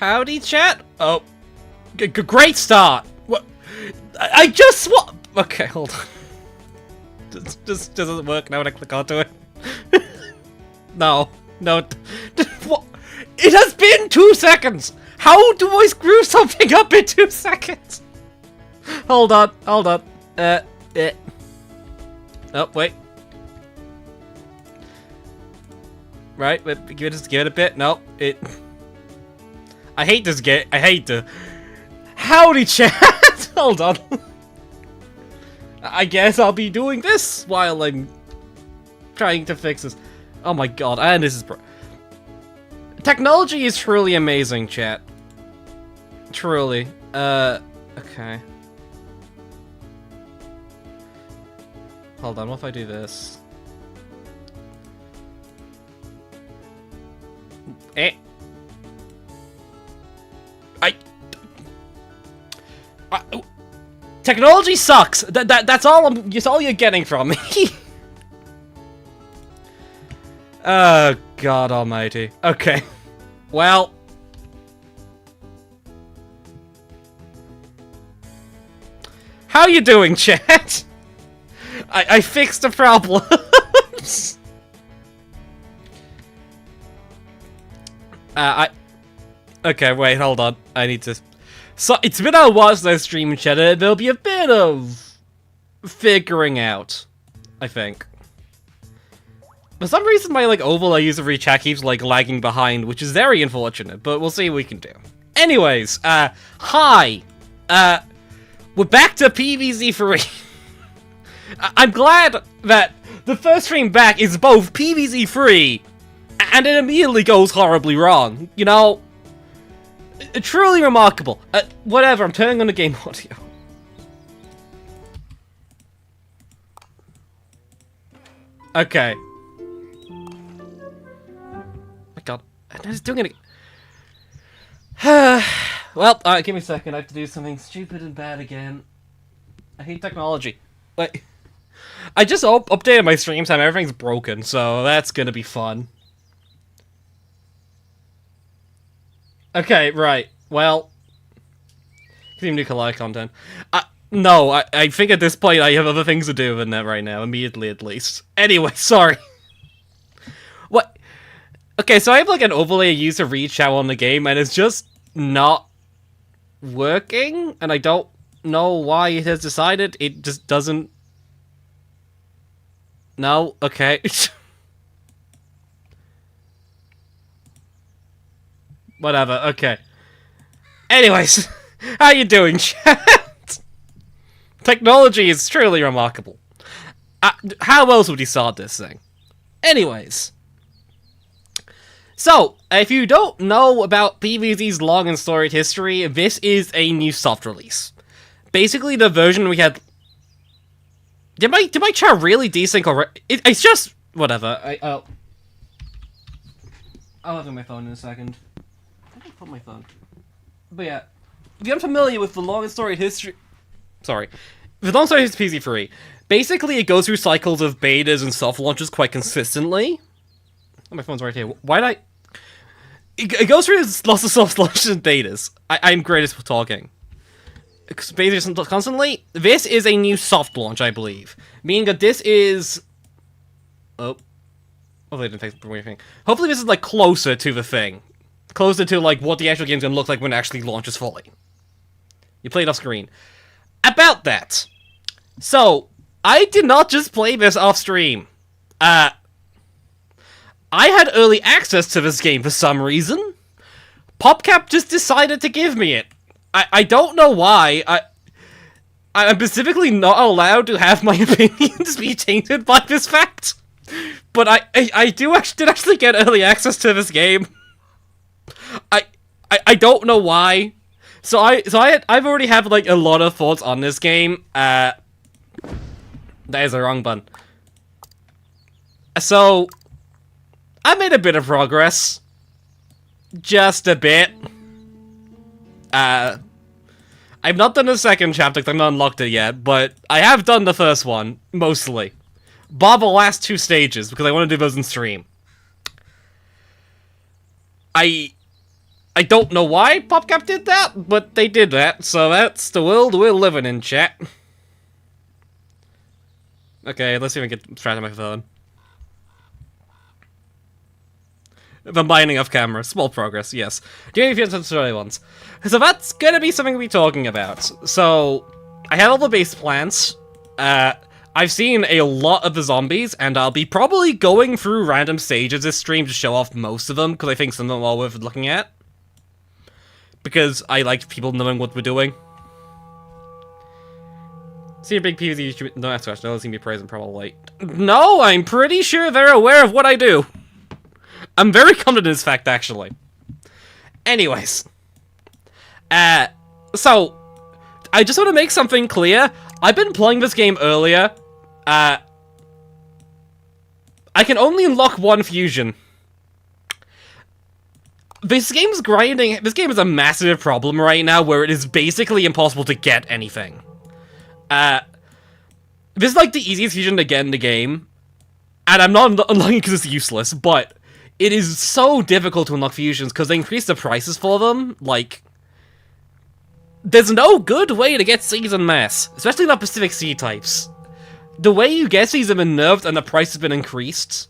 Howdy, chat. Oh, great start. What? I just Okay, hold on. This doesn't work now when I click onto it. No. What? It has been 2 seconds. How do I screw something up in 2 seconds? Hold on. Oh, wait. Right, give it a bit. No, it. I hate this game. I hate the. Howdy, chat. Hold on. I guess I'll be doing this while I'm trying to fix this. Oh my god, and this is. Technology is truly amazing, chat. Truly. Okay. Hold on, what if I do this? Technology sucks. That's all that's all you're getting from me. Oh god almighty. Okay. Well. How you doing, chat? I fixed the problems. Okay, wait, hold on. I need to... So, it's been a while since I streamed, chat. There'll be a bit of... figuring out, I think. For some reason, my, overlay user chat keeps, lagging behind, which is very unfortunate, but we'll see what we can do. Anyways, hi! We're back to PVZ3. I'm glad that the first stream back is both PVZ3 and it immediately goes horribly wrong. You know, truly remarkable. Whatever, I'm turning on the game audio. Okay. Oh my god, I'm just doing it. Well, alright, give me a second. I have to do something stupid and bad again. I hate technology. Wait. I just updated my stream time. Everything's broken, so that's gonna be fun. Okay, right. Well, continue to collect content. No, I think at this point I have other things to do than that right now. Immediately, at least. Anyway, sorry. What? Okay, so I have an overlay user reach out on the game, and it's just not working, and I don't know why it has decided. It just doesn't. No, okay. Whatever, okay. Anyways, how you doing, chat? Technology is truly remarkable. How else would you start this thing? Anyways. So, if you don't know about PVZ's long and storied history, this is a new soft release. Basically, the version we had... Did my chat really desync already? It's just... Whatever, I'll have my phone in a second. Where did I put my phone? But yeah, if you're unfamiliar with the long and storied history... Sorry. The long and storied history of PVZ3, basically it goes through cycles of betas and soft launches quite consistently. Oh, my phone's right here. Why did I... It goes through lots of soft launches and betas. I'm great at talking. Betas constantly. This is a new soft launch, I believe. Meaning that this is... Oh. Hopefully I didn't take the briefing. Hopefully this is, closer to the thing. Closer to, what the actual game's gonna look like when it actually launches fully. You play it off screen. About that. So, I did not just play this off stream. I had early access to this game for some reason. PopCap just decided to give me it. I don't know why. I'm specifically not allowed to have my opinions be tainted by this fact. But I did actually get early access to this game. I don't know why. So I've already have a lot of thoughts on this game. That is the wrong button. So I made a bit of progress. Just a bit. I've not done the second chapter because I've not unlocked it yet, but I have done the first one, mostly. Bar the last 2 stages, because I want to do those in stream. I don't know why PopCap did that, but they did that, so that's the world we're living in, chat. Okay, let's see if I can get distracted on my phone. The mining off camera. Small progress, yes. Doing a few story ones. So that's gonna be something we'll be talking about. So, I have all the base plans. I've seen a lot of the zombies, and I'll be probably going through random stages this stream to show off most of them, because I think some of them are worth looking at. Because I like people knowing what we're doing. See a big PVZ YouTube. No, that's question. They'll see me praising probably. No, I'm pretty sure they're aware of what I do. I'm very confident in this fact, actually. Anyways. So, I just want to make something clear. I've been playing this game earlier. I can only unlock one fusion. This game's grinding. This game is a massive problem right now where it is basically impossible to get anything. This is like the easiest fusion to get in the game. And I'm not unlocking because it's useless, but it is so difficult to unlock fusions because they increase the prices for them. Like, there's no good way to get seeds en masse, especially not Pacific seed types. The way you get seeds have been nerfed and the price has been increased.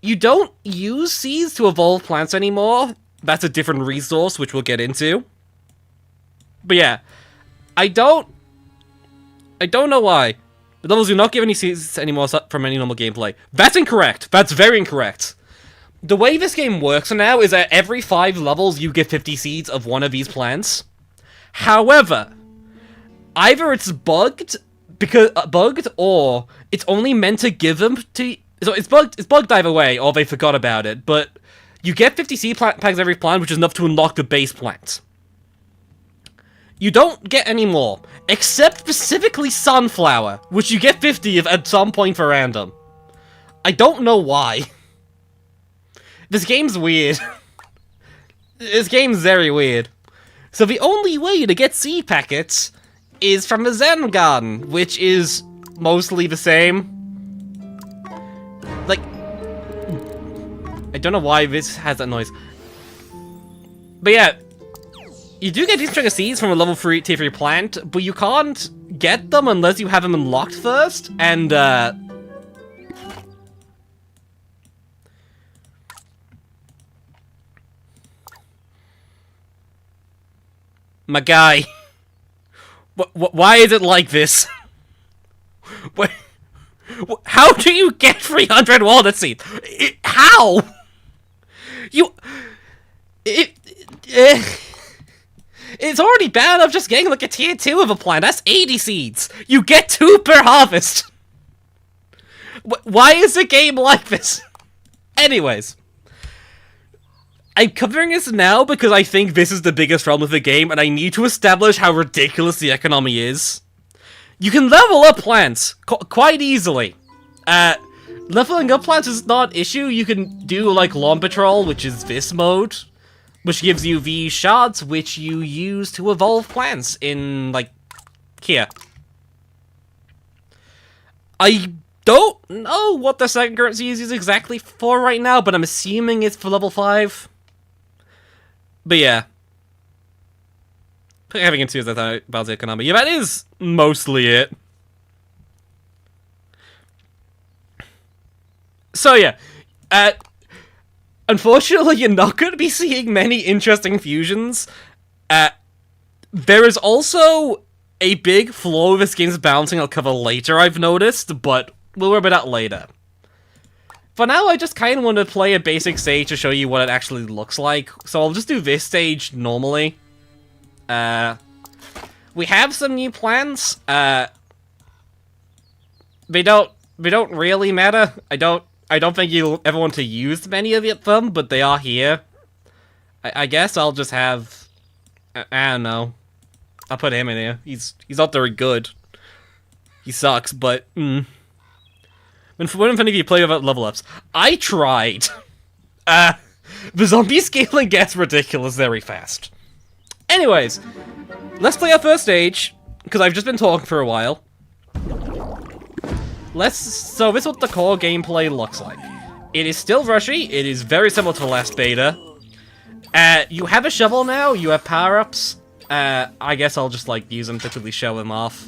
You don't use seeds to evolve plants anymore. That's a different resource, which we'll get into. But yeah, I don't know why. The levels do not give any seeds anymore from any normal gameplay. That's incorrect. That's very incorrect. The way this game works now is that every 5 levels you get 50 seeds of one of these plants. However, either it's bugged or it's only meant to give them to. So it's bugged either way, or they forgot about it. But you get 50 seed packs every plant, which is enough to unlock the base plant. You don't get any more, except specifically sunflower, which you get 50 of at some point for random. I don't know why. This game's weird. This game's very weird. So the only way to get seed packets is from the Zen Garden, which is mostly the same. Like, I don't know why this has that noise. But yeah, you do get these string of seeds from a level 3 tier 3 plant, but you can't get them unless you have them unlocked first, and my guy, why is it like this? How do you get 300 walnut seeds? How? It's already bad enough just getting like a tier 2 of a plant. That's 80 seeds. You get 2 per harvest. Why is the game like this? Anyways. I'm covering this now because I think this is the biggest problem with the game, and I need to establish how ridiculous the economy is. You can level up plants quite easily. Leveling up plants is not an issue. You can do like Lawn Patrol, which is this mode, which gives you these shards, which you use to evolve plants in, like, here. I don't know what the second currency is exactly for right now, but I'm assuming it's for level 5. But yeah. Having into that about the economy. Yeah, that is mostly it. So yeah. Unfortunately, you're not going to be seeing many interesting fusions. There is also a big flaw with this game's balancing I'll cover later, I've noticed, but we'll worry about that later. For now, I just kind of want to play a basic stage to show you what it actually looks like, so I'll just do this stage normally. We have some new plans. They don't really matter. I don't think you'll ever want to use many of them, but they are here. I guess I'll just have... I don't know. I'll put him in here. He's not very good. He sucks, but... What if any of you play without level ups? I tried! The zombie scaling gets ridiculous very fast. Anyways, let's play our first stage, because I've just been talking for a while. So this is what the core gameplay looks like. It is still rushy, it is very similar to the last beta. You have a shovel now, you have power-ups. I guess I'll just, like, use them to quickly show them off.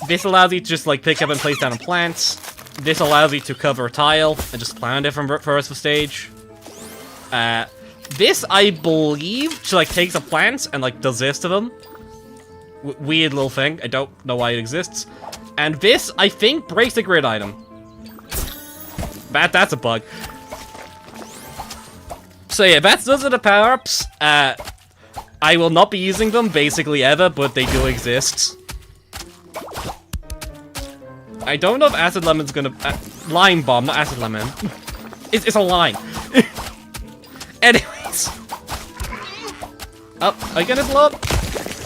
This allows you to just, like, pick up and place down plants. This allows you to cover a tile and just plant it from first of stage. This, I believe, just, like, takes the plants and, like, does this to them. Weird little thing. I don't know why it exists. And this, I think, breaks the grid item. That's a bug. So yeah, those are the power-ups. I will not be using them, basically, ever, but they do exist. I don't know if Acid Lemon's gonna... Lime Bomb, not Acid Lemon. It's a lime. Anyways. Oh, are you gonna blow up?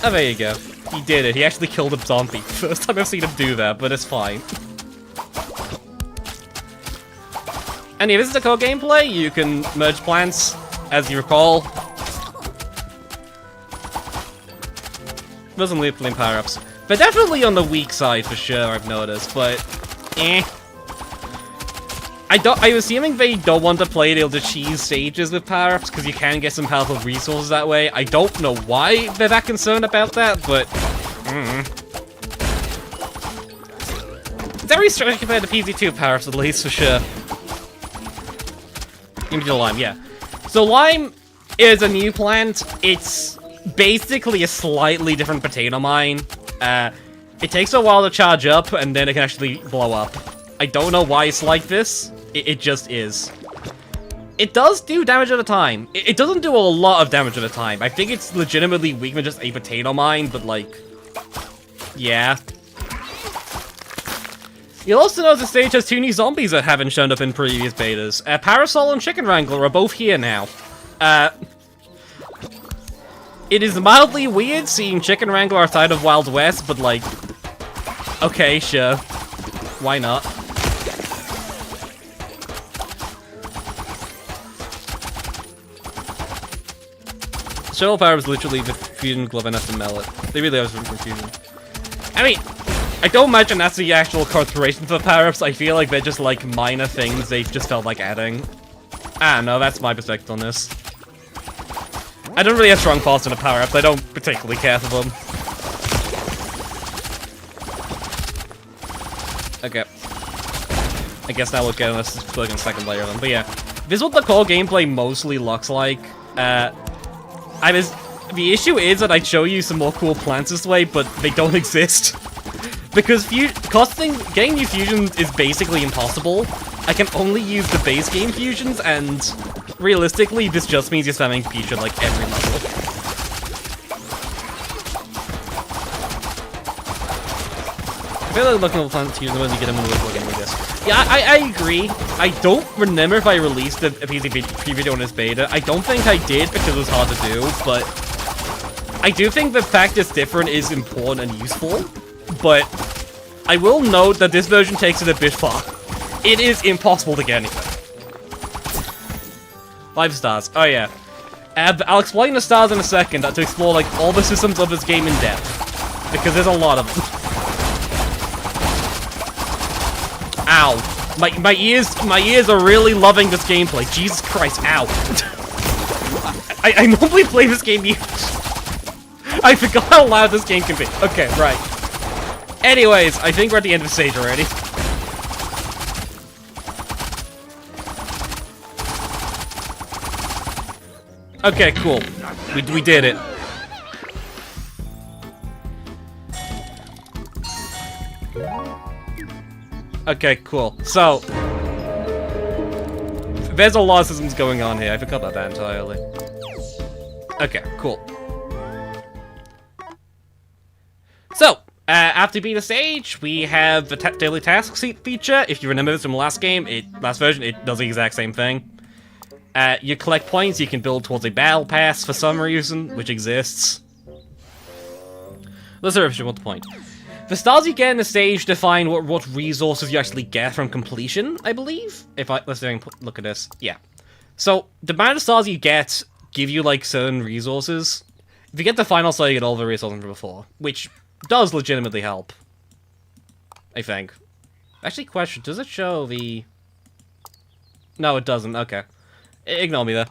Oh, there you go. He did it. He actually killed a zombie. First time I've seen him do that, but it's fine. Anyway, this is the core gameplay. You can merge plants, as you recall. Those are flame power-ups. They're definitely on the weak side for sure, I've noticed, but eh. I'm assuming they don't want to play the cheese stages with power-ups, because you can get some powerful resources that way. I don't know why they're that concerned about that, but it's very strange compared to PvZ2 power-ups, at least, for sure. Give me the lime, yeah. So lime is a new plant. It's basically a slightly different potato mine. It takes a while to charge up, and then it can actually blow up. I don't know why it's like this. It just is. It does do damage at a time. It doesn't do a lot of damage at a time. I think it's legitimately weaker than just a potato mine, but like... yeah. You'll also notice the stage has 2 new zombies that haven't shown up in previous betas. Parasol and Chicken Wrangler are both here now. It is mildly weird seeing Chicken Wrangler outside of Wild West, but like... okay, sure. Why not? Shovel Power is literally the fusion glove enough to melt it. They really are from fusion. I mean, I don't imagine that's the actual corporation for power-ups. I feel like they're just like minor things they just felt like adding. I don't know, that's my perspective on this. I don't really have strong thoughts on the power-ups. I don't particularly care for them. Okay. I guess now we'll get on this second layer of them. But yeah, this is what the core gameplay mostly looks like. The issue is that I'd show you some more cool plants this way, but they don't exist. Because getting new fusions is basically impossible. I can only use the base game fusions, and realistically, this just means you're spamming Peach at like every level. I feel like looking at the plant fusion when you get them in the game like this. Yeah, I agree. I don't remember if I released a PvZ3 video in this beta. I don't think I did because it was hard to do, but I do think the fact it's different is important and useful. But I will note that this version takes it a bit far. It is impossible to get anything. 5 stars. Oh yeah. I'll explain the stars in a second to explore like all the systems of this game in depth. Because there's a lot of them. Ow. My ears are really loving this gameplay. Jesus Christ, ow. I normally play this game mute. I forgot how loud this game can be. Okay, right. Anyways, I think we're at the end of the stage already. Okay, cool. We did it. Okay, cool. So, there's a lot of systems going on here. I forgot about that entirely. Okay, cool. So, after beating the stage, we have the daily task feature. If you remember this from last version, it does the exact same thing. You collect points you can build towards a battle pass for some reason, which exists. Let's see if you want the point. The stars you get in the stage define what resources you actually get from completion, I believe. Let's look at this. Yeah. So, the amount of stars you get give you, like, certain resources. If you get the final star, you get all the resources from before, which does legitimately help. I think. Actually, question, does it show the... No, it doesn't, okay. Ignore me there.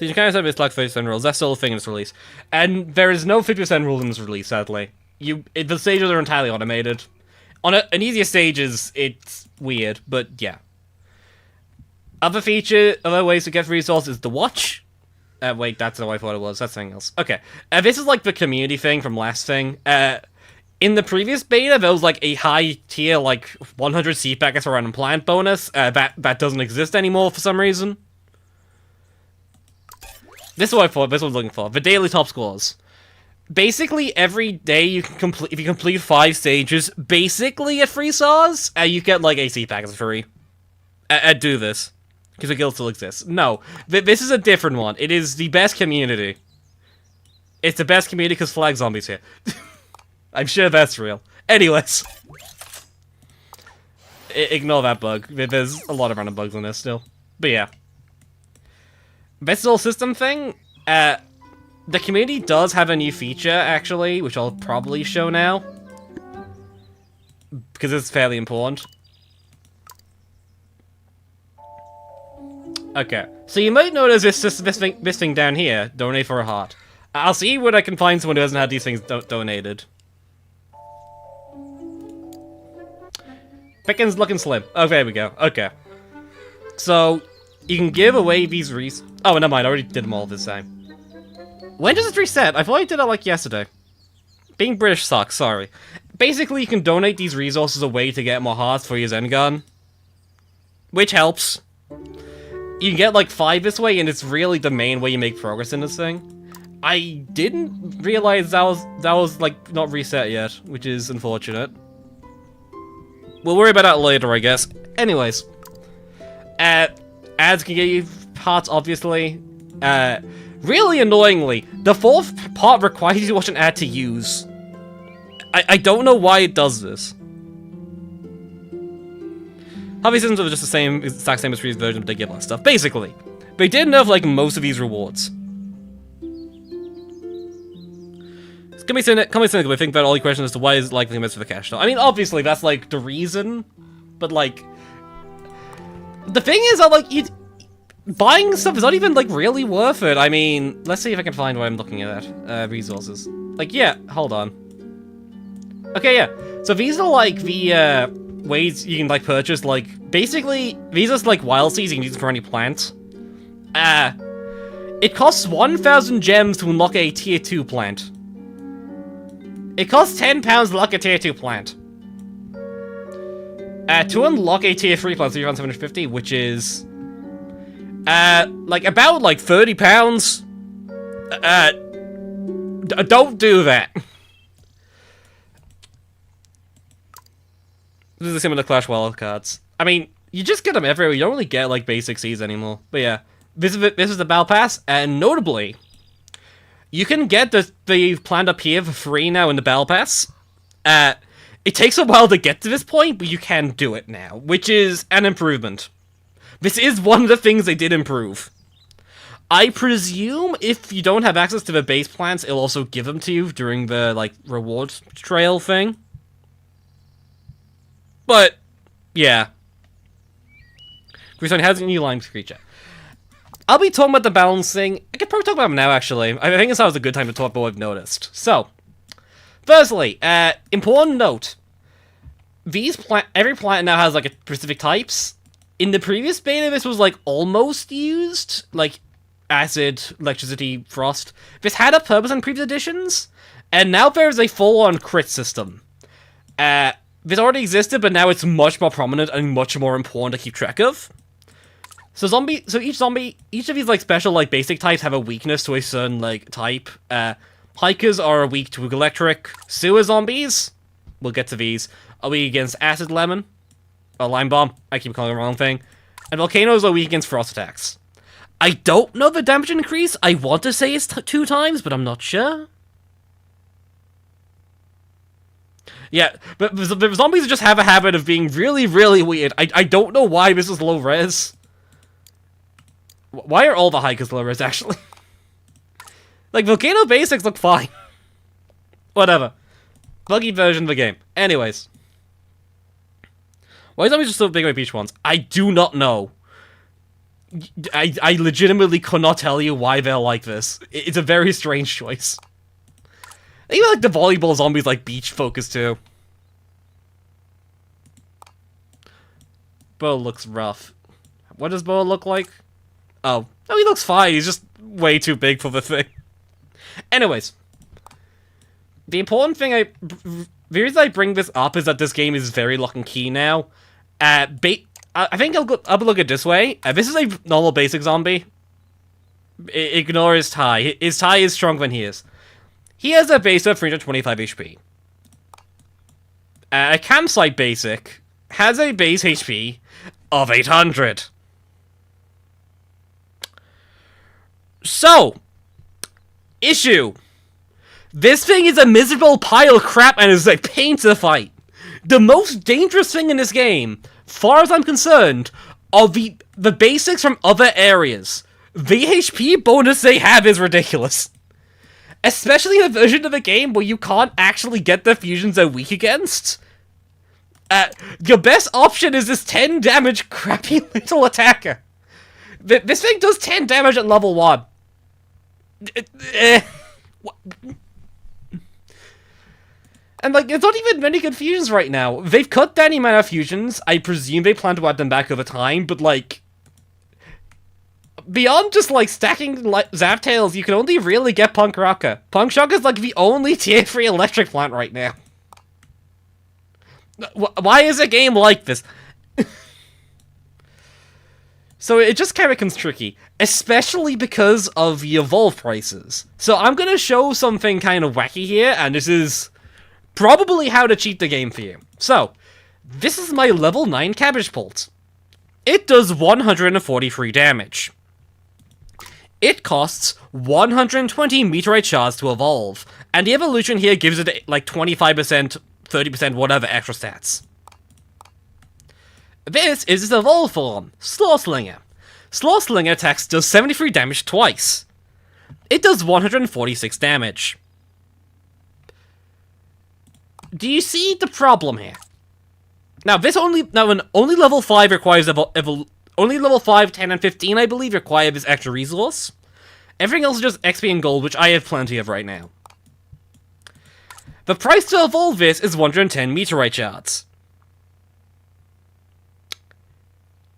So you can kind of say it's like 30% rules. That's still a thing in this release. And there is no 50% rule in this release, sadly. The stages are entirely automated. On an easier stages, it's weird, but yeah. Other ways to get resources is the watch. Wait, that's not what I thought it was. That's something else. Okay. This is like the community thing from last thing. In the previous beta, there was like a high tier, like 100 seed packets for random plant bonus. That doesn't exist anymore for some reason. This is what I thought. This is what I was looking for. The daily top scores. Basically, every day you can complete. If you complete 5 stages, basically at 3 stars, you get like a seed packet for free. Do this. Because the guild still exists. No. This is a different one. It is the best community. It's the best community because Flag Zombie's here. I'm sure that's real. Anyways. Ignore that bug. There's a lot of random bugs in this still. But yeah. Best little system thing. The community does have a new feature, actually, which I'll probably show now. Because it's fairly important. Okay, so you might notice this thing down here, donate for a heart. I'll see what I can find someone who hasn't had these things donated. Pickin's looking slim. Oh, there we go. Okay. So, you can give away these Oh, never mind, I already did them all this time. When does it reset? I thought I did it like yesterday. Being British sucks, sorry. Basically, you can donate these resources away to get more hearts for your Zen gun. Which helps. You can get like 5 this way, and it's really the main way you make progress in this thing. I didn't realize that was like not reset yet, which is unfortunate. We'll worry about that later, I guess. Anyways, ads can get you hearts, obviously. Really annoyingly, the 4th part requires you to watch an ad to use. I don't know why it does this. Hobby systems are just the exact same as previous versions, but they give less stuff. Basically, they did nerf like most of these rewards. It's gonna be cynical, but I think that all the question as to why is it likely to miss for the cash. I mean, obviously that's like the reason, but like the thing is that like buying stuff is not even like really worth it. I mean, let's see if I can find what I'm looking at. Resources. Like, yeah, hold on. Okay, yeah. So these are like the ways you can like purchase like basically these are like wild seeds you can use for any plant. It costs 1,000 gems to unlock a tier 2 plant. It costs £10 to unlock a tier 2 plant. To unlock a tier 3 plant, so you're on 750, which is like about like £30. Don't do that. This is similar to Clash wildcards. I mean, you just get them everywhere. You don't really get like basic Cs anymore. But yeah, this is the Battle Pass, and notably, you can get the plant up here for free now in the Battle Pass. It takes a while to get to this point, but you can do it now, which is an improvement. This is one of the things they did improve. I presume if you don't have access to the base plants, it'll also give them to you during the like reward trail thing. But, yeah. Grison has a new line creature. I'll be talking about the balancing. I could probably talk about them now, actually. I think this was a good time to talk about what I've noticed. So, firstly, important note. Every plant now has, like, a specific types. In the previous beta, this was, like, almost used. Like, acid, electricity, frost. This had a purpose in previous editions. And now there is a full-on crit system. This already existed, but now it's much more prominent and much more important to keep track of. So each of these like special like basic types have a weakness to a certain like type. Hikers are weak to electric. Sewer zombies, we'll get to these, are weak against acid lemon, or lime bomb. I keep calling it the wrong thing. And volcanoes are weak against frost attacks. I don't know the damage increase. I want to say it's 2 times, but I'm not sure. Yeah, but the zombies just have a habit of being really, really weird. I don't know why this is low res. Why are all the hikers low res, actually? Like, Volcano basics look fine. Whatever. Buggy version of the game. Anyways. Why are zombies just so big by beach ones? I do not know. I legitimately could not tell you why they're like this. It's a very strange choice. Even like the volleyball zombies like beach focused too. Bo looks rough. What does Bo look like? Oh. No, he looks fine. He's just way too big for the thing. Anyways. The important thing the reason I bring this up is that this game is very lock and key now. I think I'll look at it this way. This is a normal basic zombie. Ignore his tie. His tie is stronger than he is. He has a base of 325 HP. A campsite basic has a base HP of 800. So, issue. This thing is a miserable pile of crap and is a pain to fight. The most dangerous thing in this game, far as I'm concerned, are the basics from other areas. The HP bonus they have is ridiculous. Especially in a version of the game where you can't actually get the fusions they're weak against. Your best option is this 10 damage crappy little attacker. This thing does 10 damage at level 1. And, like, there's not even many good fusions right now. They've cut down the amount of fusions. I presume they plan to add them back over time, but, like... Beyond just, like, stacking Zaptails, you can only really get Punk Rocker. Punk Rocker's, like, the only tier 3 electric plant right now. Why is a game like this? So it just kind of becomes tricky, especially because of the Evolved prices. So I'm gonna show something kind of wacky here, and this is probably how to cheat the game for you. So, this is my level 9 Cabbage Pult. It does 143 damage. It costs 120 meteorite shards to evolve, and the evolution here gives it like 25%, 30%, whatever extra stats. This is its evolved form, Slawslinger. Slawslinger attacks does 73 damage twice. It does 146 damage. Do you see the problem here? Now, only level 5 requires only level 5, 10, and 15, I believe, require this extra resource. Everything else is just XP and gold, which I have plenty of right now. The price to evolve this is 110 meteorite shards.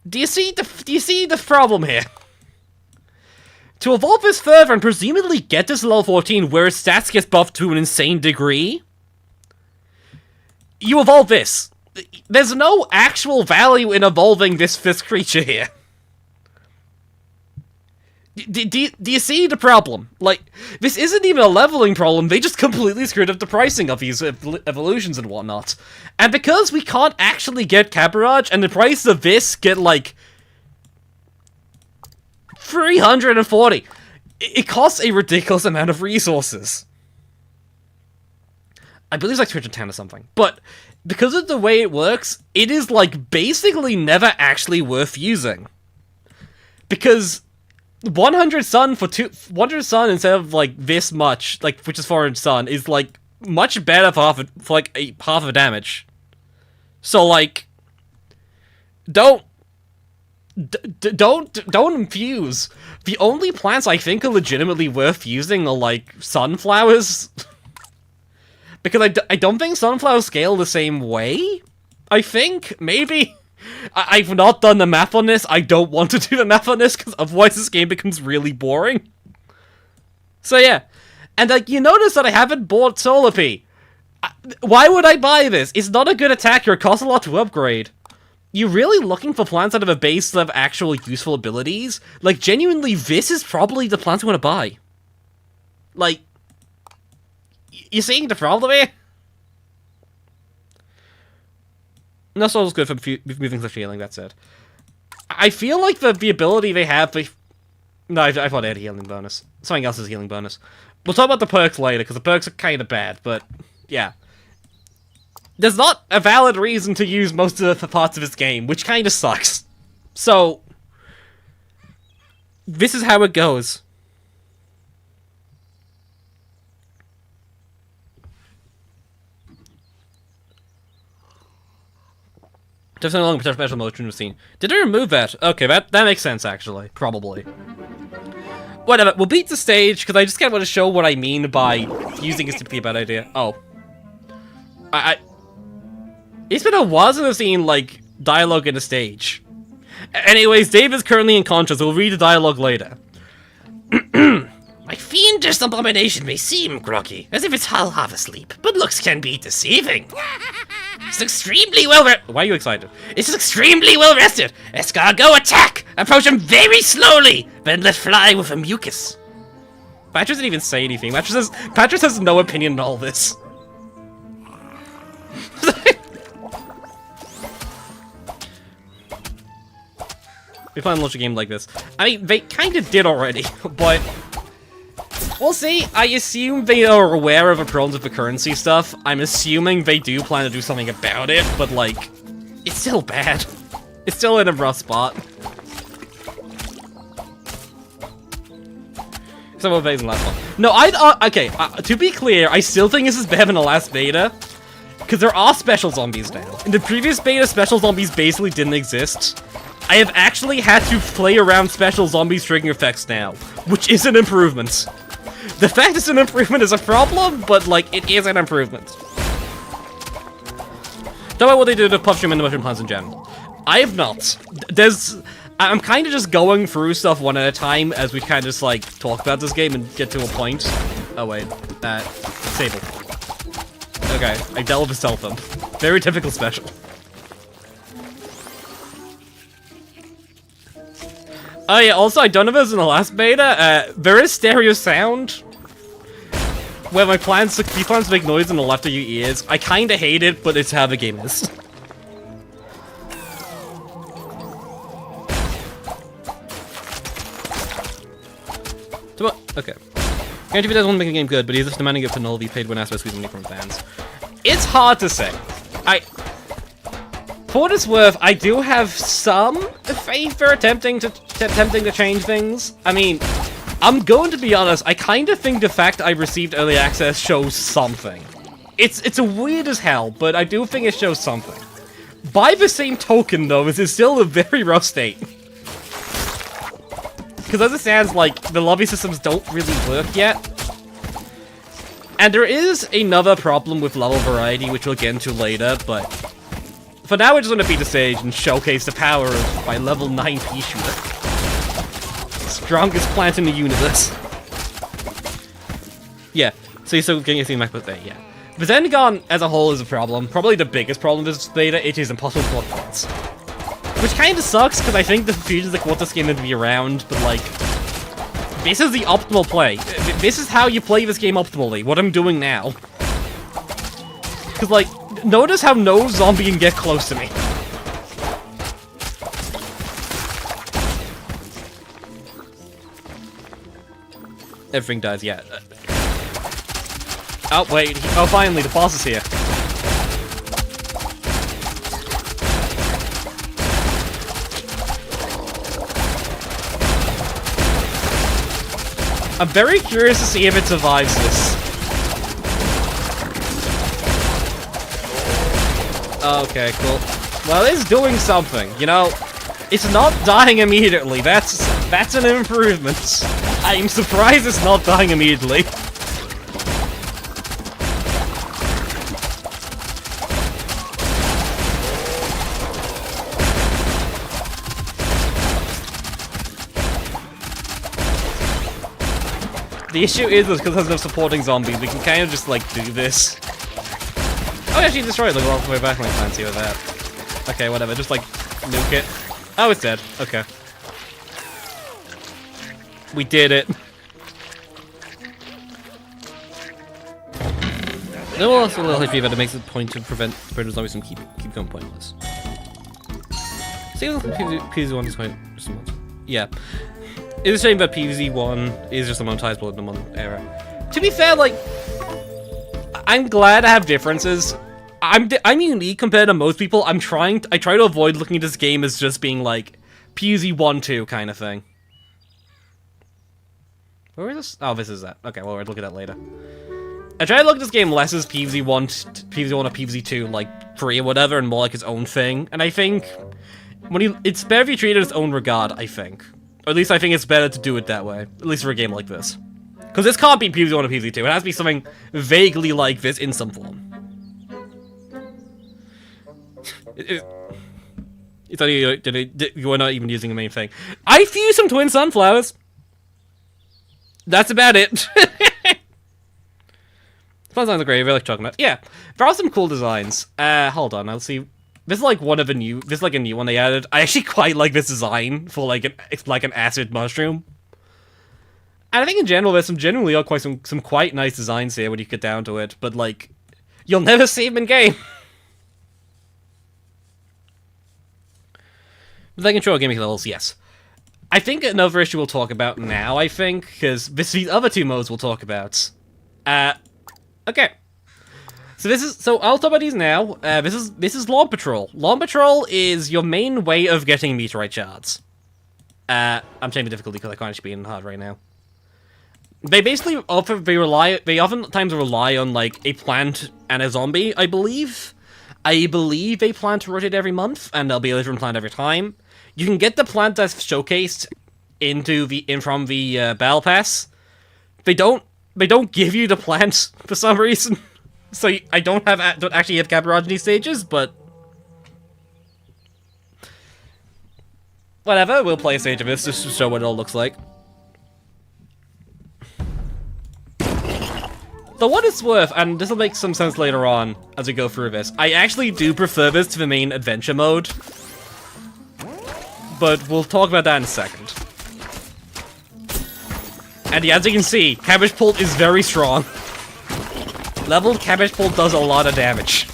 Do you see the problem here? To evolve this further and presumably get this to level 14 where its stats get buffed to an insane degree, you evolve this. There's no actual value in evolving this creature here. Do you see the problem? Like, this isn't even a leveling problem, they just completely screwed up the pricing of these evolutions and whatnot. And because we can't actually get Cabarrage, and the price of this get, like, 340, it costs a ridiculous amount of resources. I believe it's like 210 or something. But because of the way it works, it is, like, basically never actually worth using. Because 100 sun for 100 sun instead of, like, this much, like, which is 400 sun, is, like, much better for half of damage. So, like, don't infuse. The only plants I think are legitimately worth using are, like, sunflowers. Because I don't think sunflowers scale the same way. I think, maybe. I've not done the math on this. I don't want to do the math on this, because otherwise this game becomes really boring. So yeah. And, like, you notice that I haven't bought Solipede. Why would I buy this? It's not a good attacker. It costs a lot to upgrade. You're really looking for plants that have a base that have actual useful abilities? Like, genuinely, this is probably the plants you want to buy. Like, you seeing the problem here? No, Soul's good for moving the feeling, that's it. I feel like the ability they have... No, I thought they had a healing bonus. Something else is healing bonus. We'll talk about the perks later, because the perks are kind of bad, but... Yeah. There's not a valid reason to use most of the parts of this game, which kind of sucks. So... This is how it goes. Definitely long special motion scene. Did they remove that? Okay, that makes sense, actually. Probably. Whatever, we'll beat the stage, because I just kind of want to show what I mean by using is typically a bad idea. Oh. It's been a while since I've seen, like, dialogue in a stage. Anyways, Dave is currently unconscious, we'll read the dialogue later. My fiendish abomination may seem groggy, as if it's half asleep, but looks can be deceiving. It's extremely well Why are you excited? It's extremely well rested. Escargot attack! Approach him very slowly, then let fly with a mucus. Patras didn't even say anything. Patras has no opinion on all this. If I launch a game like this. I mean, they kind of did already, but we'll see. I assume they are aware of the problems with the currency stuff. I'm assuming they do plan to do something about it, but like, it's still bad. It's still in a rough spot. Some of the in the last one. No, okay, to be clear, I still think this is better than the last beta. Because there are special zombies now. In the previous beta, special zombies basically didn't exist. I have actually had to play around special zombies triggering effects now, which is an improvement. The fact it's an improvement is a problem, but like, it is an improvement. Talk about what they did to Puff Stream and the Mushroom Plants in general. I have not. I'm kind of just going through stuff one at a time as we kind of just like talk about this game and get to a point. Oh wait, Sable. Okay, I dealt with a stealth them. Very typical special. Oh yeah, also I don't know if it was in the last beta, there is stereo sound. Where my plants make noise on the left of your ears. I kinda hate it, but it's how the game is. Okay. Guarantee doesn't want to make the game good, but he's just demanding it for null. He paid when asked by squeezing money from fans. It's hard to say. For what it's worth, I do have some faith for attempting to change things. I mean, I'm going to be honest, I kind of think the fact I received early access shows something. It's a weird as hell, but I do think it shows something. By the same token, though, this is still a very rough state. Because as it stands, like, the lobby systems don't really work yet. And there is another problem with level variety, which we'll get into later, but for now, we're just going to beat the stage and showcase the power of my level 9 pea shooter. Strongest plant in the universe. Yeah, so you're still getting a theme back with that, yeah. But Zengon as a whole is a problem. Probably the biggest problem with this beta, it is impossible to plot points. Which kind of sucks, because I think the future is like what this game would be around, but like, this is the optimal play. This is how you play this game optimally, what I'm doing now. Because like, notice how no zombie can get close to me. Everything dies, yeah. Oh, wait. Oh, finally, the boss is here. I'm very curious to see if it survives this. Okay, cool. Well, it's doing something, you know? It's not dying immediately, that's an improvement. I'm surprised it's not dying immediately. The issue is because there's no supporting zombies, we can kind of just, like, do this. Oh, it actually destroyed it, look all the way back, I fancy with that. Okay, whatever, just, like, nuke it. Oh, it's dead. Okay. We did it. There will also a little HP, but it makes it point to prevent zombies from keep going pointless. See, PvZ1 is quite just a monster. Yeah. It's a shame that PvZ1 is just a monetizable in the modern era. To be fair, like, I'm glad I have differences. I'm unique compared to most people. I try to avoid looking at this game as just being like PvZ 2 kind of thing. Where is this? Oh, this is that. Okay, well, we'll look at that later. I try to look at this game less as PvZ1 or PvZ2, like, free or whatever, and more like its own thing. And I think it's better if you treat it its own regard, I think. Or at least I think it's better to do it that way. At least for a game like this. Because this can't be PvZ1 or PvZ2. It has to be something vaguely like this in some form. It's only you are not even using the main thing. I fused some twin sunflowers. That's about it. Fun sounds great. I really like talking about. Yeah, there are some cool designs. Hold on, I'll see. This is like one of the new. This is like a new one they added. I actually quite like this design for like an acid mushroom. And I think in general, there's generally are some quite nice designs here when you get down to it. But like, you'll never see them in game. But they control gimmick levels, yes. I think another issue we'll talk about now. I think because these other two modes we'll talk about. Okay. So I'll talk about these now. This is Lawn Patrol. Lawn Patrol is your main way of getting meteorite shards. I'm changing the difficulty because I can't actually be in hard right now. They basically they oftentimes rely on like a plant and a zombie, I believe. I believe a plant rotate every month, and there'll be a different plant every time. You can get the plant that's showcased from the battle pass. They don't give you the plant for some reason. So I don't actually have Cabarage in these stages, but whatever. We'll play a stage of this just to show what it all looks like. So what it's worth, and this will make some sense later on as we go through this, I actually do prefer this to the main adventure mode. But we'll talk about that in a second. And yeah, as you can see, Cabbage Pult is very strong. Leveled Cabbage Pult does a lot of damage.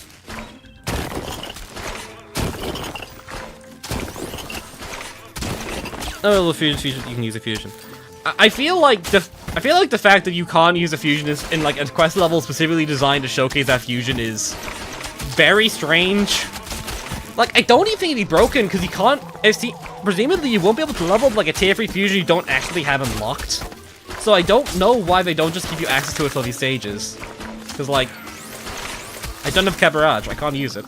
Oh, fusion, you can use a fusion. I feel like the fact that you can't use a fusion in like a quest level specifically designed to showcase that fusion is very strange. Like, I don't even think it'd be broken because you can't. Presumably, you won't be able to level up like a tier 3 fusion you don't actually have unlocked. So I don't know why they don't just give you access to it for these stages. Because like, I don't have Cabarage, I can't use it.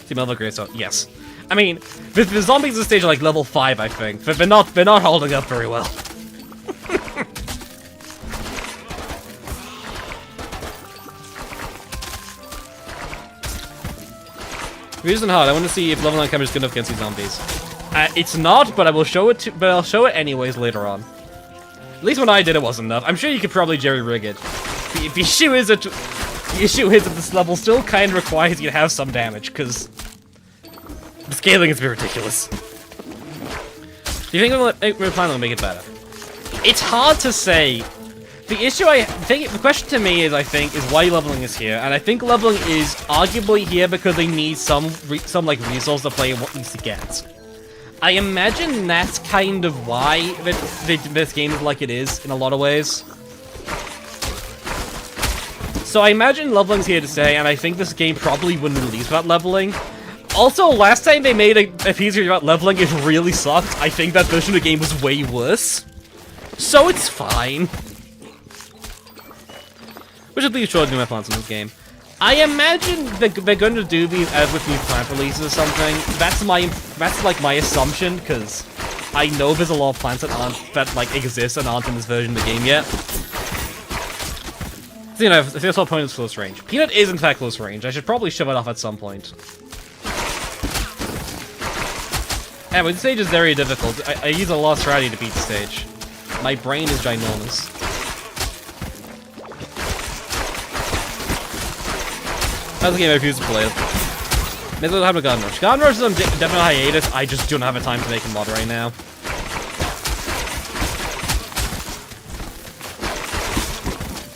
Team level great, so yes. I mean, the zombies in this stage are like level 5, I think. They're not holding up very well. It isn't hard. I want to see if level 9 Cabbage is good enough against these zombies. It's not, but I will show it. But I'll show it anyways later on. At least when I did, it wasn't enough. I'm sure you could probably jerry-rig it. The issue is that this level still kind of requires you to have some damage, because the scaling is a bit ridiculous. Do you think we're planning on making it better? It's hard to say. The question to me is, I think, is why leveling is here, and I think leveling is arguably here because they need some like resource the player needs to get. I imagine that's kind of why this game is like it is in a lot of ways. So I imagine leveling's here to stay, and I think this game probably wouldn't release without leveling. Also, last time they made a PvZ about leveling, it really sucked. I think that version of the game was way worse. So it's fine. Which will be short my plans in this game. I imagine they're going to do these as with new plant releases or something. That's like my assumption, because I know there's a lot of plants that like exist and aren't in this version of the game yet. So, you know, if this whole point is close range. Peanut is in fact close range. I should probably shove it off at some point. Anyway, the stage is very difficult. I use a lot of strategy to beat the stage. My brain is ginormous. That's the game I refuse to play. Maybe I'll have a Gun Rush. Gun Rush is on definitely hiatus. I just don't have a time to make a mod right now.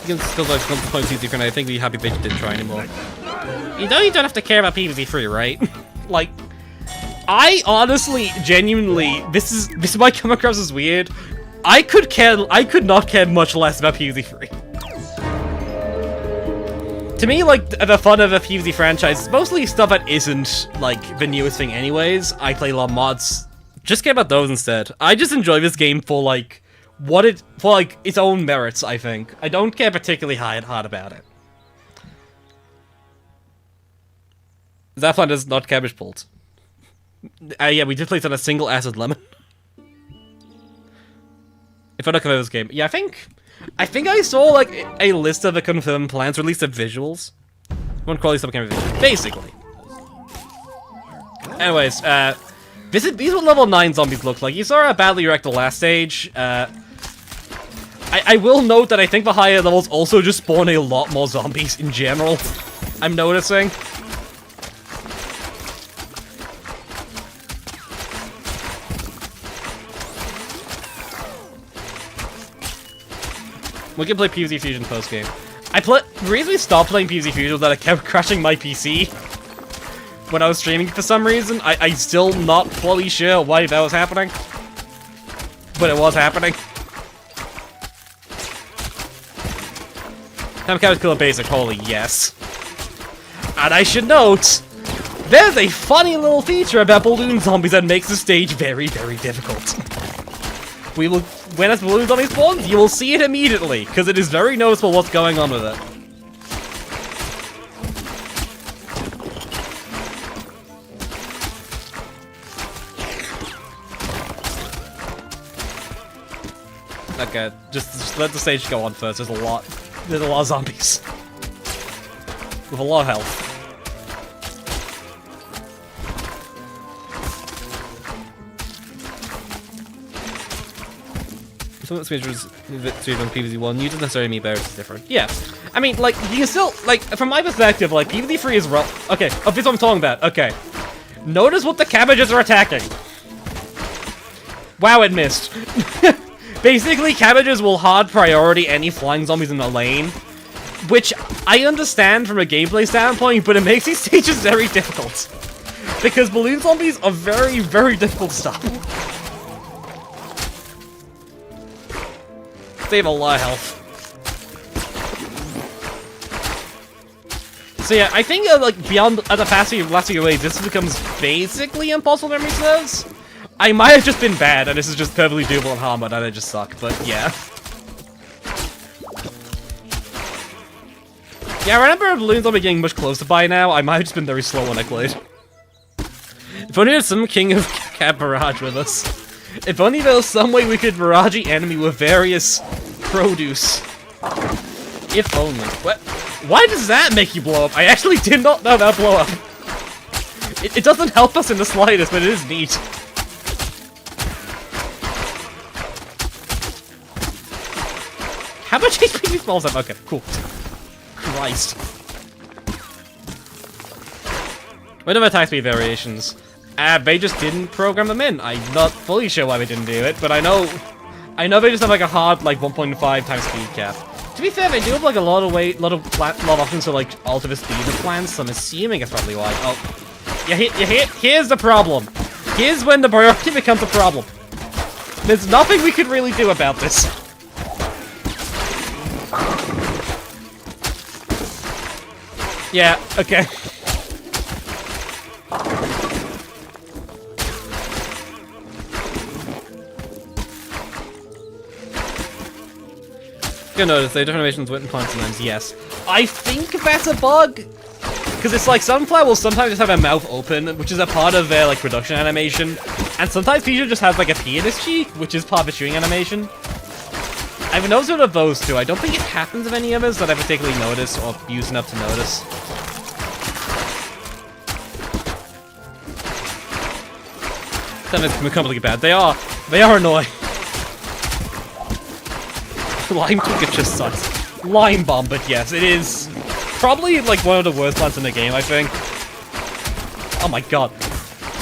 You can still like some points easy for now. I think the happy bitch didn't try anymore. You don't have to care about PvZ3, right? Like, I honestly, genuinely, this might come across as weird. I could not care much less about PvZ3. To me, like, the fun of a PvZ franchise is mostly stuff that isn't, like, the newest thing anyways. I play a lot of mods. Just care about those instead. I just enjoy this game for, like, what it for like its own merits. I think I don't care particularly hard about it. That one is not cabbage pulls. Yeah, we did place on a single acid lemon. If I don't cover this game, yeah, I think I saw like a list of the confirmed plans, or at least the visuals. One quality stuff can be basically. Anyways, these are what level 9 zombies look like. You saw how badly wrecked the last stage. I will note that I think the higher levels also just spawn a lot more zombies in general. I'm noticing. We can play PvZ Fusion post game. The reason we stopped playing PvZ Fusion was that I kept crashing my PC when I was streaming for some reason. I'm still not fully sure why that was happening, but it was happening. Time Cabbage Killer Basic, holy yes. And I should note, there's a funny little feature about balloon zombies that makes the stage very, very difficult. When a balloon zombie spawns, you will see it immediately, because it is very noticeable what's going on with it. Okay, just let the stage go on first. There's a lot of zombies. With a lot of health. Some of the speedruns on PvZ1, you doesn't necessarily mean better, it's different. Yeah. I mean, like, you can still, like, from my perspective, like, PvZ3 is rough. Okay, oh, this is what I'm talking about. Okay. Notice what the cabbages are attacking. Wow, it missed. Basically, cabbages will hard priority any flying zombies in the lane, which I understand from a gameplay standpoint, but it makes these stages very difficult. Because balloon zombies are very, very difficult to stop. They have a lot of health. So yeah, I think like beyond the faster you last away, this becomes basically impossible memory serves. I might have just been bad, and this is just perfectly doable on hard mode, and I just suck. But yeah. Yeah, I remember balloons zombie getting much closer by now. I might have just been very slow when I played. If only there's some king of cab barrage with us. If only there was some way we could barrage the enemy with various produce. If only. What? Why does that make you blow up? I actually did not know that blow up. It doesn't help us in the slightest, but it is neat. How much HP do these balls have? Okay, cool. Christ. What about attack speed variations? They just didn't program them in. I'm not fully sure why they didn't do it, but I know they just have like a hard like 1.5 times speed cap. To be fair, they do have like a lot of options to like alter the speed of plants, so I'm assuming that's probably why. Oh, yeah. Here's the problem. Here's when the priority becomes a problem. There's nothing we could really do about this. Yeah. Okay. You'll notice they different animations with plants sometimes, yes. I think that's a bug! Because it's like Sunflower will sometimes just have a mouth open, which is a part of their like production animation. And sometimes Peter just has like a pea in his cheek, which is part of the chewing animation. I've noticed one of those two. I don't think it happens of any others that I particularly notice or use enough to notice. That is completely bad. They are annoying. Lime Twig just sucks. Lime Bomb, but yes, it is probably like one of the worst plants in the game, I think. Oh my god.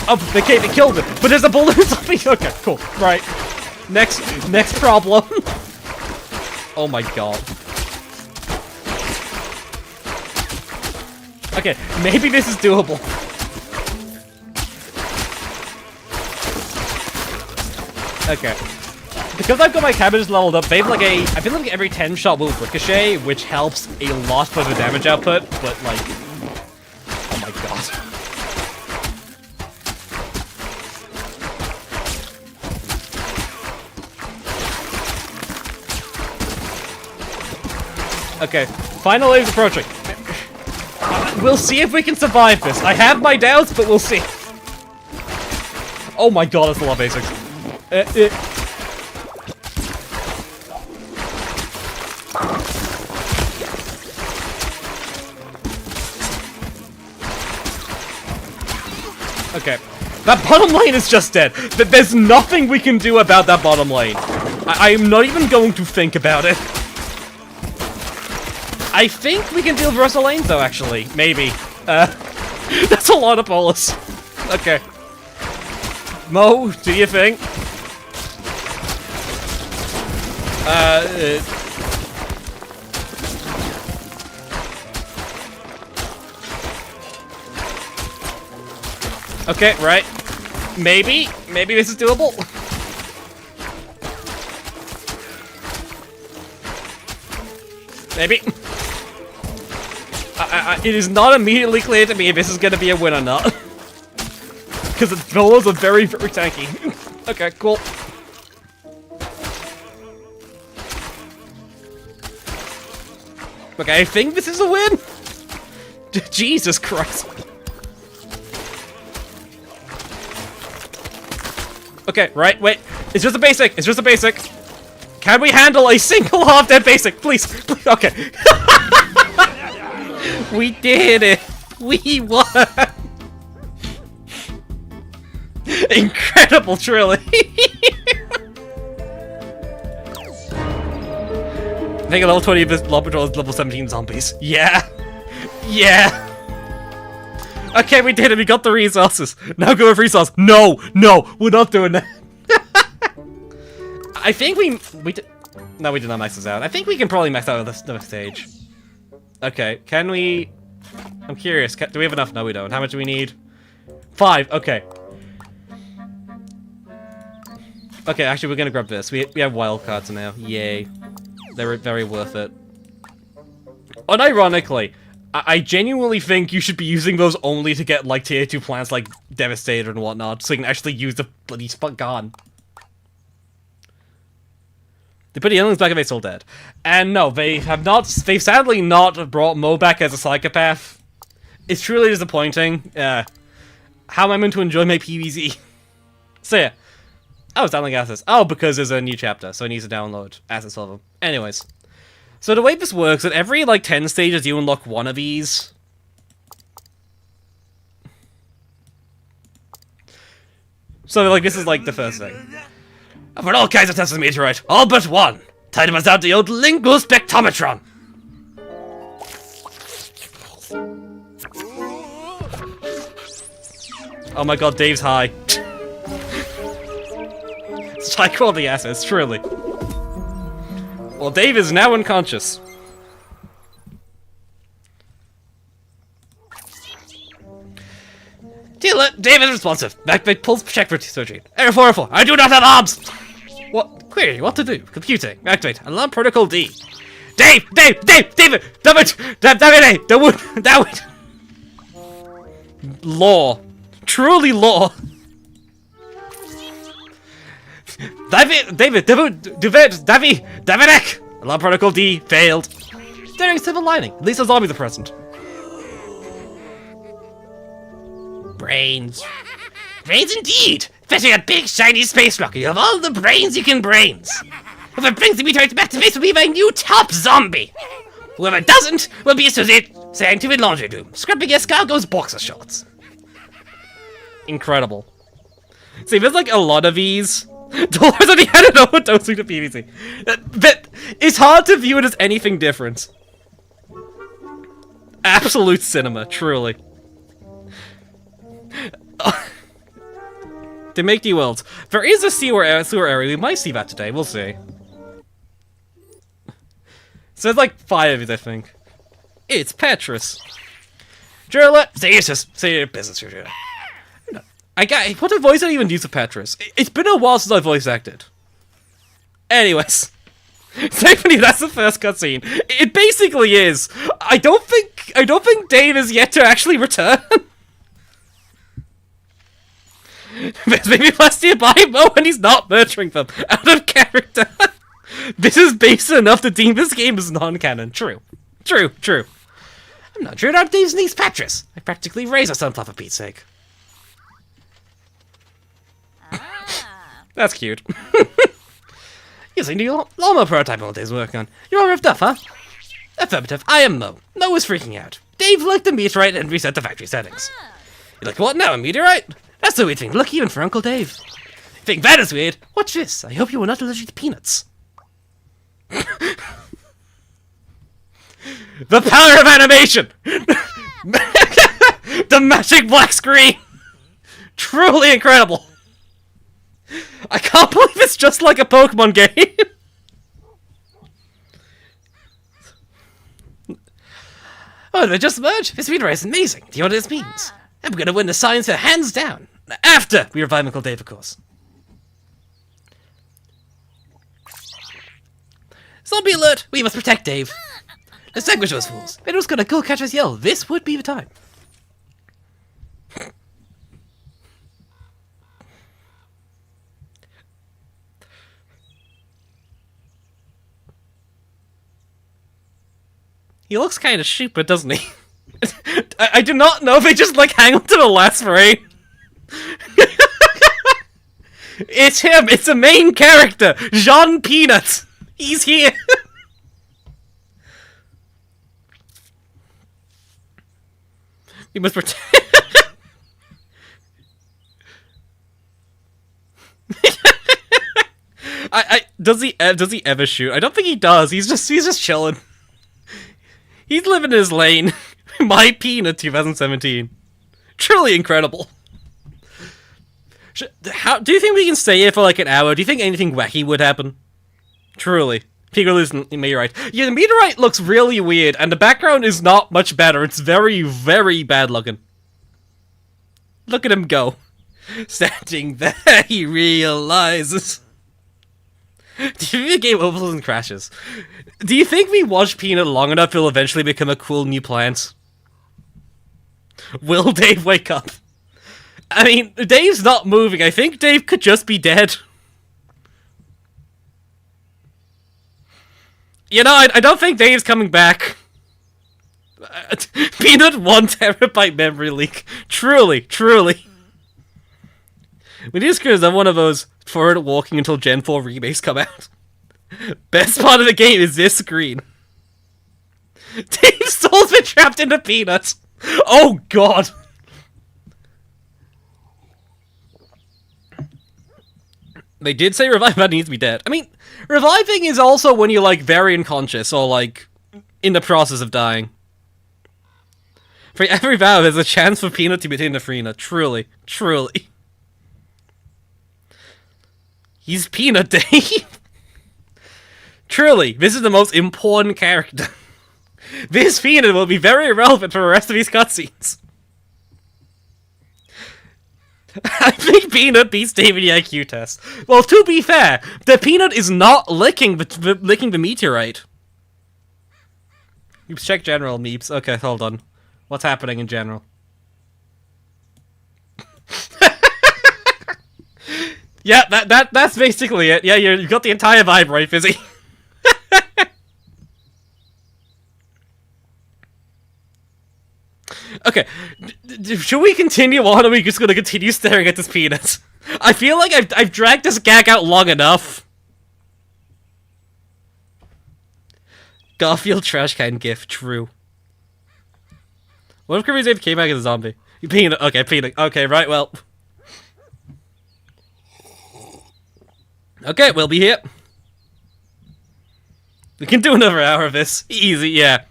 Oh, they killed it, but there's a balloon zombie. Okay, cool. Right. Next problem. Oh my god. Okay, maybe this is doable. Okay. Because I've got my cabbages leveled up, they have like I feel like every 10 shot will ricochet, which helps a lot for the damage output, but like, oh my god. Okay, final wave's approaching. We'll see if we can survive this. I have my doubts, but we'll see. Oh my god, that's a lot of basics. Okay. That bottom lane is just dead. There's nothing we can do about that bottom lane. I am not even going to think about it. I think we can deal with the rest of the lanes, though, actually. Maybe. That's a lot of bolus. Okay. Mo, do you think? Okay, right. Maybe this is doable. Maybe. It is not immediately clear to me if this is going to be a win or not. Because the fellows are very, very tanky. Okay, cool. Okay, I think this is a win. Jesus Christ. Okay, right, wait. It's just a basic. It's just a basic. Can we handle a single half-dead basic? Please. Please. Okay. We did it. We won. Incredible trilogy. I think a level 20 of this Blob Patrol is level 17 zombies. Yeah. Yeah. Okay, we did it. We got the resources. Now go with resources. No, no, we're not doing that. I think we did. No, we did not max this out. I think we can probably max out this next stage. Okay, can we? I'm curious. Do we have enough? No, we don't. How much do we need? 5. Okay. Okay, actually, we're gonna grab this. We have wildcards now. Yay. They're very worth it. Unironically, I genuinely think you should be using those only to get, like, tier 2 plants like Devastator and whatnot, so you can actually use the bloody spot gun. They put the aliens back and they're still dead. And no, they've sadly not brought Mo back as a psychopath. It's truly disappointing. How am I meant to enjoy my PVZ? So yeah. Oh, it's downloading assets. Oh, because there's a new chapter, so it needs to download assets for them. Anyways. So the way this works, at every, like, 10 stages, you unlock one of these. So, like, this is, like, the first thing. I've run all kinds of tests with meteorite, all but one. Time was out the old linguspectometron. Oh my god, Dave's high. It's high quality assets, truly. Well, Dave is now unconscious. Dealer, Dave is responsive. Activate pulse check for surgery. Error 404. I do not have arms. What? Query, what to do? Computing. Activate. Alarm protocol D. David! David! Damn it! Law. Truly law. David! Alarm protocol D failed. Staring silver lining. At least the zombies are present. Brains. Brains indeed! Fetching a big shiny space rocket of all the brains you can brains. Whoever brings the meteorite back to base will be my new top zombie. Whoever doesn't will be associated scientific laundry room, scrubbing escargot's boxer shorts. Incredible. See, there's like a lot of these. Dollars on the end of overdosing to PVZ. But it's hard to view it as anything different. Absolute cinema, truly. To make the worlds. There is a sewer area. We might see that today. We'll see. So there's like 5 of these, I think. It's Petrus. Driller, say your business here. What voice did I even use of Petrus? It's been a while since I voice acted. Anyways. Thankfully, that's the first cutscene. It basically is. I don't think Dave is yet to actually return. There's maybe last nearby Mo and he's not murdering them out of character. This is base enough to deem this game as non-canon. True. True, true. I'm not sure about Dave's niece, Patris. I practically raised a sunflower for Pete's sake. That's cute. Yes, a new llama prototype all Dave's working on. You're all revved up, huh? Affirmative. I am Mo. Mo is freaking out. Dave looked the meteorite and reset the factory settings. You're like, what now, a meteorite? That's a weird thing. Look, even for Uncle Dave. Think that is weird? Watch this. I hope you are not allergic to peanuts. The power of animation! The magic black screen! Truly incredible! I can't believe it's just like a Pokemon game! Oh, they just emerged? This meteorite is amazing. Do you know what this means? I'm gonna win the science fair hands down. After we revive Uncle Dave, of course. Zombie alert! We must protect Dave. Distinguish those fools. If anyone's gonna go catch us yell, this would be the time. He looks kind of stupid, doesn't he? I do not know if they just like hang on to the last frame. It's him. It's a main character, Jean Peanut. He's here. We must protect. Does he ever shoot? I don't think he does. He's just chilling. He's living in his lane. My Peanut 2017. Truly incredible. How do you think we can stay here for like an hour? Do you think anything wacky would happen? Truly. Pickle's meteorite. Yeah, the meteorite looks really weird, and the background is not much better. It's very, very bad looking. Look at him go. Standing there, he realizes. Do you think the game overflows and crashes? Do you think we watch Peanut long enough he'll eventually become a cool new plant? Will Dave wake up? I mean, Dave's not moving. I think Dave could just be dead. You know, I don't think Dave's coming back. Peanut 1 terabyte memory leak. Truly, truly. We need to screw one of those forward walking until Gen 4 remakes come out. Best part of the game is this screen. Dave's soul's been trapped into Peanuts. Oh god. They did say revive man needs to be dead. I mean, reviving is also when you're like very unconscious or like in the process of dying. For every vow, there's a chance for Peanut to be taken to Freena. Truly, truly. He's Peanut Dave. Truly, this is the most important character. This Peanut will be very relevant for the rest of these cutscenes. I think Peanut beats Dave in the IQ test. Well, to be fair, the Peanut is not licking the meteorite. Meeps, check general, Meeps. Okay, hold on. What's happening in general? Yeah, that's basically it. Yeah, you've got the entire vibe right, Fizzy. Okay, should we continue on, or are we just gonna continue staring at this Peanut? I feel like I've dragged this gag out long enough. Garfield trash can gif, true. What if PvZ3 came back as a zombie? Peanut, okay, Peanut, okay, right, well. Okay, we'll be here. We can do another hour of this. Easy, yeah.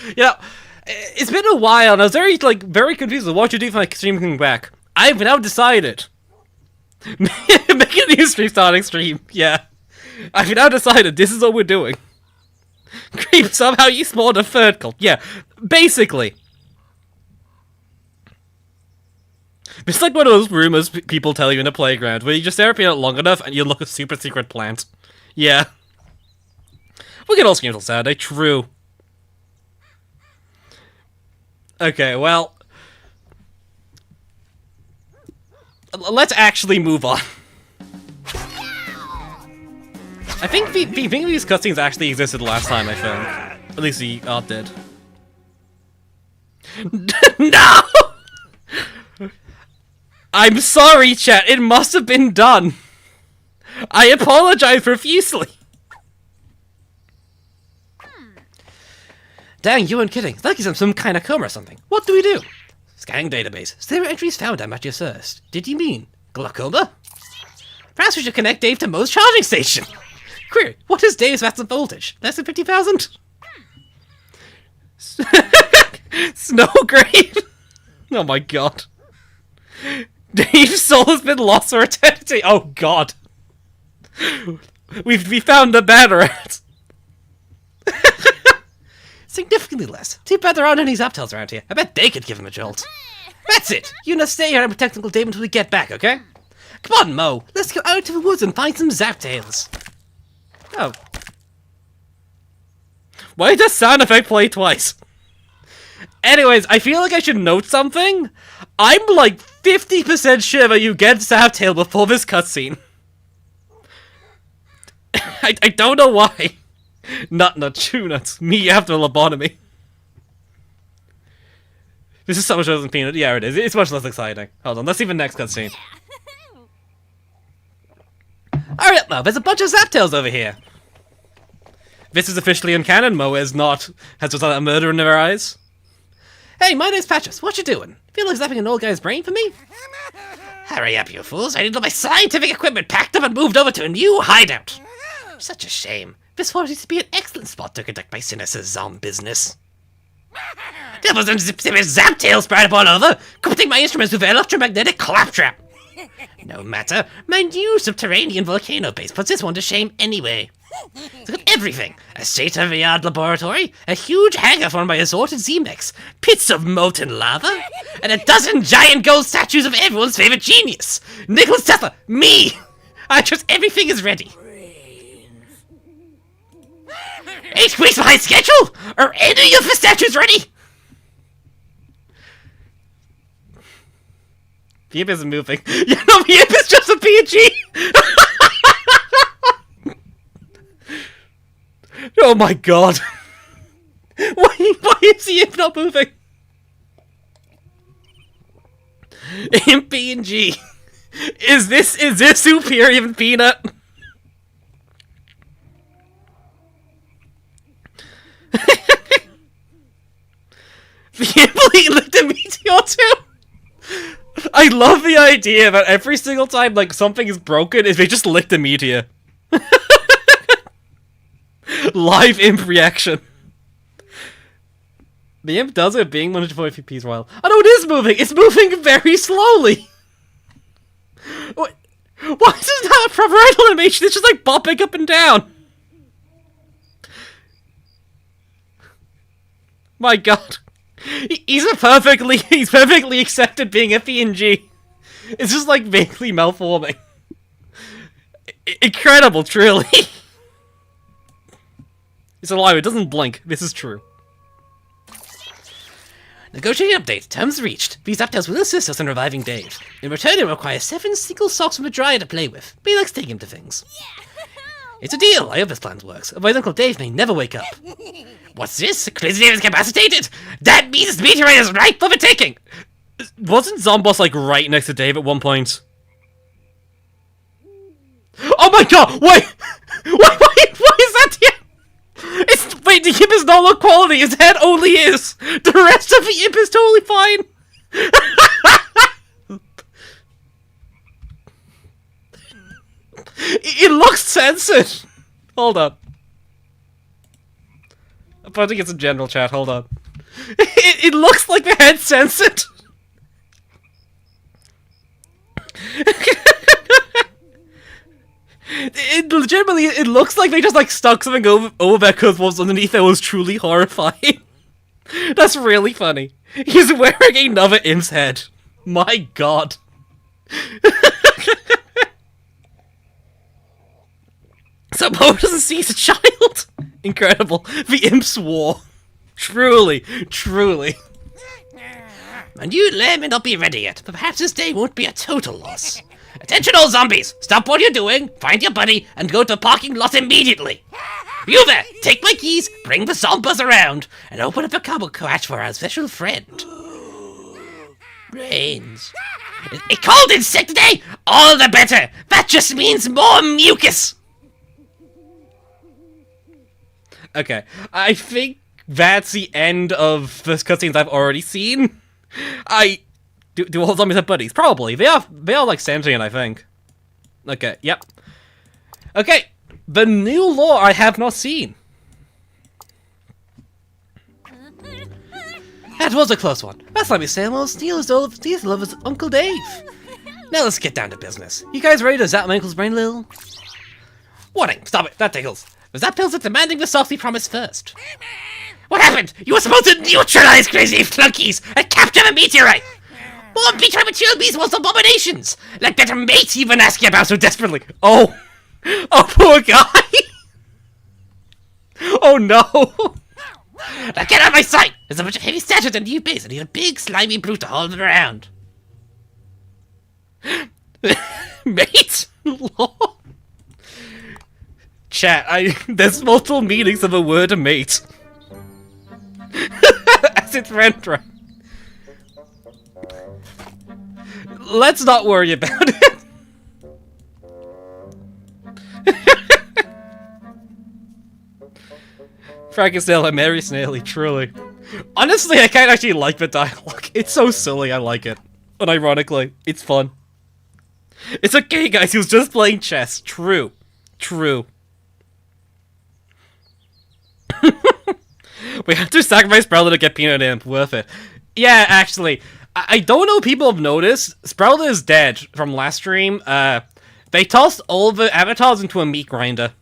You know, it's been a while, and I was very confused with what to do for my stream coming back. I've now decided. Make a new stream starting stream, yeah. I've now decided this is what we're doing. Creep, somehow you spawned a third cult. Yeah, basically. It's like one of those rumors people tell you in a playground, where you just stare at it long enough and you look a super secret plant. Yeah. We can all stream until Saturday, true. Okay, well... let's actually move on. I think these cutscenes actually existed last time, I think. At least he did. No! I'm sorry, chat. It must have been done. I apologize profusely. Dang, you weren't kidding. It's like he's in some kind of coma or something. What do we do? Scanning database. Zero entries found at Matthew first. Did you mean glaucoma? Perhaps we should connect Dave to Mo's charging station. Query, what is Dave's maximum voltage? Less than 50,000? Snow grave? Oh my god. Dave's soul has been lost for eternity. Oh god. We found the Batteret. Significantly less. Too bad there aren't any Zaptails around here. I bet they could give him a jolt. That's it. You now stay here and protect Uncle Dave until we get back, okay? Come on, Mo. Let's go out to the woods and find some Zaptails. Oh. Why does sound effect play twice? Anyways, I feel like I should note something. I'm like 50% sure that you get Zaptail before this cutscene. I don't know why. Not nuts. Me after lobotomy. This is so much worse than Peanut. Yeah, it is. It's much less exciting. Hold on, let's see the next cutscene. Alright, Mo, there's a bunch of Zaptails over here. This is officially uncanon. Mo has just a murder in their eyes. Hey, my name's Patches. What you doing? Feel like zapping an old guy's brain for me? Hurry up, you fools. I need all my scientific equipment packed up and moved over to a new hideout. Such a shame. This forest used to be an excellent spot to conduct my sinister zombie business. There was some Zaptails spread up all over, corrupting my instruments with their electromagnetic claptrap. No matter, my new subterranean volcano base puts this one to shame anyway. It's got everything. A state-of-the-art laboratory, a huge hangar formed by assorted Z-mechs, pits of molten lava, and a dozen giant gold statues of everyone's favorite genius, Nikola Tesla, me! Everything is ready. 8 weeks behind schedule? Are any of the statues ready? The imp isn't moving. You know, the imp is just a PNG! Oh my god. Why is the imp not moving? Imp PNG. Is this superior than Peanut? The imp licked a meteor too? I love the idea that every single time like something is broken, is they just licked a meteor. Live imp reaction. The imp does it being 140 FPS while. Oh no, it is moving! It's moving very slowly! What? Why is this not a proper idle animation? It's just like bopping up and down! My god. He's perfectly accepted being a PNG. It's just like vaguely malforming. Incredible, truly. It's a lie, it doesn't blink. This is true. Negotiating update. Terms reached. These Zaptails will assist us in reviving Dave. In return, it requires 7 single socks from a dryer to play with. But he likes taking him to things. It's a deal. I hope this plan works. Otherwise, Uncle Dave may never wake up. What's this? Crazy Dave is incapacitated! That means this meteorite is ripe for the taking! Wasn't Zomboss like right next to Dave at one point? Oh my god! Wait! Why is that here? Wait, the imp is not low quality, his head only is! The rest of the imp is totally fine! It looks censored! Hold on. I'm about to get some general chat, hold on. It looks like the head's censored! Legitimately, it looks like they just like stuck something over there because what was underneath there was truly horrifying. That's really funny. He's wearing another imp's head. My god. So Mo doesn't see his child. Incredible. The imp swore. Truly. And you Lair may not be ready yet, but perhaps this day won't be a total loss. Attention all zombies! Stop what you're doing, find your buddy, and go to the parking lot immediately! You there! Take my keys, bring the zombas around, and open up a cobble catch for our special friend. Brains. It called in sick today? All the better! That just means more mucus! Okay, I think that's the end of the cutscenes I've already seen. Do all zombies have buddies? Probably. They are like sentient, I think. Okay, yep. Okay, the new lore I have not seen. That was a close one. That's like me saying, well, Steel is love his Uncle Dave. Now let's get down to business. You guys ready to zap my uncle's brain, Lil? Warning, stop it, that tickles. Was that Pills demanding the saucy promise first? What happened? You were supposed to neutralize crazy flunkies and capture a meteorite! More meteorite material bees was abominations! Like that mate you've been asking about so desperately! Oh! Oh, poor guy! Oh no! Now get out of my sight! There's a bunch of heavy statues and new base. I need a big slimy brute to haul them around. Mate? Chat, there's multiple meanings of a word mate. As it's rendering. Let's not worry about it. Frankenstein and Mary Snaily, truly. Honestly, I can't actually like the dialogue. It's so silly, I like it. Unironically, it's fun. It's okay, guys, he was just playing chess. True. True. We have to sacrifice Sprouter to get Peanut Imp. Worth it. Yeah, actually. I don't know if people have noticed. Sprouter is dead from last stream. They tossed all the avatars into a meat grinder.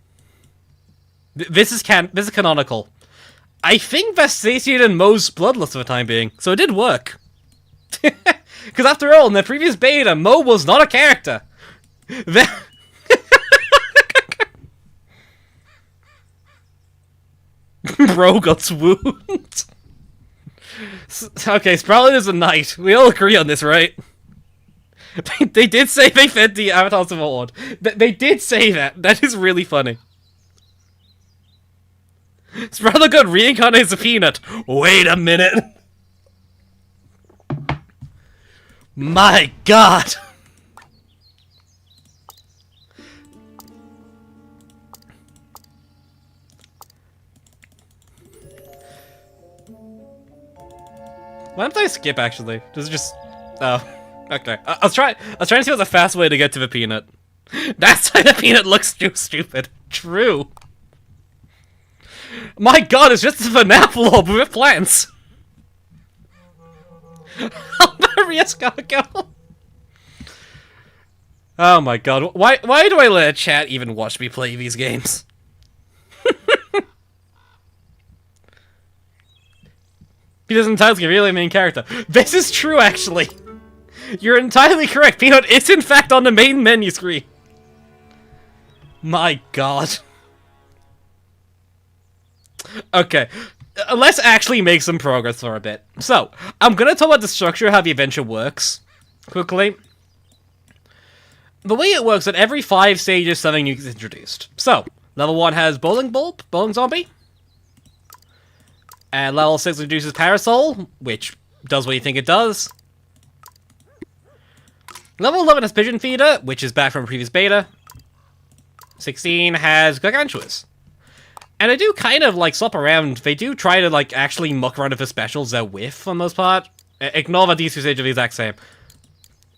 This is canonical. I think that's satiated Mo's bloodless for the time being, so it did work. Because after all, in the previous beta, Mo was not a character. Bro got swooned. Okay, Sprouted is a knight. We all agree on this, right? They did say they fed the avatars of Horde. They did say that. That is really funny. Sprouted got reincarnated as a peanut. Wait a minute. My god. Why don't I skip, actually? Does it just... Oh. Okay. I was trying to see what's a fast way to get to the peanut. That's why the peanut looks too stupid. True. My god, it's just a FNAF with plants. Hilarious Gargoyle. Oh my god. Why do I let chat even watch me play these games? He doesn't entirely really the main character. This is true, actually. You're entirely correct. Peanut is in fact on the main menu screen. My god. Okay, let's actually make some progress for a bit. So, I'm gonna talk about the structure of how the adventure works, quickly. The way it works, at every 5 stages, something new is introduced. So, level 1 has Bowling Zombie. And level 6 introduces Parasol, which does what you think it does. Level 11 has Pigeon Feeder, which is back from a previous beta. 16 has Gargantuous. And they do kind of, like, swap around. They do try to, like, actually muck around with the specials they're with, for the most part. Ignore that these two stages are the exact same.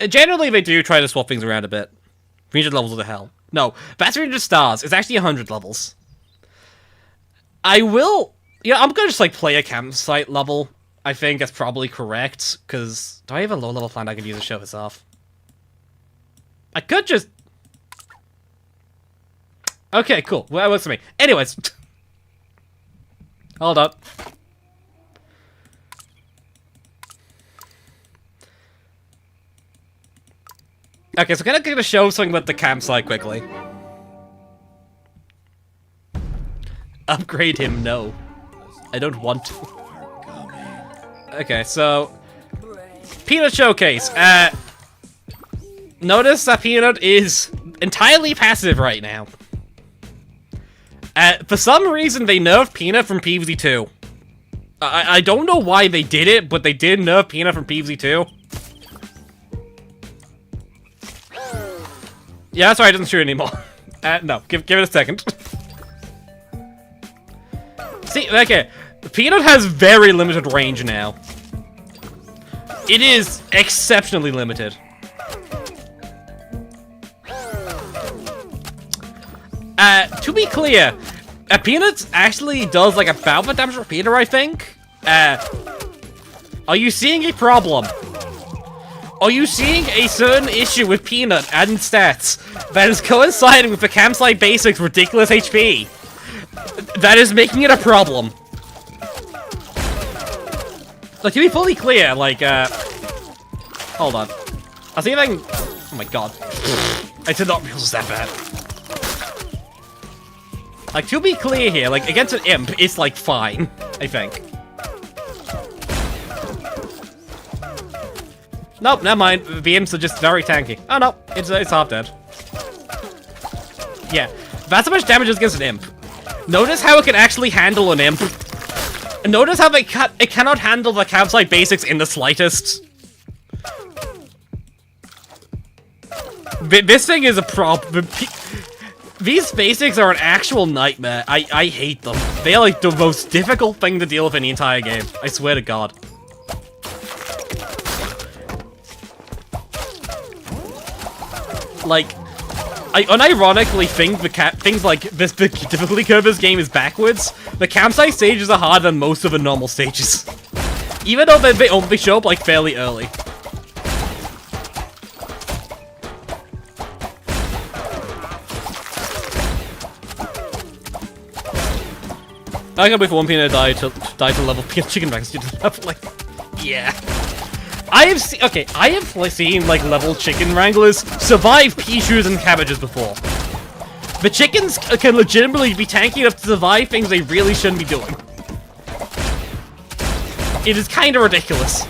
Generally, they do try to swap things around a bit. 300 levels of the hell. No, that's 300 stars. It's actually 100 levels. I will... Yeah, I'm gonna just, like, play a campsite level. I think that's probably correct, because... Do I have a low-level plan I can use to show this off? I could just... Okay, cool. Well, that works for me. Anyways... Hold up. Okay, so I'm gonna show something about the campsite quickly. Upgrade him, no. I don't want to. Okay, so... Peanut Showcase. Notice that Peanut is entirely passive right now. For some reason, they nerfed Peanut from PvZ2. I don't know why they did it, but they did nerf Peanut from PvZ2. Yeah, that's right, it doesn't shoot anymore. No, give it a second. See, okay, Peanut has very limited range now. It is exceptionally limited. To be clear, Peanut actually does like about the damage repeater, I think. Are you seeing a problem? Are you seeing a certain issue with Peanut and stats that is coinciding with the Campsite Basics ridiculous HP? That is making it a problem. Like, to be fully clear, like, hold on. I'll see if I can... Oh my god. I did not realize that bad. Like, to be clear here, like, against an imp, it's, like, fine, I think. Nope, never mind. The imps are just very tanky. Oh, no. It's half dead. Yeah. That's how much damage is against an imp. Notice how it can actually handle an imp. Notice how it cannot handle the Campsite Basics in the slightest. This thing is a problem. These basics are an actual nightmare. I hate them. They are like the most difficult thing to deal with in the entire game. I swear to God. Like, I unironically think things like the difficulty curve of this game is backwards. The campsite stages are harder than most of the normal stages. Even though they only show up like fairly early. I can't wait for one peanut to die to level peanut chicken wings. Like, yeah. I have seen like level chicken wranglers survive pea shooters and cabbages before. The chickens can legitimately be tanky enough to survive things they really shouldn't be doing. It is kind of ridiculous.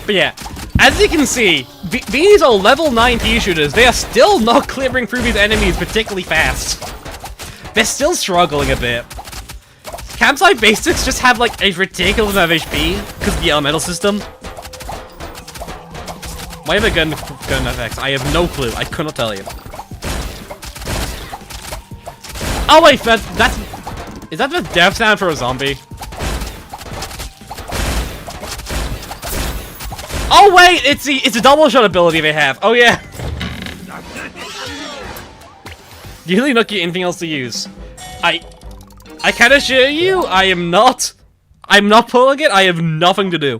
But yeah, as you can see, these are level 9 pea shooters. They are still not clearing through these enemies particularly fast. They're still struggling a bit. Campsite Basics just have like a ridiculous amount of HP because of the elemental system. Why have a gun effects? I have no clue. I could not tell you. Oh wait, is that the death sound for a zombie? Oh wait, it's a double shot ability they have. Oh yeah. You really not get anything else to use. I can assure you, I'm not pulling it. I have nothing to do.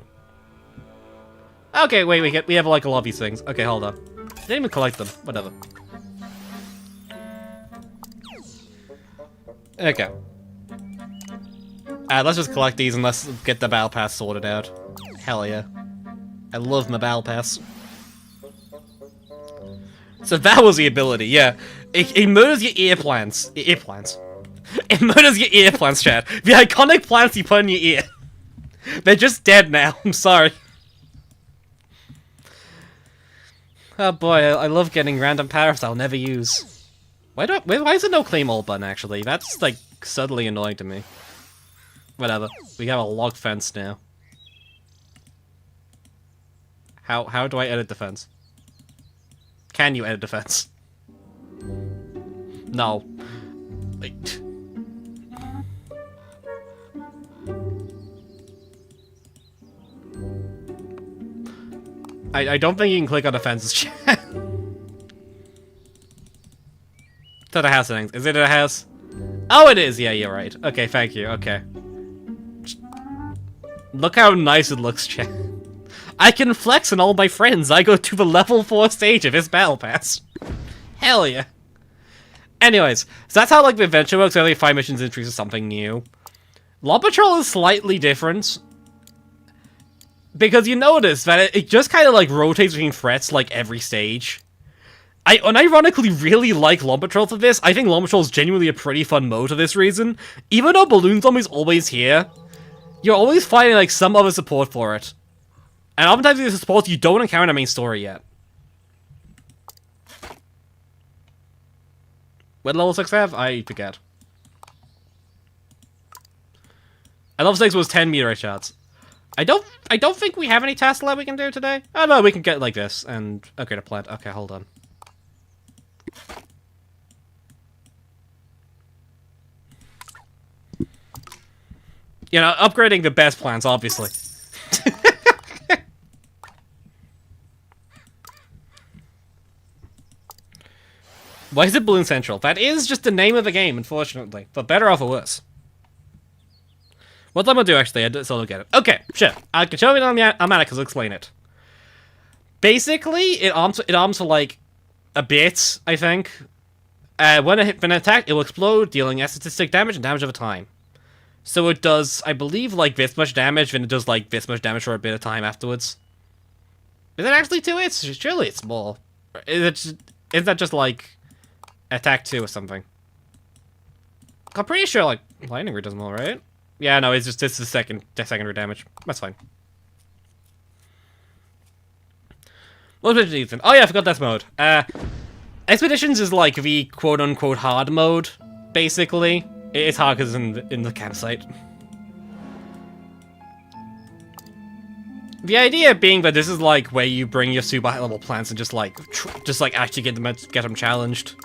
Okay, wait, we have like a lot of these things. Okay, hold on. I didn't even collect them. Whatever. Okay. Let's just collect these and let's get the battle pass sorted out. Hell yeah. I love my battle pass. So that was the ability, yeah. It murders your ear plants. It murders your ear plants, Chad. The iconic plants you put in your ear. They're just dead now. I'm sorry. Oh boy, I love getting random powers I'll never use. Why is there no claymore button, actually? That's, like, subtly annoying to me. Whatever. We have a log fence now. How do I edit the fence? Can you edit the fence? No. Wait. I don't think you can click on the fences, chat. To the house settings. Is it a house? Oh, it is. Yeah, you're right. Okay, thank you. Okay. Look how nice it looks, chat. I can flex on all my friends. I go to the level 4 stage of his battle pass. Hell yeah. Anyways, so that's how like the adventure works. Every 5 missions introduces something new. Law Patrol is slightly different. Because you notice that it just kind of like rotates between threats like every stage. I unironically really like Law Patrol for this. I think Law Patrol is genuinely a pretty fun mode for this reason. Even though Balloon Zombie's always here, you're always finding like some other support for it. And oftentimes these supports you don't encounter in the main story yet. What level 6 have? I forget. And level 6 was 10 meteorite shots. I don't think we have any tasks left we can do today. Oh no, we can get like this and upgrade a plant. Okay, hold on. You know, upgrading the best plants, obviously. Why is it Balloon Central? That is just the name of the game, unfortunately. For better or for worse. What I'm gonna do, actually, I still don't get it. Okay, sure. I can show you on Amanicus, I'll explain it. Basically, it arms for, like, a bit, I think. When an attack, it will explode, dealing statistic damage and damage over time. So it does, I believe, like, this much damage, then it does, like, this much damage for a bit of time afterwards. Is it actually 2 hits? Surely it's more. Is that just, like, attack 2 or something? I'm pretty sure, like, Lightning Root does more, right? Yeah, no, it's just, it's the secondary damage. That's fine. What was Ethan? Oh yeah, I forgot this mode. Expeditions is like the quote-unquote hard mode, basically. It's hard because it's in the campsite. The idea being that this is like where you bring your super high level plants and just like actually get them challenged.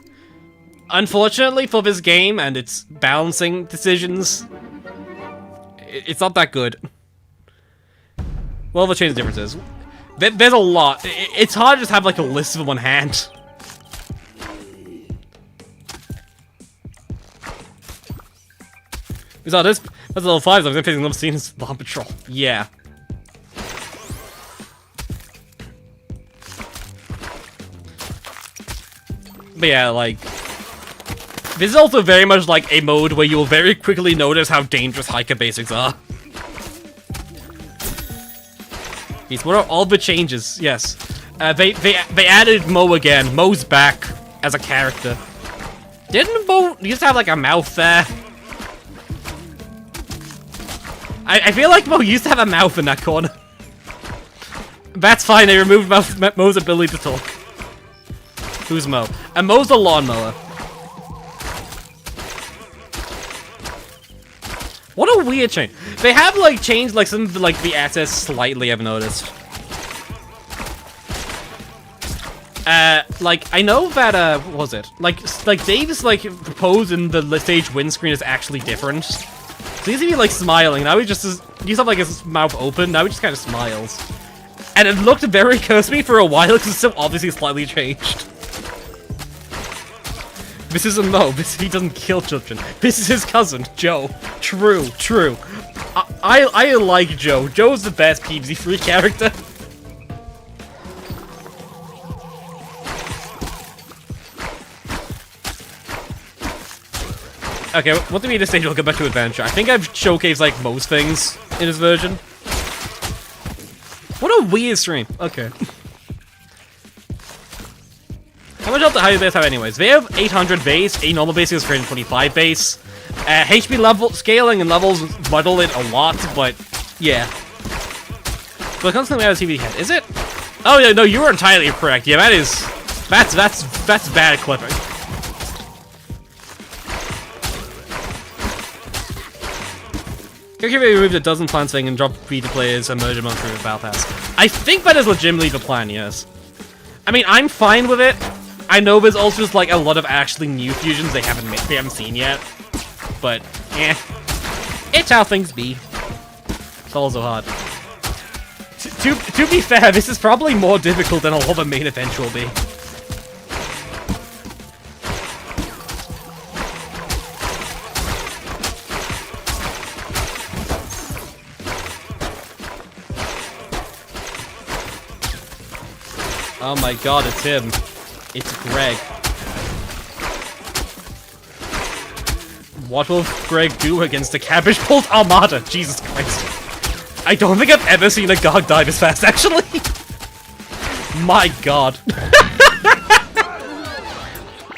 Unfortunately for this game and its balancing decisions, it's not that good. Well, the change differences. There's a lot. It's hard to just have like a list in one hand. So that's level 5, so I'm facing level 6 Bomb Patrol. Yeah. But yeah, like, this is also very much like a mode where you will very quickly notice how dangerous hiker basics are. What are all the changes? Yes. They added Mo again. Mo's back as a character. Didn't Mo used to have like a mouth there? I feel like Mo used to have a mouth in that corner. That's fine, they removed Mo's ability to talk. Who's Mo? And Mo's the lawnmower. What a weird change. They have like changed like some of like the assets slightly, I've noticed. Like I know that what was it? Like Dave's like pose in the stage windscreen is actually different. So he used to be like smiling, now he just used to have like his mouth open, now he just kind of smiles. And it looked very cursed for a while because it's so obviously slightly changed. This isn't Mo. He doesn't kill children. This is his cousin, Joe. True. I like Joe. Joe's the best PvZ3 character. Okay, what do we need to stage? We'll go back to adventure. I think I've showcased like most things in this version. What a weird stream. Okay. How much health do high base have anyways? They have 800 base, a normal base is 325 base. HP level scaling and levels muddle it a lot, but yeah. But constantly we have a TV head. Is it? Oh yeah, no, you were entirely correct. Yeah, that's bad clipping. Here we removed a dozen plants thing and dropped beta players and merge them on through the battle pass. I think that is legitimately the plan, yes. I mean, I'm fine with it. I know there's also just like a lot of actually new fusions they haven't seen yet, but it's how things be. It's also hard. To be fair, this is probably more difficult than a lot of the main event will be. Oh my god, it's him. It's Greg. What will Greg do against the Cabbage Bolt Armada? Jesus Christ. I don't think I've ever seen a Gog die this fast, actually. My god.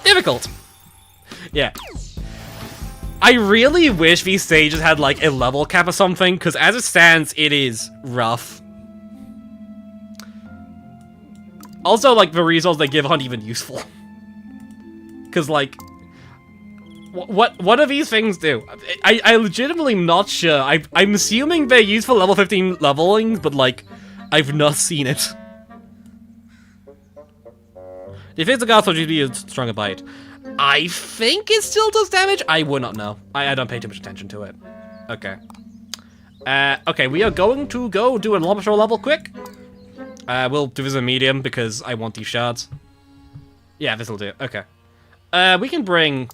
Difficult. Yeah. I really wish these stages had like a level cap or something, because as it stands, it is rough. Also, like, the results they give aren't even useful. Because, like, what do these things do? I legitimately not sure. I'm assuming they're used for level 15 leveling, but, like, I've not seen it. The physical also should be a stronger bite. I think it still does damage? I would not know. I don't pay too much attention to it. Okay. Okay, we are going to go do a Law Patrol level quick. We'll do this in medium because I want these shards. Yeah, this'll do. Okay. We can bring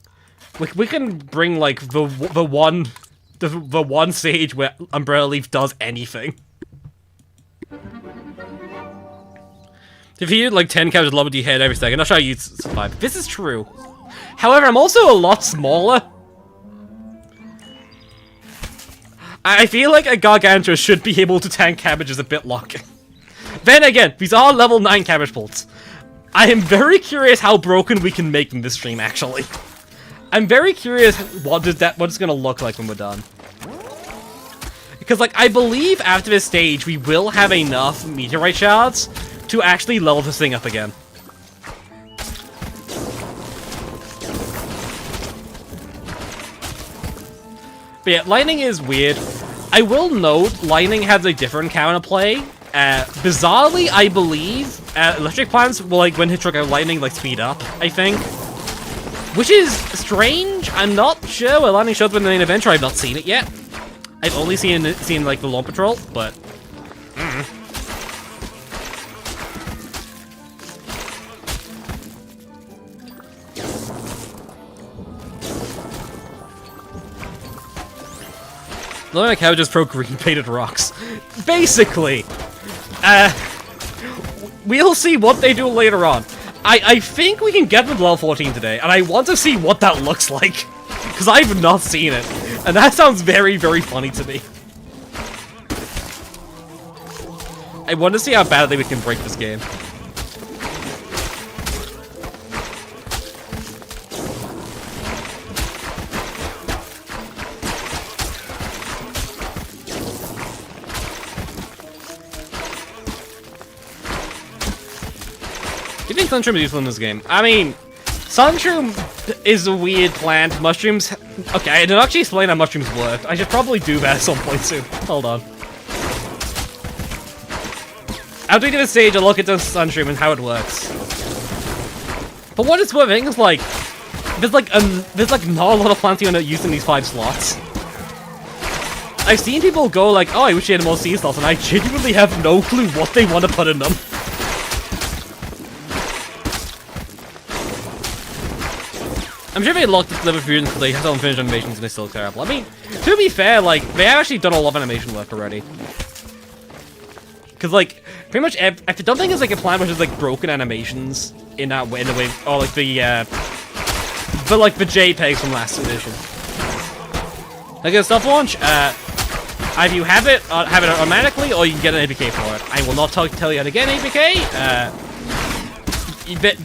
like the one stage where Umbrella Leaf does anything. If you did like 10 cabbages low with your head every second, I'm not sure how you'd survive. This is true. However, I'm also a lot smaller. I feel like a Gargantua should be able to tank cabbages a bit longer. Then again, these are level 9 cabbage bolts. I am very curious how broken we can make them this stream, actually. I'm very curious what it's gonna look like when we're done. Because, like, I believe after this stage, we will have enough meteorite shards to actually level this thing up again. But yeah, lightning is weird. I will note, lightning has a different counterplay. Bizarrely, I believe, electric plants will, like, when hit trigger lightning, like, speed up, I think. Which is strange. I'm not sure where lightning shows up in the main adventure. I've not seen it yet. I've only seen like, the Law Patrol, but... Look like how just pro green painted rocks. Basically, we'll see what they do later on. I think we can get them to level 14 today, and I want to see what that looks like. Because I've not seen it. And that sounds very, very funny to me. I want to see how badly we can break this game. Do you think Sunshroom is useful in this game? I mean, Sunshroom is a weird plant. Mushrooms... Okay, I didn't actually explain how mushrooms work. I should probably do that at some point soon. Hold on. After we do this stage, I'll look at the Sunshroom and how it works. But what it's worth, I think it's like... There's like not a lot of plants you end up using these 5 slots. I've seen people go like, oh, I wish they had more sea slots, and I genuinely have no clue what they want to put in them. I'm sure they locked the liver fusion because they have unfinished animations and they're still terrible. I mean, to be fair, like, they have actually done a lot of animation work already. Because, like, pretty much I don't think it's like a plan which is like broken animations in that way, or like the JPEGs from last edition. Like a soft launch, either you have it automatically, or you can get an APK for it. I will not tell you how to get an APK.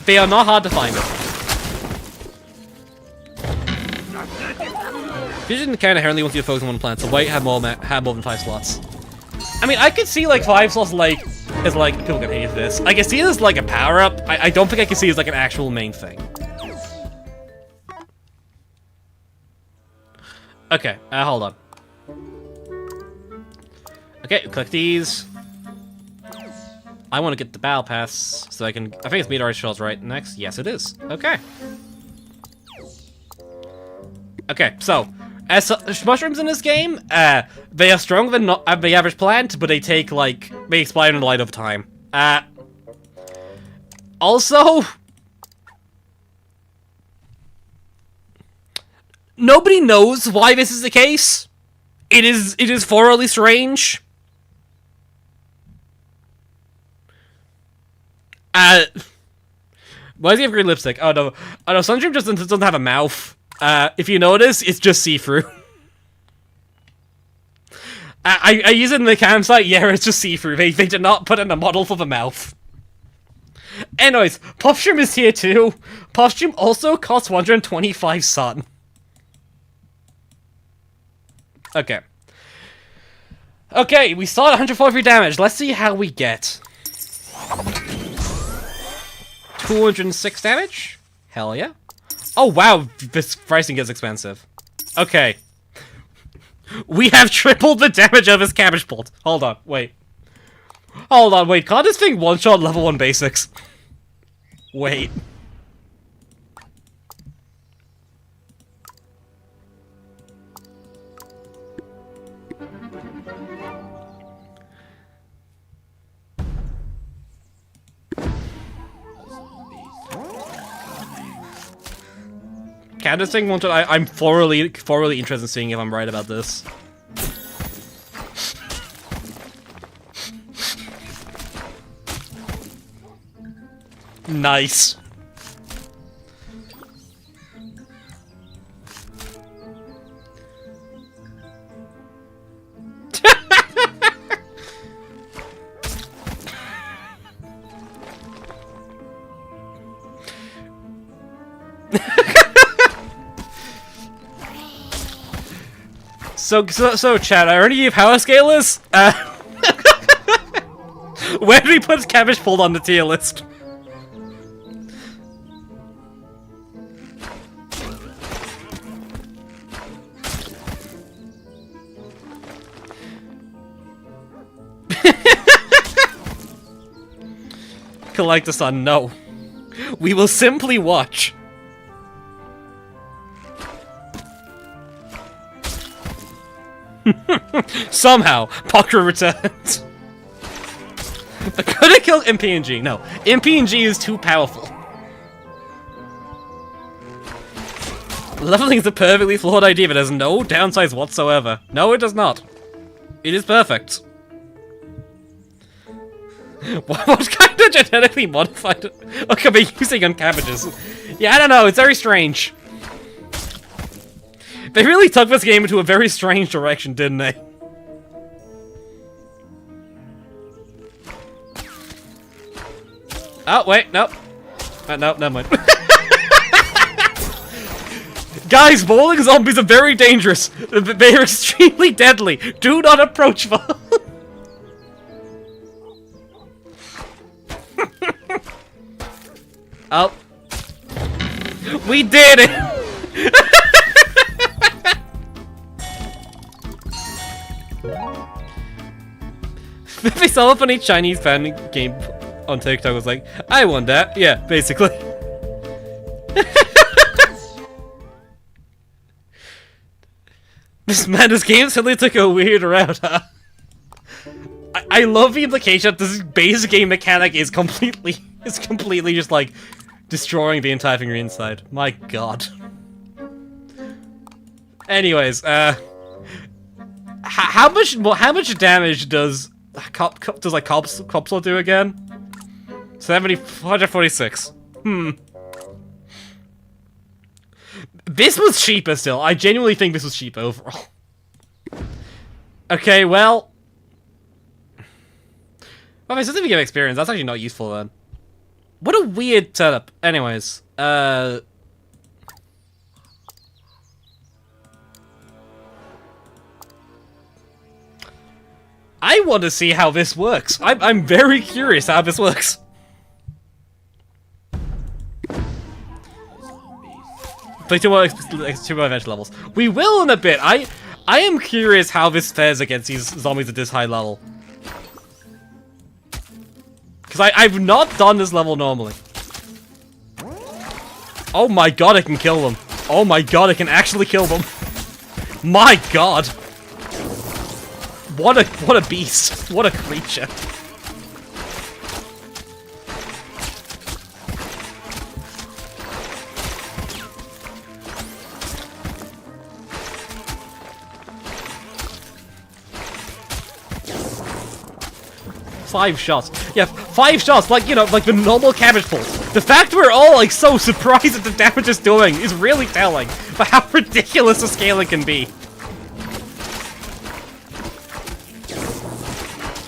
They are not hard to find. Fusion kind of inherently wants you to focus on one plant, so why have more than 5 slots? I mean, I could see like 5 slots as like people can hate this. I can see it as like a power up. I don't think I can see it as like an actual main thing. Okay, hold on. Okay, click these. I want to get the battle pass so I can. I think it's meteorite shells right next. Yes, it is. Okay. Okay, so. As mushrooms in this game, they are stronger than the average plant, but they take, like, they expire in the light of time. Also, nobody knows why this is the case. It is thoroughly strange. Why does he have green lipstick? Oh no, Sunshroom just doesn't have a mouth. If you notice, it's just see-through. I use it in the campsite, yeah, it's just see-through. They did not put in a model for the mouth. Anyways, Puffshroom is here too. Puffshroom also costs 125 sun. Okay. Okay, we saw 143 damage. Let's see how we get. 206 damage? Hell yeah. Oh wow, this pricing gets expensive. Okay. We have tripled the damage of his cabbage bolt. Hold on, wait. Hold on, wait, can't this thing one-shot level 1 basics? Wait. Can this thing one-shot? I'm thoroughly interested in seeing if I'm right about this. Nice. So, Chad, I already gave how a scale is? Where do we put cabbage pulled on the tier list? Collector son, no. We will simply watch. Somehow, Pucker returns. But could it kill MPNG? No. MPNG is too powerful. Leveling is a perfectly flawed idea, but has no downsides whatsoever. No, it does not. It is perfect. What kind of genetically modified look are we using on cabbages? Yeah, I don't know, it's very strange. They really took this game into a very strange direction, didn't they? Oh, wait, nope. Nope, never mind. Guys, bowling zombies are very dangerous. They are extremely deadly. Do not approach them. Oh. We did it! They saw a funny Chinese fan game on TikTok was like, I won that. Yeah, basically. This game suddenly took a weird route, huh? I love the implication that this base game mechanic is completely just like destroying the entire thing inside. My god. Anyways, how much damage does Copsol do again? 146. This was cheaper still. I genuinely think this was cheaper overall. Okay, well. Well, if it's just a game experience, that's actually not useful then. What a weird setup. Anyways, I want to see how this works. I'm very curious how this works. Play two more adventure levels. We will in a bit. I am curious how this fares against these zombies at this high level. Because I've not done this level normally. Oh my god, I can kill them. Oh my god, I can actually kill them. My god. What a beast. What a creature. 5 shots. Yeah, 5 shots, like, you know, like the normal cabbage pull. The fact we're all, like, so surprised at the damage it's doing is really telling for how ridiculous the scaling can be.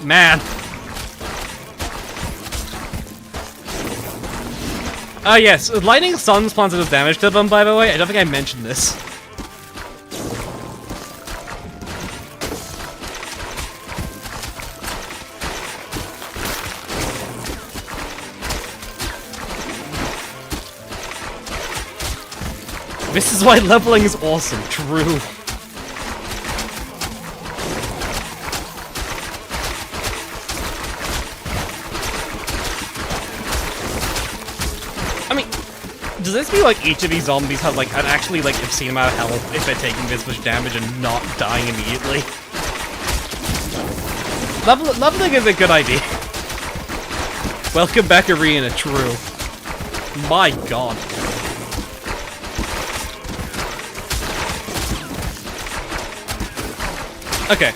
Man. Yes, lightning suns positive damage to them, by the way. I don't think I mentioned this. This is why leveling is awesome. True. I mean, does this mean like each of these zombies have like an actually like obscene amount of health if they're taking this much damage and not dying immediately? Leveling is a good idea. Welcome back, Arena. True. My god. Okay.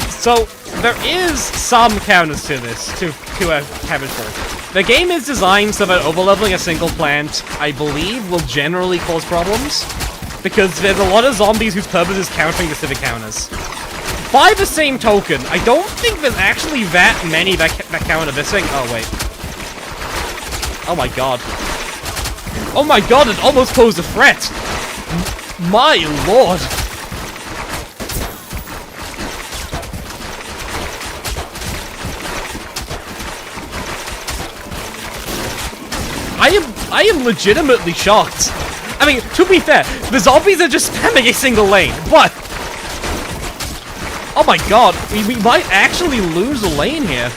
So, there is some counters to this, to a cabbage bird. The game is designed so that overleveling a single plant, I believe, will generally cause problems. Because there's a lot of zombies whose purpose is countering the civic counters. By the same token, I don't think there's actually that many that counter this thing. Oh, wait. Oh my god. Oh my god, it almost posed a threat! My lord! I am legitimately shocked. I mean, to be fair, the zombies are just spamming a single lane, but... Oh my god, we might actually lose a lane here.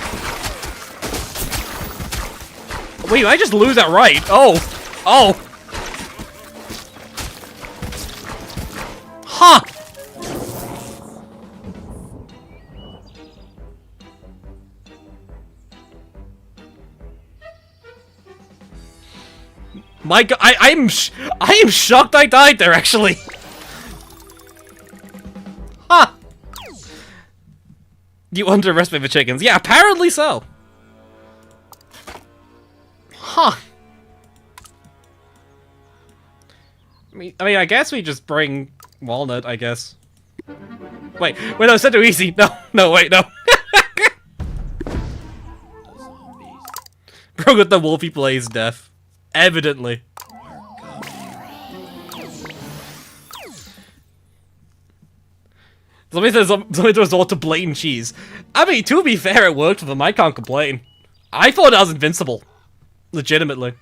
Wait, I just lose that right. Oh. Oh. Huh. My god, I am shocked I died there, actually. Huh. You underestimate the chickens. Yeah, apparently so. Huh. I mean, I guess we just bring Walnut, I guess. Wait, no, it's not too easy. No, wait, no. Bro got the Wolfie plays death. Evidently. Somebody resort to blatant cheese. I mean, to be fair, it worked for them. I can't complain. I thought I was invincible. Legitimately.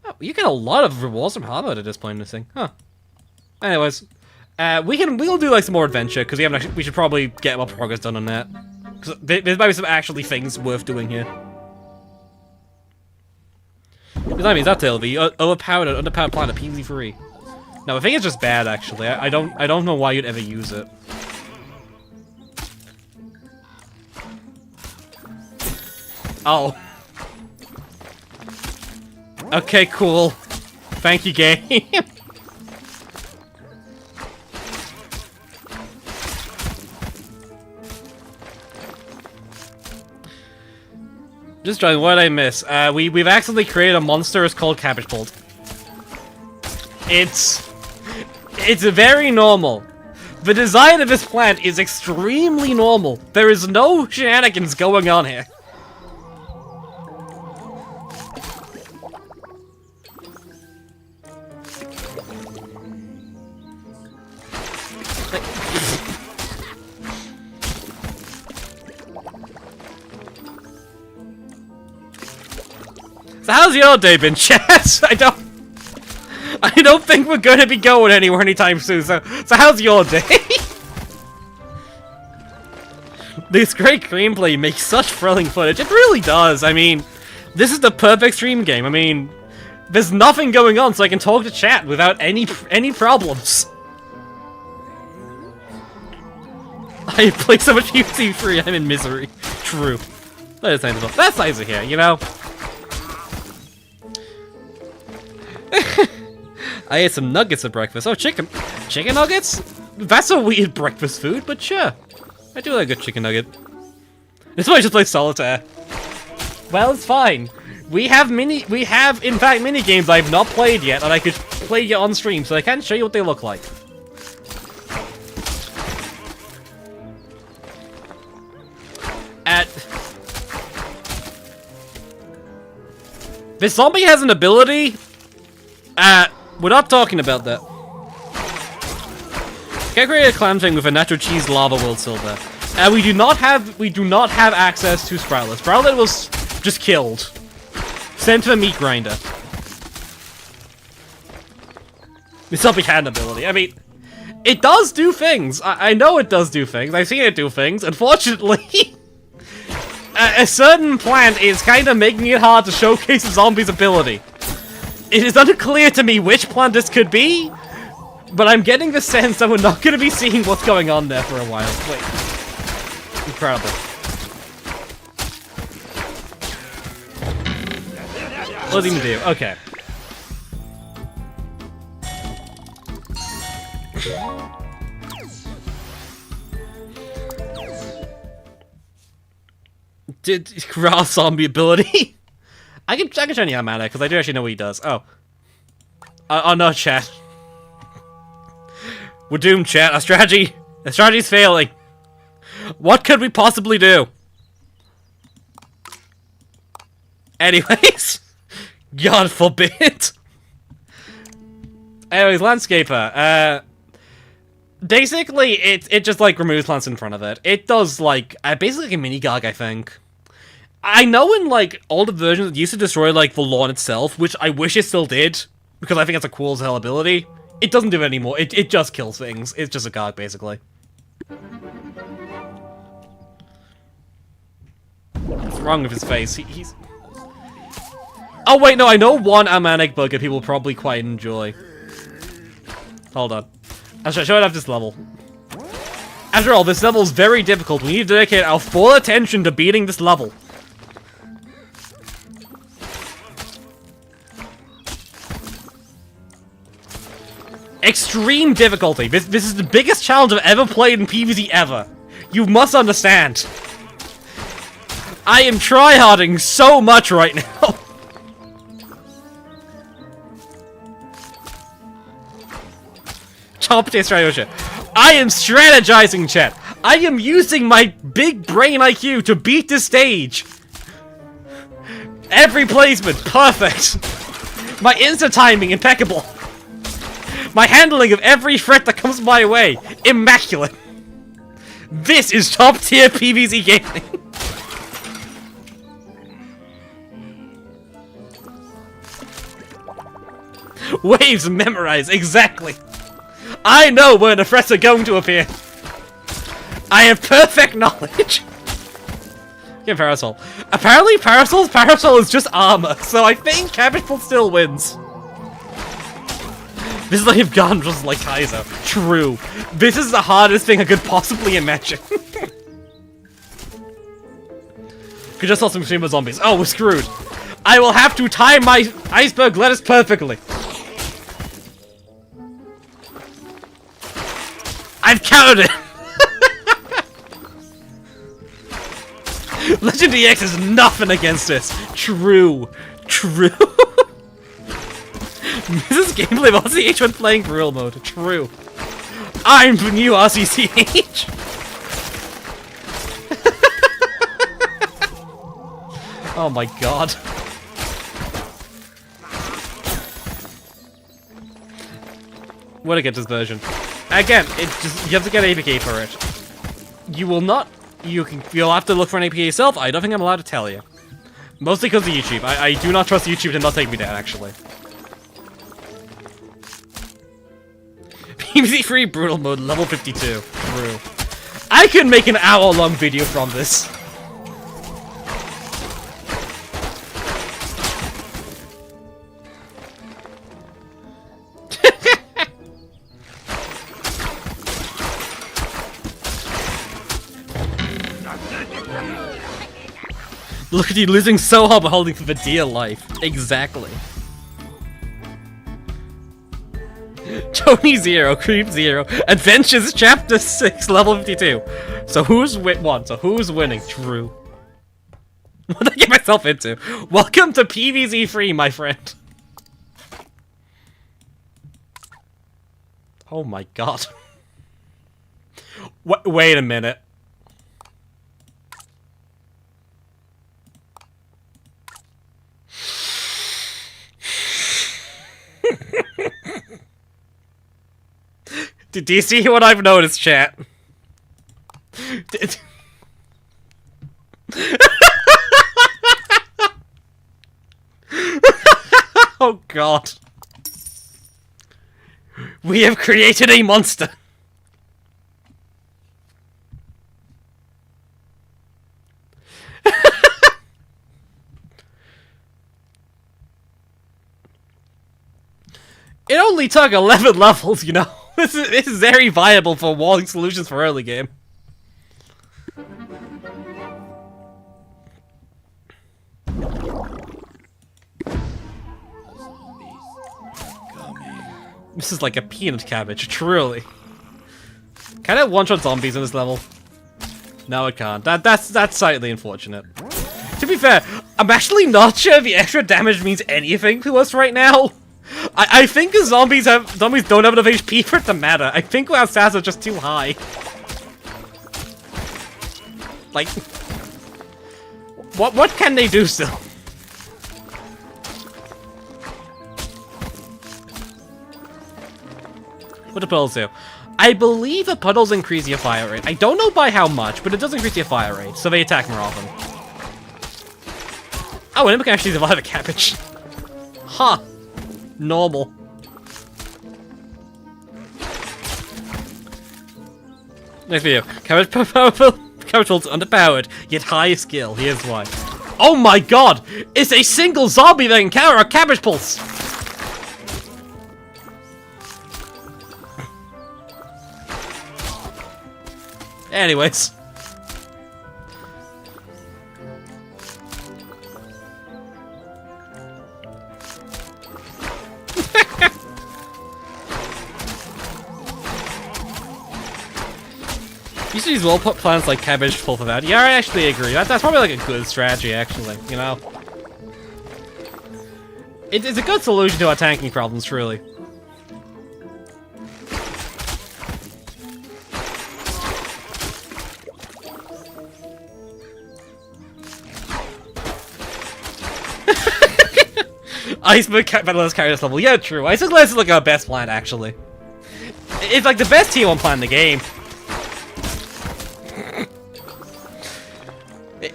Oh, you get a lot of rewards from Harvard at this point in this thing. Huh. Anyways. We'll do like some more adventure, because we should probably get more progress done on that. Because there might be some actually things worth doing here. Because that means that tail the overpowered and underpowered planet PVZ3. No, I think it's just bad actually. I don't know why you'd ever use it. Oh. Okay, cool. Thank you, game. Just trying. What did I miss? We've accidentally created a monster. It's called Cabbage Bolt. It's very normal. The design of this plant is extremely normal. There is no shenanigans going on here. So how's your day been, chat? I don't think we're gonna be going anywhere anytime soon, so how's your day? This great screenplay makes such thrilling footage. It really does. I mean, this is the perfect stream game. I mean, there's nothing going on, so I can talk to chat without any problems. I play so much PvZ3, I'm in misery. True. That's nice to hear, you know? I ate some nuggets at breakfast. Oh, chicken nuggets? That's a weird breakfast food, but sure. I do like a good chicken nugget. This is why I just play solitaire. Well, it's fine. We have in fact mini games I've not played yet, and I could play you on stream, so I can show you what they look like. This zombie has an ability. We're not talking about that. Can create a clam thing with a natural cheese lava world silver. We do not have access to Sproutlet. Sproutlet was just killed. Sent to a meat grinder. The zombie hand ability. I mean, it does do things. I know it does do things. I've seen it do things. Unfortunately, a certain plant is kind of making it hard to showcase a zombie's ability. It is unclear to me which plant this could be, but I'm getting the sense that we're not going to be seeing what's going on there for a while. Wait. Incredible. What does it even do? Okay. Did Corral zombie ability? I can show you how mana, because I do actually know what he does. Oh. Oh no, chat. We're doomed, chat. Our strategy's failing. What could we possibly do? Anyways. God forbid. Anyways, Landscaper. Basically, it just, like, removes plants in front of it. It does, like, basically a mini-gog, I think. I know in, like, older versions it used to destroy, like, the lawn itself, which I wish it still did, because I think it's a cool as hell ability. It doesn't do it anymore. It just kills things. It's just a gog, basically. What's wrong with his face? He's... Oh, wait, no, I know one Amanic bug that people will probably quite enjoy. Hold on. I'll show it off this level. After all, this level is very difficult. We need to dedicate our full attention to beating this level. Extreme difficulty. This is the biggest challenge I've ever played in PvZ ever. You must understand. I am tryharding so much right now. Top tier strategy. I am strategizing, chat. I am using my big brain IQ to beat this stage. Every placement, perfect. My instant timing, impeccable. My handling of every threat that comes my way, immaculate. This is top tier PvZ gaming. Waves memorized, exactly. I know where the threats are going to appear. I have perfect knowledge. Get Parasol. Apparently Parasol is just armor, so I think Capital still wins. This is like if Gandalf was like Kaiser. True. This is the hardest thing I could possibly imagine. Could just saw some streamer zombies. Oh, we're screwed. I will have to time my iceberg lettuce perfectly. I've counted it! Legend EX is nothing against this. True. True. This is gameplay of RCH when playing real mode. True. I'm the new RCCH! Oh my god. What a get this version. Again, it's just you have to get APK for it. You will not. You'll have to look for an APK yourself. I don't think I'm allowed to tell you. Mostly because of YouTube. I do not trust YouTube to not take me down. Actually. PvZ3 brutal mode level 52. True. I could make an hour-long video from this. Look at you losing so hard but holding for dear life. Exactly. Tony 0, Creep 0, Adventures Chapter 6, level 52. So who's winning? True. What did I get myself into? Welcome to PVZ3, my friend. Oh my god. Wait a minute. Do you see what I've noticed, chat? Oh god. We have created a monster! It only took 11 levels, you know? This is very viable for walling solutions for early game. This is like a peanut cabbage, truly. Can it one-shot zombies in this level? No, it can't. That's slightly unfortunate. To be fair, I'm actually not sure the extra damage means anything to us right now. I think the zombies don't have enough HP for it to matter. I think our stats are just too high. Like, what can they do still? What do puddles do? I believe the puddles increase your fire rate. I don't know by how much, but it does increase your fire rate, so they attack more often. Oh, and it can actually survive a cabbage. Huh. Normal. Next video. Cabbage powerful. Cabbage pulse underpowered, yet high skill. Here's why. Oh my god! It's a single zombie that can counter a cabbage pulse! Anyways. You should use well-put plans like cabbage full for that. Yeah, I actually agree. That's probably like a good strategy, actually, you know? It's a good solution to our tanking problems, truly. Iceberg Battle's carry this level. Yeah, true. Iceberg is like our best plan, actually. It's like the best T1 plan in the game.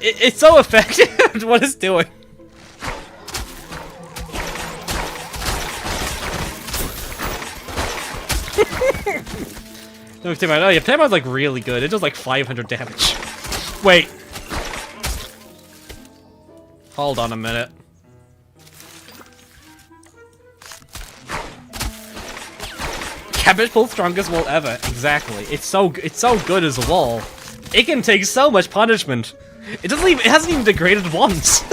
It's so effective at what it's doing. Oh, yeah, Playmon's like really good. It does like 500 damage. Wait. Hold on a minute. Cabbage Pulse strongest wall ever. Exactly. It's so good as a wall. It can take so much punishment. It hasn't even degraded once.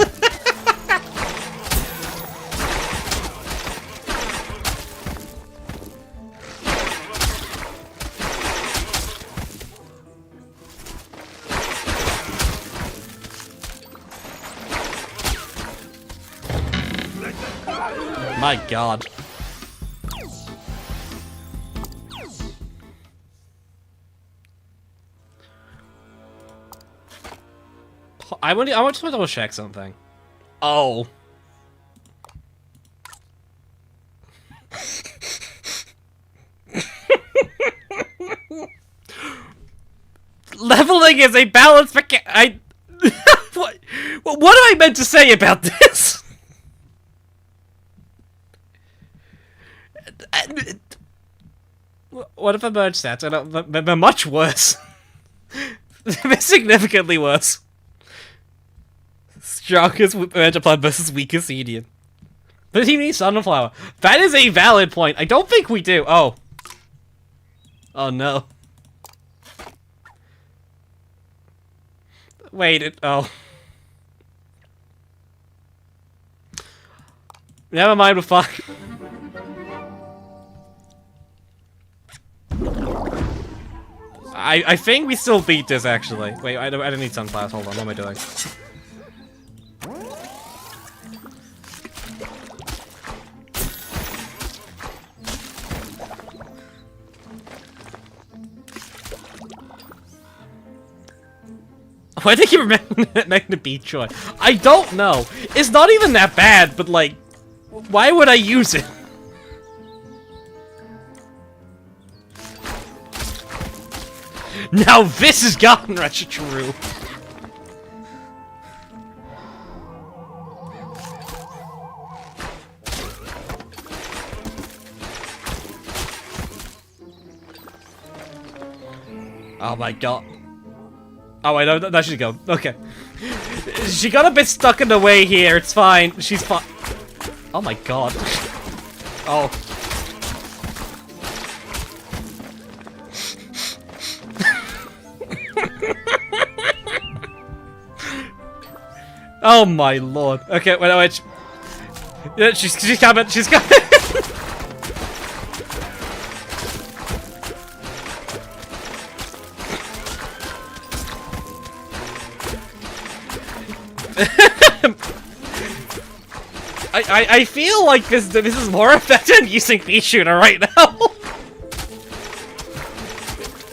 My god. I want to double check something. Oh. Leveling is a balance I what am I meant to say about this? What if I merge stats? They're much worse. They're significantly worse. Strongest merge plan versus weakest median. The team needs Sunflower. That is a valid point. I don't think we do. Oh. Oh no. Wait, oh. Never mind, we're fine. I think we still beat this, actually. Wait, I don't need Sunflowers. Hold on, what am I doing? Why did he make the beat Troy? I don't know. It's not even that bad, but like, why would I use it? Now this has gotten ratchet true. Oh my god. Oh wait, no, that should go. Okay. She got a bit stuck in the way here, it's fine. She's fine. Oh my god. Oh. Oh my lord. Okay, wait. Yeah, she's coming, she's coming. I feel like this is more effective than using pea shooter right now.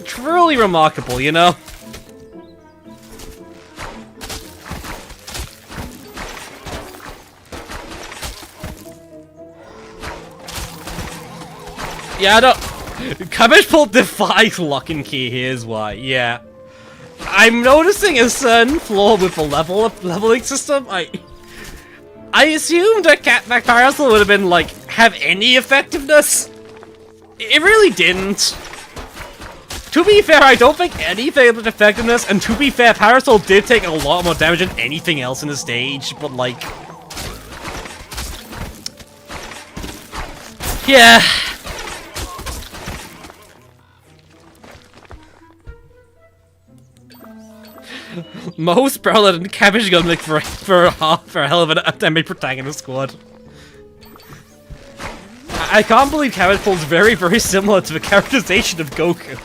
Truly remarkable, you know? Yeah, I don't... Cabbage Pult defies lock and key, here's why, yeah. I'm noticing a certain flaw with the leveling system. I assumed that that carousel would have been, like, have any effectiveness. It really didn't. To be fair, I don't think anything had effectiveness, and to be fair, Parasol did take a lot more damage than anything else in the stage, but, like... Yeah... Most Sprout and Cabbage Gun make for a hell of an damage protagonist squad. I can't believe Cabbage Pult's very, very similar to the characterization of Goku.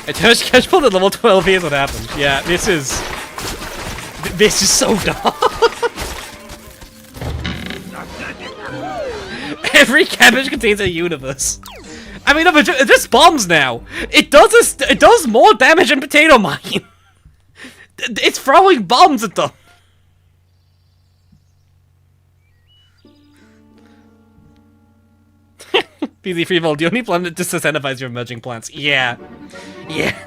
I touched Cabbage Pult at level 12, here's what happened. Yeah, this is so dumb. Every cabbage contains a universe. I mean, it just bombs now. It does more damage than Potato Mine. It's throwing bombs at them. PvZ3 Evolved, the only planet that disincentivize your emerging plants. Yeah. Yeah.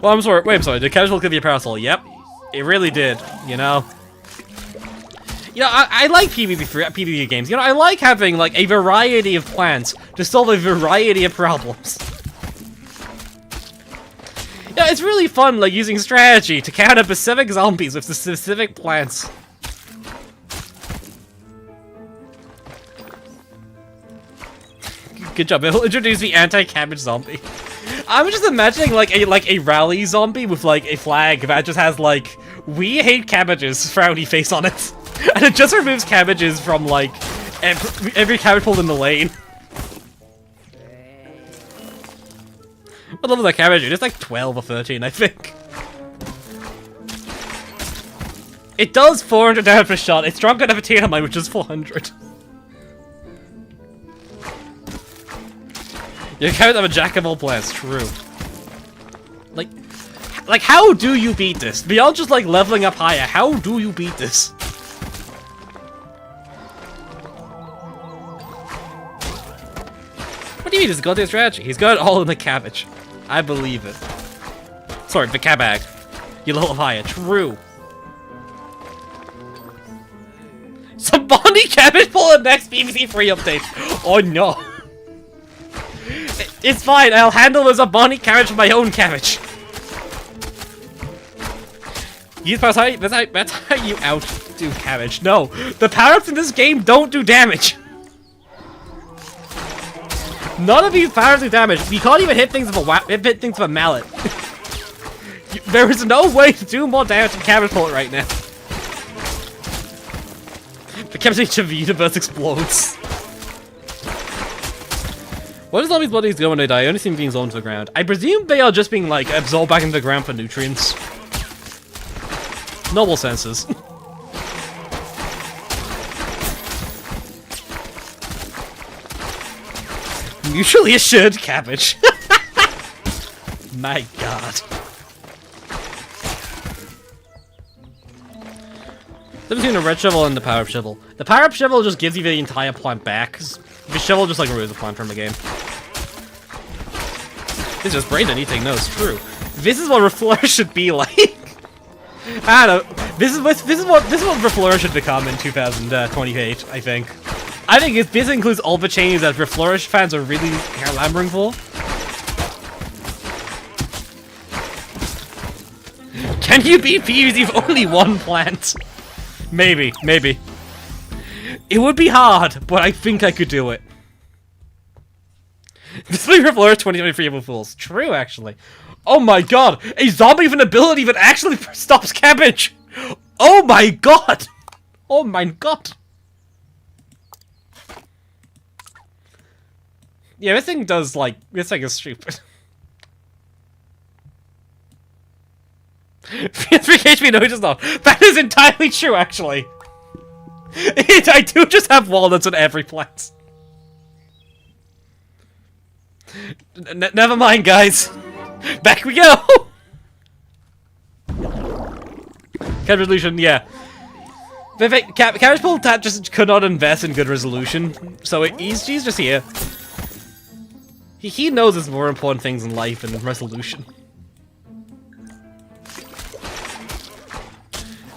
Well, I'm sorry. Wait, I'm sorry. Did Cabbage Pult give you a Parasol? Yep. It really did, you know? You know, I like PvZ games. You know, I like having, like, a variety of plants to solve a variety of problems. Yeah, it's really fun, like, using strategy to counter specific zombies with specific plants. Good job, it'll introduce the anti-cabbage zombie. I'm just imagining, like a rally zombie with, like, a flag that just has, like, "We hate cabbages," frowny face on it. And it just removes cabbages from, like, every cabbage pulled in the lane. What level is that cabbage? It's like 12 or 13, I think. It does 400 damage per shot. It's stronger than a Potato Mine, which is 400. You can't have a jack of all plants, true. Like, how do you beat this? Beyond just, like, leveling up higher, how do you beat this? What do you mean? He's got their strategy. He's got it all in the cabbage. I believe it. Sorry, the cabbag. You level higher. True. Some Bonnie Cabbage Pult in next PvZ3 update. Oh no. It's fine. I'll handle as a Bonnie cabbage for my own cabbage. That's how you outdo cabbage. No, the power-ups in this game don't do damage. None of these powers do damage. You can't even hit things with a mallet. There is no way to do more damage than Cabbage Pult right now. The cabbage of the universe explodes. What does zombies' bodies go when they die? I only see them being zoned to the ground. I presume they are just being, like, absorbed back into the ground for nutrients. Noble senses. Mutually assured cabbage. My god. Difference between a red shovel and the power-up shovel. The power-up shovel just gives you the entire plant back. The shovel just like removes the plant from the game. This just brain anything, no, it's true. This is what Reflourish should be like. I don't know. This is what Reflourish should become in 2028. I think. This includes all the changes that Reflourish fans are really clamoring for. Can you beat PvZ with only one plant? Maybe. It would be hard, but I think I could do it. This will be Reflourish 2023 April Fools. True, actually. Oh my god! A zombie with an ability that actually stops cabbage! Oh my god! Oh my god! Yeah, this thing does, like, this thing is stupid. PS3 no, it does not. That is entirely true, actually. I do just have walnuts on every plant. Never mind, guys. Back we go! Cabbage resolution, yeah. Cabbage Pool just could not invest in good resolution, so he's just here. He knows there's more important things in life than resolution.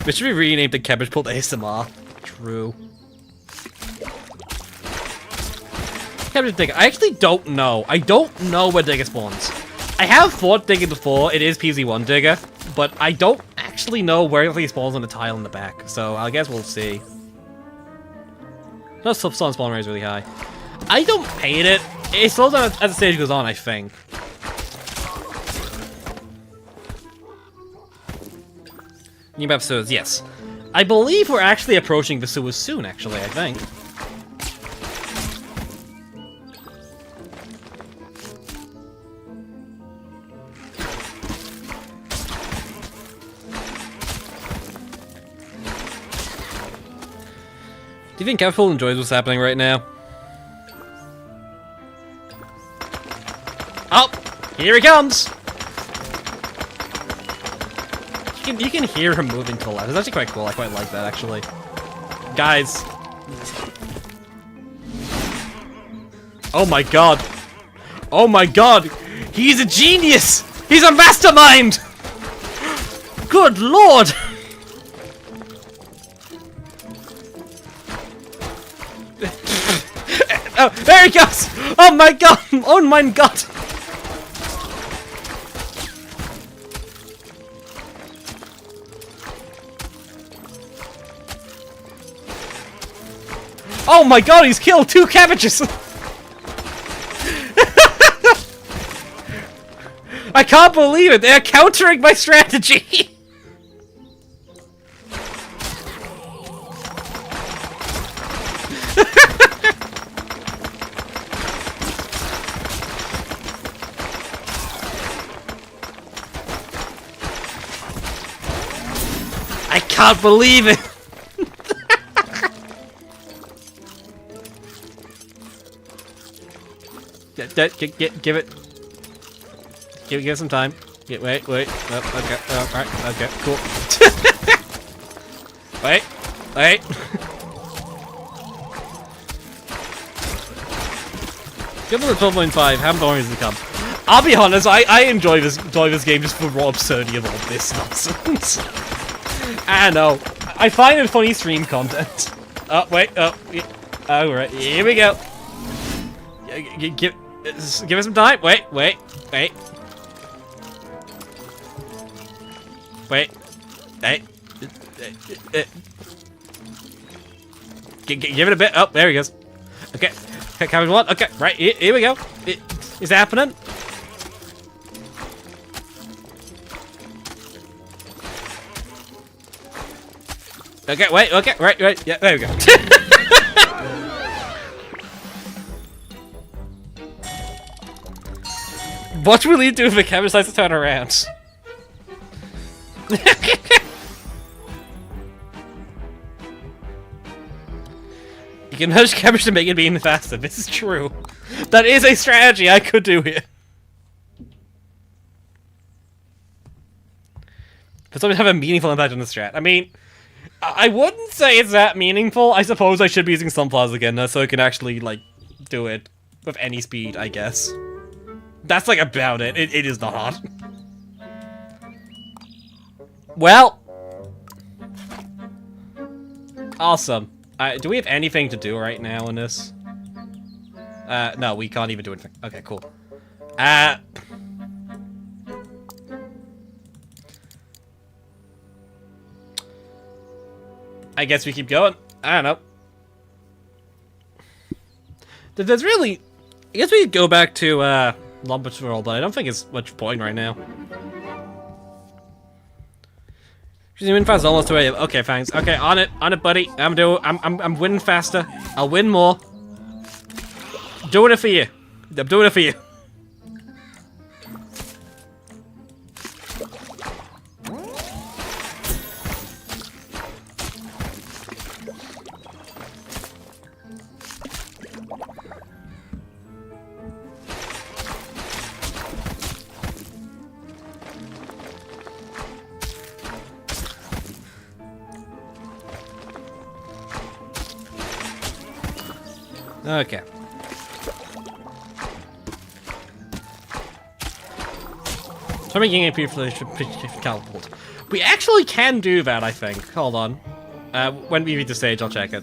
It should be renamed the Cabbage Pool ASMR. True. Cabbage Digger. I actually don't know. I don't know where Digger spawns. I have fought Digger before. It is PZ1 Digger, but I don't actually know where he spawns on the tile in the back. So I guess we'll see. No, spawn rate is really high. I don't hate it. It slows down as the stage goes on, I think. New map sewers, yes. I believe we're actually approaching the sewers soon, actually, I think. Do you think Capful enjoys what's happening right now? Oh! Here he comes! You can hear him moving to the left. It's actually quite cool. I quite like that, actually. Guys. Oh my god. Oh my god! He's a genius! He's a mastermind! Good lord! Oh, there he goes! Oh my god! Oh my god! Oh my god, he's killed 2 cabbages! I can't believe it! They're countering my strategy! I can't believe it! Give it. Give it some time. Wait. Oh, okay. Alright. Okay. Cool. Wait. Give it a 12.5. How boring has it become? I'll be honest. I enjoy this game just for the raw absurdity of all this nonsense. I know. I find it funny stream content. Oh wait. Oh. Yeah. All right. Here we go. Give it some time. Wait. Hey. Give it a bit. Oh, there he goes. Okay. Cabbage 1. Okay, right. Here we go. It's happening. Okay, wait. Okay, right. Yeah, there we go. What will he do if the camera decides to turn around? You can nudge cabbage to make it beam faster. This is true. That is a strategy I could do here. But something have a meaningful impact on the strat. I mean, I wouldn't say it's that meaningful. I suppose I should be using Sunflowers again, so I can actually, like, do it with any speed, I guess. That's, like, about it. It is not hard. Well, Awesome. Do we have anything to do right now in this? No, we can't even do anything. Okay, cool. I guess we keep going. I don't know. There's really... I guess we could go back to, Lumber Patrol, but I don't think it's much point right now. She's win fast, almost to it. Okay, thanks. Okay, on it, buddy. I'm winning faster. I'll win more. Doing it for you. I'm doing it for you. Okay. So I'm making AP for teleport. We actually can do that, I think. Hold on. When we reach the stage, I'll check it.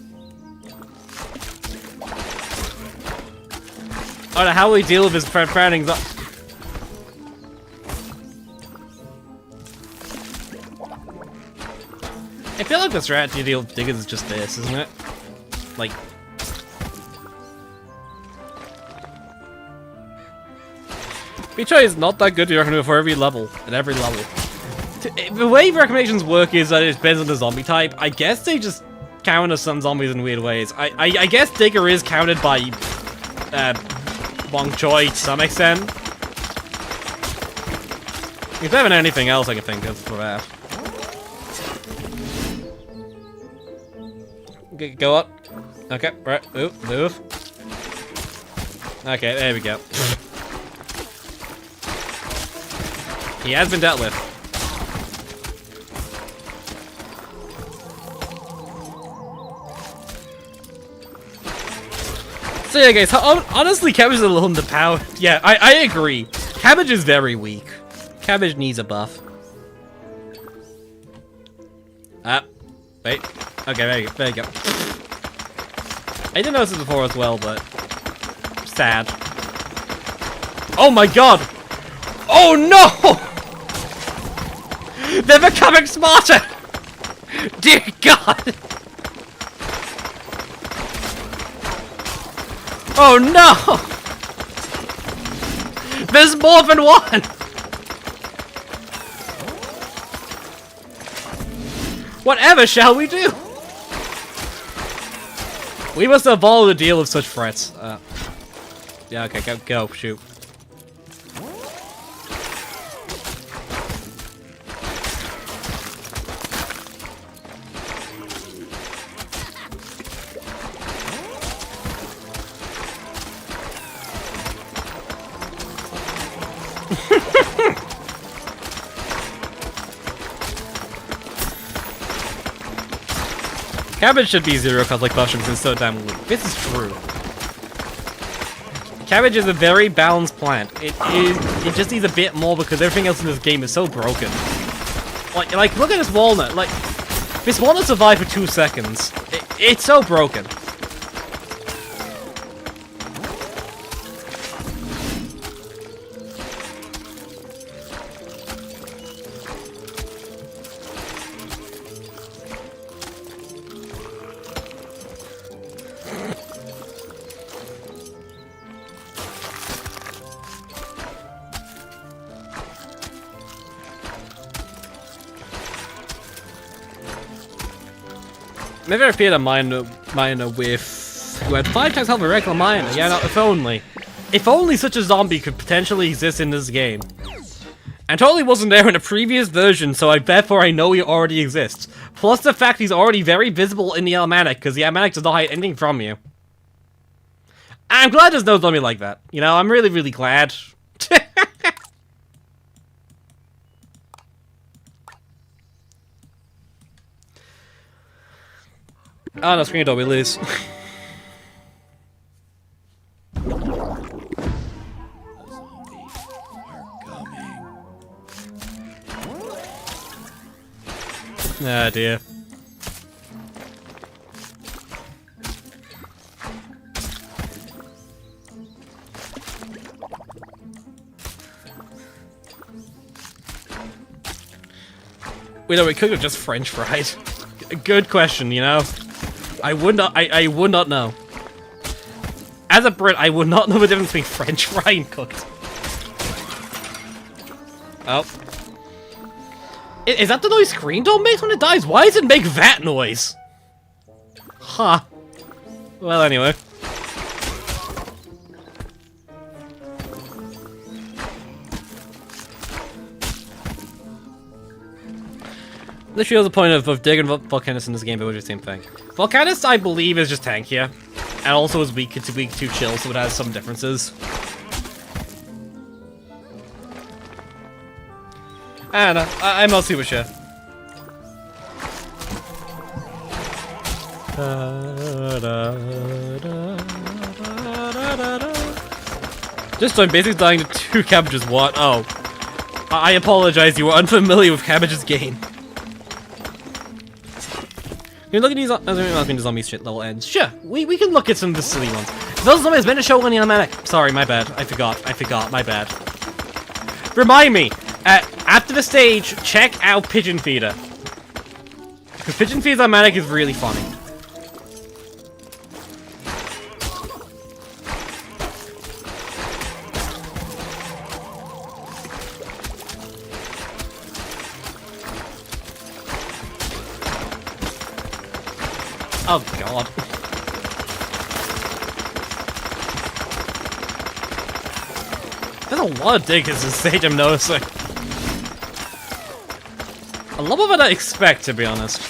Oh no, how will we deal with his frowning? I feel like the strategy to deal with diggers is just this, isn't it? Like... Feature is not that good to recommend for every level, at every level. The way recommendations work is that it depends on the zombie type. I guess they just count as some zombies in weird ways. I guess Digger is counted by Wong Choi to some extent. If there isn't anything else I can think of for that. Okay, go up. Okay, right, move. Okay, there we go. He has been dealt with. So yeah, guys, honestly, Cabbage is a little underpowered. Yeah, I agree. Cabbage is very weak. Cabbage needs a buff. Wait. Okay, there you go. I didn't notice this before as well, but... sad. Oh my god! Oh no! They're becoming smarter! Dear God! Oh no! There's more than one! Whatever shall we do? We must evolve to deal with such threats. Yeah, okay, go, shoot. Cabbage should be zero cause like mushrooms and so damn weak. This is true. Cabbage is a very balanced plant. It just needs a bit more because everything else in this game is so broken. Like look at this walnut. Like this walnut survived for 2 seconds. It's so broken. Maybe I feared a miner with who had 5 times health of a regular miner. Yeah, no, if only. If only such a zombie could potentially exist in this game. And totally wasn't there in a previous version, so therefore I know he already exists. Plus the fact he's already very visible in the Almanac, because the Almanac does not hide anything from you. I'm glad there's no zombie like that. You know, I'm really, really glad. Oh no, screen door, we lose. Ah dear. Wait, no, it could have just French fried. Good question, you know? I would not know. As a Brit, I would not know the difference between French fry and cooked. Oh. Is that the noise Screen Dome makes when it dies? Why does it make that noise? Huh. Well, anyway. Literally, the point of Dig and Volcanist in this game, but it was the same thing. Volcanist, I believe, is just tankier. And also is weak to chill, so it has some differences. I don't know. I'm not super sure. Just I'm basically dying to 2 cabbages. What? Oh. I apologize, you were unfamiliar with cabbage's gain. Can we look at these? The zombies shit level ends. Sure, we can look at some of the silly ones. Those zombies been a show on the automatic. Sorry, my bad. I forgot. My bad. Remind me. After the stage, check out Pigeon Feeder. Because Pigeon Feeder's automatic is really funny. Oh god. There's a lot of diggers in stage, I'm noticing. A lot more than I expect, to be honest.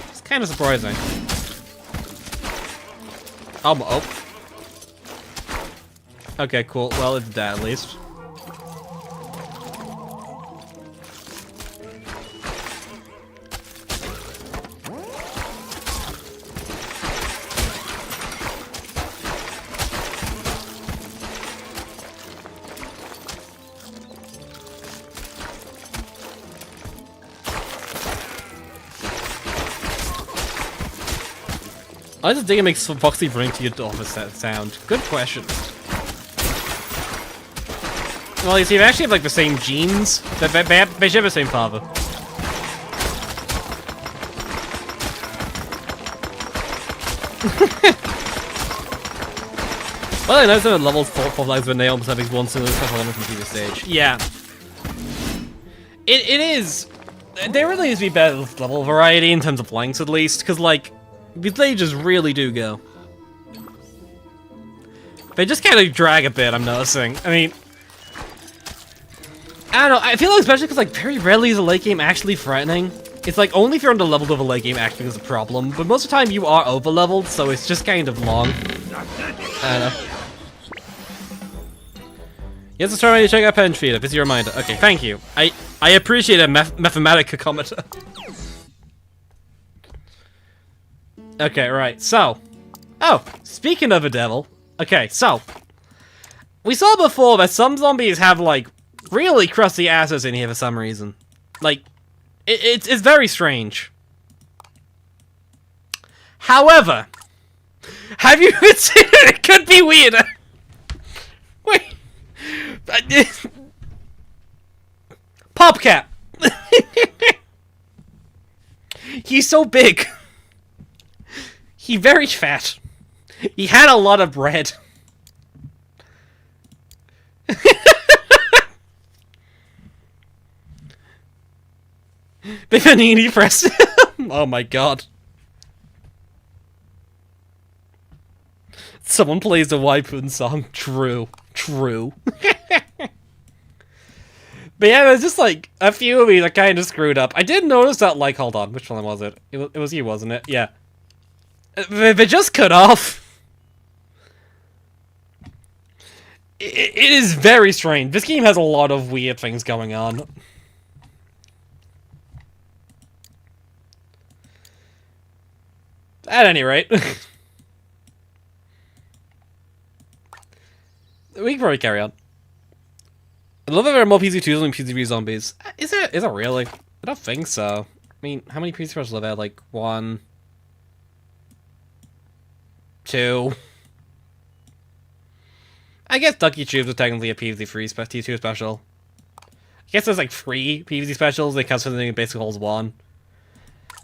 It's kind of surprising. Oh. Okay, cool. Well, it's that at least. I just think it makes Foxy bring to your office that sound. Good question. Well, you see, they actually have like the same genes. They should have the same father. Well, I know some level 4 lives when they almost have these one single special element from the previous stage. Yeah. It is. There really needs to be better level variety in terms of lengths, at least, because like. These stages really do go. They just kind of drag a bit, I'm noticing. I mean... I don't know, I feel like especially because like very rarely is a late game actually threatening. It's like only if you're underleveled of a late game actually is a problem, but most of the time you are overleveled, so it's just kind of long. I don't know. Yes, it's trying to check out Pen Feeder. This is your reminder. Okay, thank you. I appreciate a mathematic commenter. Okay, right, so... Oh, speaking of a devil... Okay, so... We saw before that some zombies have, like, really crusty asses in here for some reason. Like, it's very strange. However... Have you considered it could be weirder? Wait... Popcat! He's so big. He very fat. He had a lot of bread. Bifanini press. Oh my god. Someone plays the Waipun song. True. True. But yeah, there's just like a few of these are kind of screwed up. I did notice that, like, hold on, which one was it? It was you, wasn't it? Yeah. They just cut off. It is very strange. This game has a lot of weird things going on. At any rate. We can probably carry on. I love that there are more PvZ2s than PvZ3 zombies. Is it really? I don't think so. I mean, how many PvZ specials are there? Like, 1... 2... I guess Ducky Tubes are technically a PvZ3 T2 special. I guess there's like 3 PvZ specials, they count something that basically holds 1.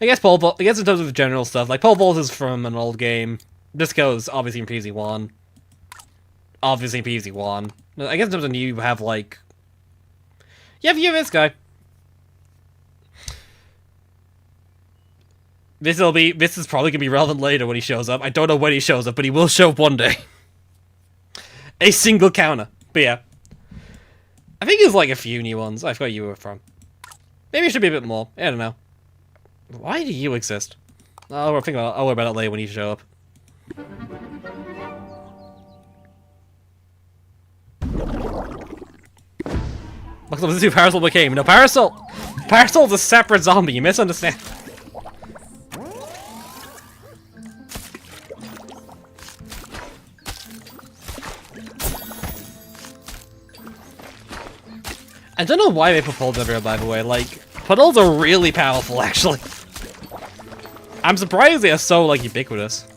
I guess pole vault. I guess in terms of the general stuff, like pole vault is from an old game. Disco's obviously in PvZ1. Obviously in PvZ1. I guess in terms of new, you have like. Yeah, you have this guy. This is probably gonna be relevant later when he shows up. I don't know when he shows up, but he will show up one day. A single counter. But yeah. I think there's like a few new ones. I forgot you were from. Maybe it should be a bit more. I don't know. Why do you exist? I'll worry about it later when you show up. Look, this is who Parasol became. No, Parasol's a separate zombie. You misunderstand. I don't know why they put puddles everywhere, by the way. Like, puddles are really powerful, actually. I'm surprised they are so, like, ubiquitous.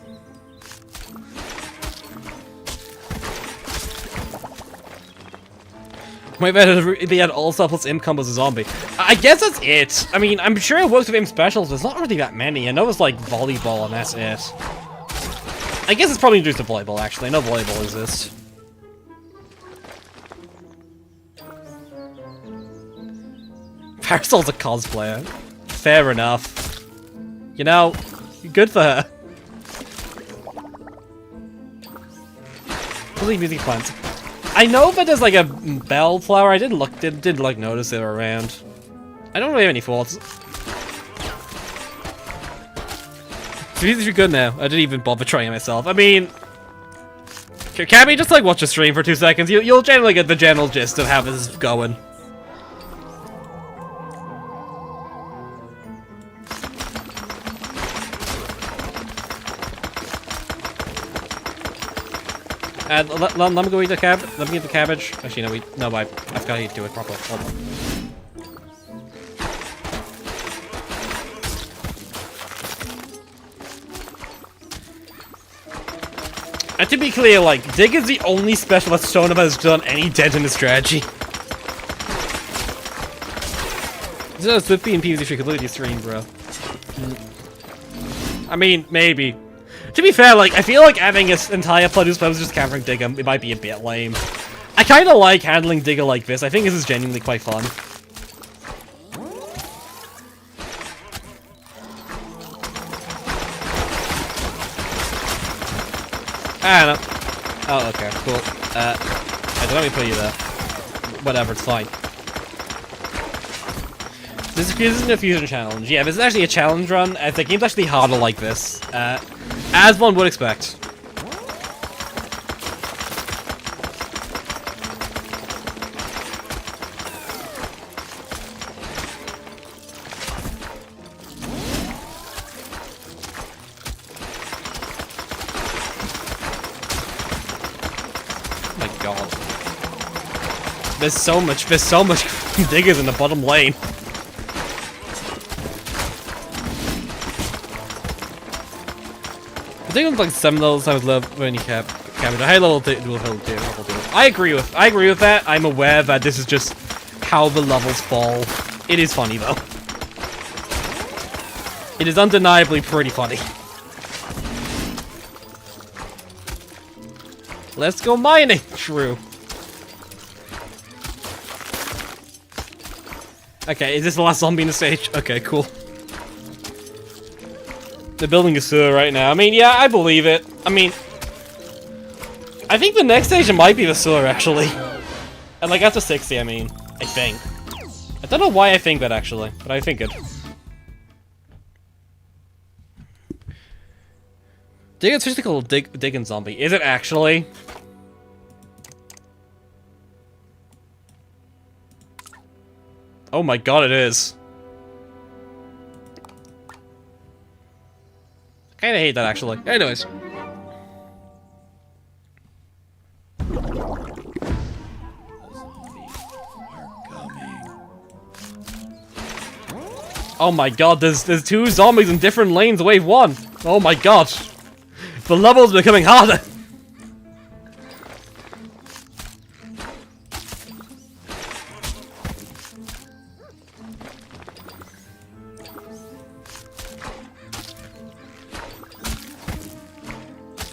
Might better they had all stuff plus imp combos as a zombie. I guess that's it. I mean, I'm sure it works with imp specials, but there's not really that many. I know it's like volleyball and that's it. I guess it's probably introduced to volleyball, actually. I know volleyball exists. Parasol's a cosplayer. Fair enough. You know, good for her. Really music plants. I know that there's like a bellflower. I didn't notice they were around. I don't really have any thoughts. These are good now. I didn't even bother trying it myself. I mean, can we just like watch a stream for 2 seconds? You'll generally get the general gist of how this is going. Let me go eat the cabbage. Let me eat the cabbage. Actually, no, I forgot to do it properly. Hold on. And to be clear, like, Dig is the only specialist shown that has done any dent in the strategy. So Swiftby and PvZ3 completely stream, bro. I mean, maybe. To be fair, like, I feel like having an entire plot who's just countering Digger, it might be a bit lame. I kind of like handling Digger like this. I think this is genuinely quite fun. I don't know. Oh, okay, cool. Let me put you there. Whatever, it's fine. This isn't a fusion challenge. Yeah, this is actually a challenge run. The game's actually harder like this. As one would expect. Oh my god. There's so much diggers in the bottom lane. I think it's like 7 levels times love when you cap a high level dual hill too. I agree with that. I'm aware that this is just how the levels fall. It is funny though. It is undeniably pretty funny. Let's go mining. True. Okay, is this the last zombie in the stage? Okay, cool. They're building a sewer right now. I mean, yeah, I believe it. I mean, I think the next station might be the sewer, actually. And, like, after 60, I mean, I think. I don't know why I think that, actually, but I think it. It's just called Diggin' Zombie. Is it actually? Oh my god, it is. Kinda hate that, actually. Anyways. Oh my god, there's 2 zombies in different lanes, wave 1. Oh my god. The level's becoming harder.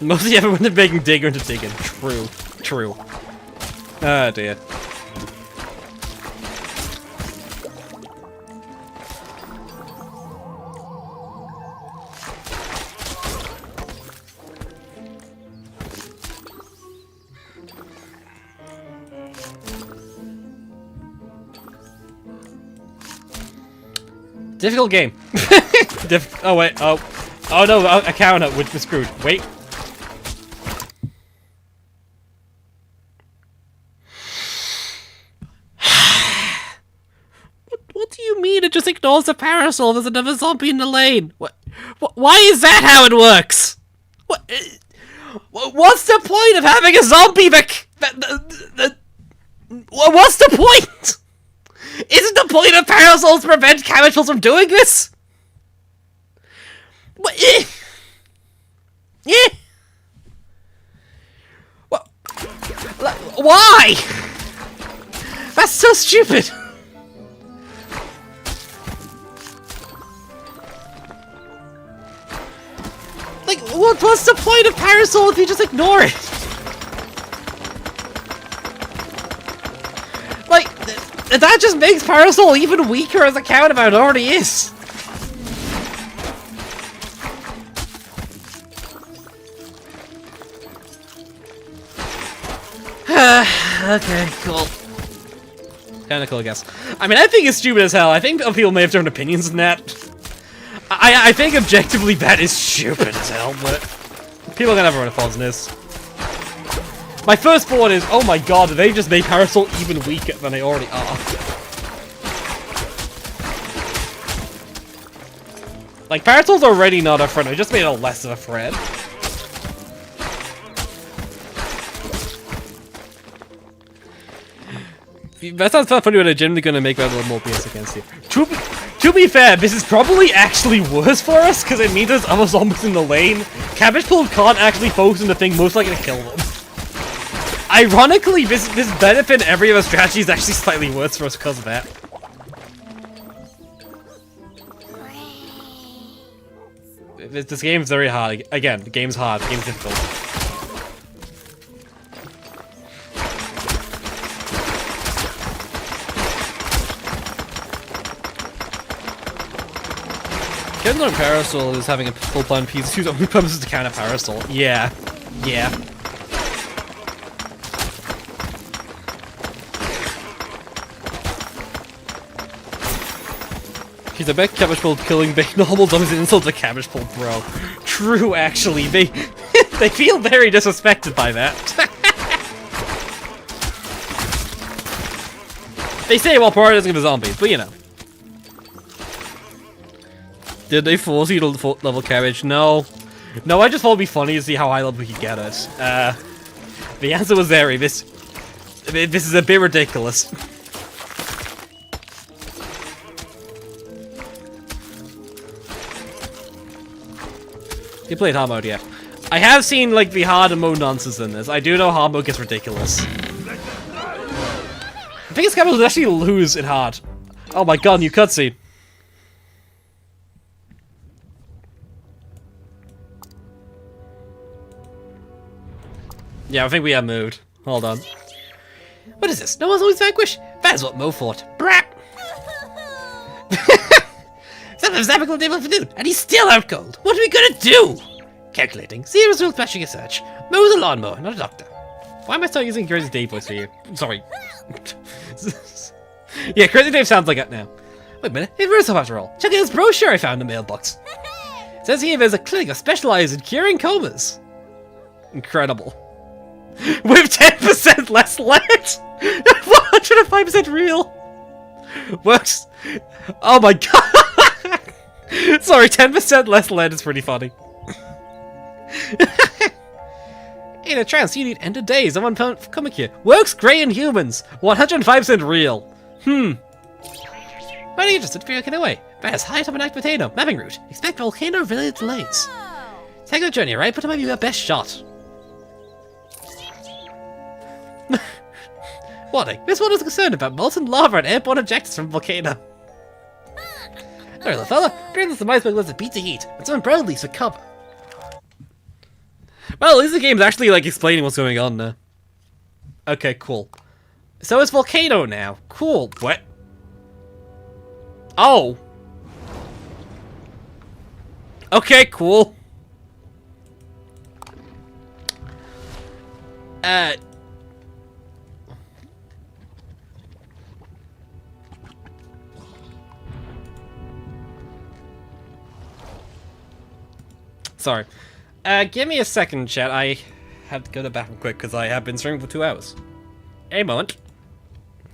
Mostly everyone is making digger into digging. True. True. Ah, dear. Difficult game. Oh wait, oh no, a counter, which was screwed. Wait. What do you mean it just ignores the parasol? There's another zombie in the lane. What? Why is that how it works? What's the point of having a zombie what's the point? Isn't the point of parasols to prevent chemicals from doing this? What? What? Why? That's so stupid. Like, what's the point of parasol if you just ignore it? Like, that just makes parasol even weaker as a countermeasure it already is. Okay, cool. Kinda cool, I guess. I mean, I think it's stupid as hell. I think people may have different opinions on that. I think objectively that is stupid as hell, but people are gonna have their own thoughts on this. My first thought is, oh my god, did they just make parasol even weaker than they already are? Like, parasol's already not a threat, I just made it less of a threat. That sounds funny when I'm genuinely gonna make that a little more BS against you. To be fair, this is probably actually worse for us, because it means there's other zombies in the lane. Cabbage Pole can't actually focus on the thing most likely to kill them. Ironically, this benefit in every other strategy is actually slightly worse for us because of that. This game's very hard. Again, the game's hard, the game's difficult. Getting on Parasol is having a full-blown piece whose only purpose is to counter Parasol. Yeah. Yeah. He's a big cabbage pole killing big normal zombies and insults a cabbage pole, bro. True, actually. They feel very disrespected by that. They say while prioritizing the zombies, but you know. Did they force you to level cabbage? No. No, I just thought it'd be funny to see how high level we could get it. The answer was there. This is a bit ridiculous. You played hard mode yet? I have seen like the hard mode nonsense in this. I do know hard mode gets ridiculous. I think it's gonna actually lose in hard. Oh my god, new cutscene. Yeah, I think we have moved. Hold on. What is this? No one's always vanquished? That is what Mo thought. Brat! Something's happening to able to do, and he's still out cold. What are we gonna do? Calculating. See results matching a search. Mo's a lawnmower, not a doctor. Why am I still using Crazy Dave voice for you? Sorry. Yeah, Crazy Dave sounds like it now. Wait a minute, it was after all. Check out this brochure I found in the mailbox. It says here there's a clinic specialized in curing comas. Incredible. With 10% less lead! 105% real! Works. Oh my god! Sorry, 10% less lead is pretty funny. In a trance, you need end of days. Someone comic here. Works great in humans. 105% real. Very interested. Feel away. Best high top and potato. Mapping route. Expect volcano related delays. Take a journey, right? But maybe your best shot. Warning, this one is concerned about molten lava and airborne objects from volcano. There, little fella. During this demise lets it beat the heat, and some umbrella leaves for cover. Well, at least the game's actually, like, explaining what's going on now. Okay, cool. So it's Volcano now. Cool. What? Oh. Okay, cool. Sorry. Give me a second, chat. I have to go to the bathroom quick because I have been streaming for 2 hours. A moment.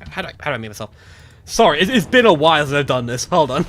How do I make myself? Sorry, it's been a while since I've done this. Hold on.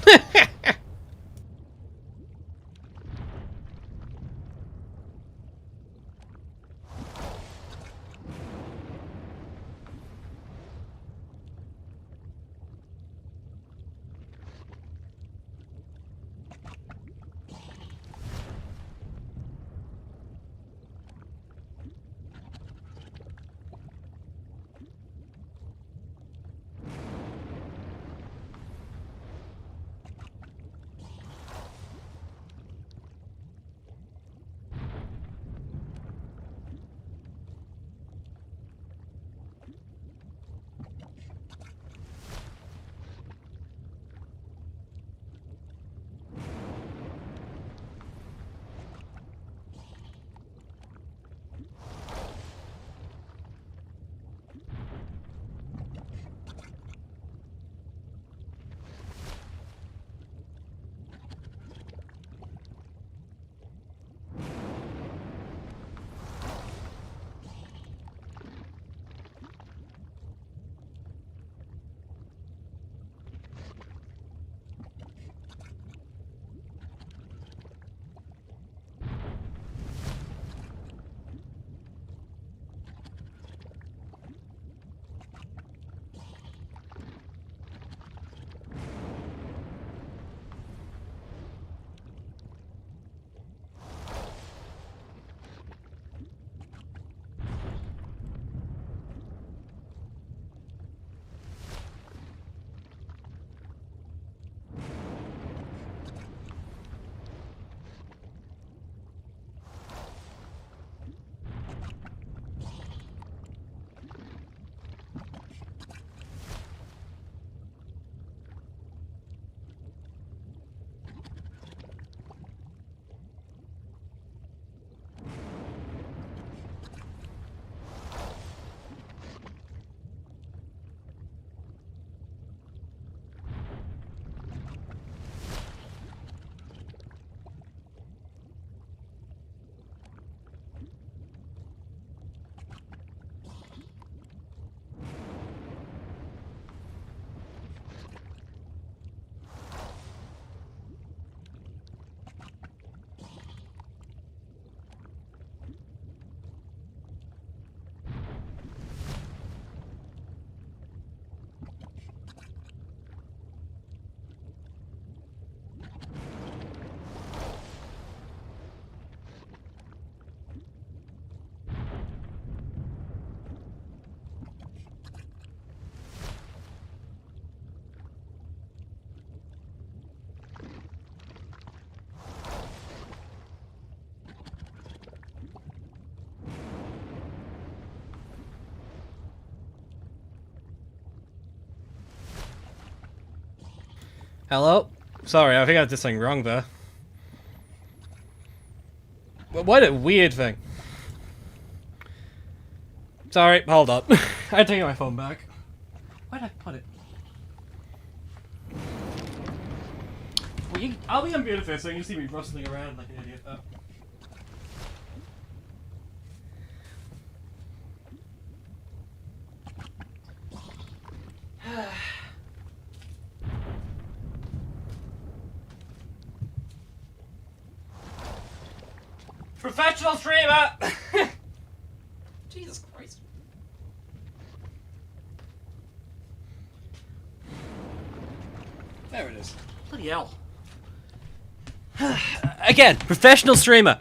Hello? Sorry, I think I did something wrong there. What a weird thing. Sorry, hold up. I'm taking my phone back. Where did I put it? Well, I'll be unmuted first so you can see me rustling around like an idiot. Professional streamer! Jesus Christ. There it is. Bloody hell. Again, professional streamer.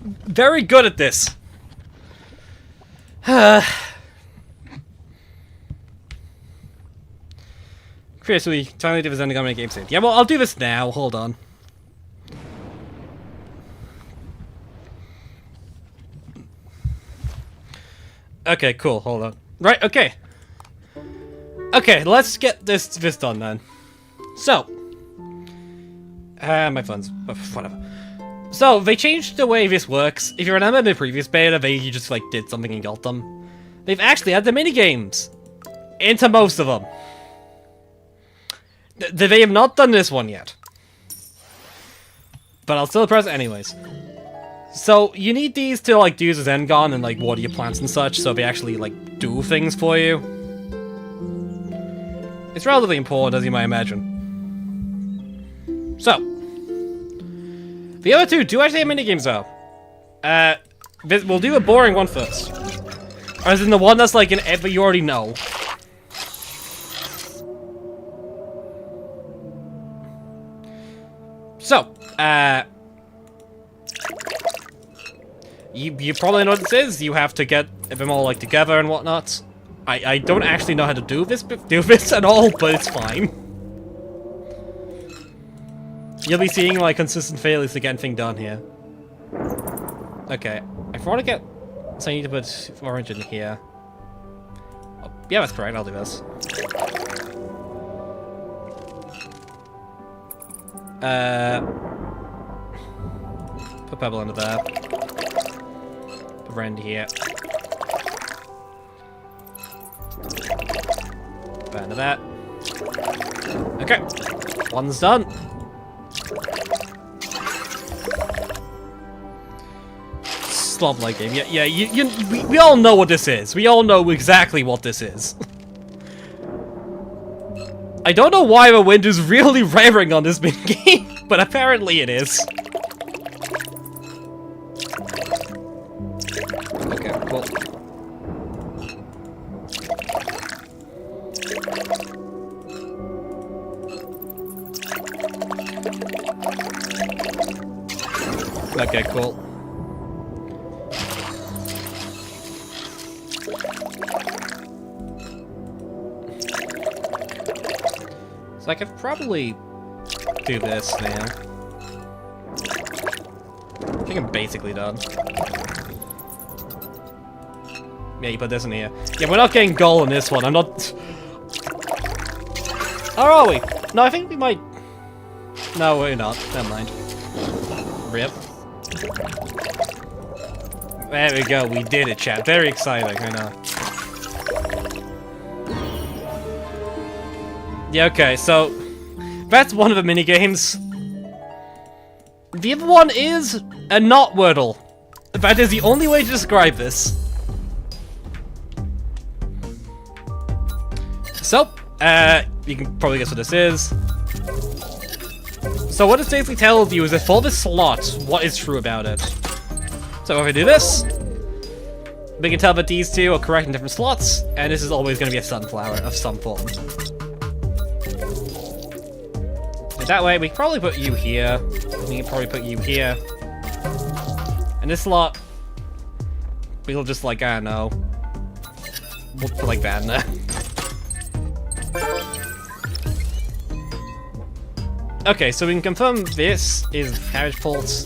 Very good at this. Seriously, trying to do this ending on my game soon. Yeah, well, I'll do this now. Hold on. Okay, cool. Hold on. Right. Okay. Okay, let's get this done then. So, my phone's whatever. So they changed the way this works. If you remember the previous beta, you just like did something and got them. They've actually added the minigames into most of them. They have not done this one yet, but I'll still press it anyways. So you need these to like do the Zengon and like water your plants and such, so they actually like do things for you. It's relatively important, as you might imagine. So, the other two do actually have minigames though. We'll do a boring one first. As in the one that's like an but you already know. So, you probably know what this is. You have to get them all like together and whatnot. I don't actually know how to do this at all, but it's fine. You'll be seeing like consistent failures to get anything done here. Okay, I want to get. So I need to put orange in here. Oh, yeah, that's correct. I'll do this. Put purple under there. Put red here. Put under that. Okay, one's done. Slop-like game. Yeah. We all know what this is. We all know exactly what this is. I don't know why the wind is really raring on this minigame, but apparently it is. Okay, cool. Okay, cool. So I could probably do this now. I think I'm basically done. Yeah, you put this in here. Yeah, we're not getting gold in this one. I'm not... Or are we? No, I think we might... No, we're not. Never mind. Rip. There we go. We did it, chat. Very exciting, I know. Yeah, okay, so that's one of the minigames. The other one is a not Wordle. That is the only way to describe this. So, you can probably guess what this is. So what it basically tells you is that for this slot, what is true about it. So if I do this, we can tell that these two are correct in different slots, and this is always going to be a sunflower of some form. That way, we can probably put you here. We can probably put you here. And this slot, we'll just like, I don't know. We'll put like that in there. Okay, so we can confirm this is carriage pulse.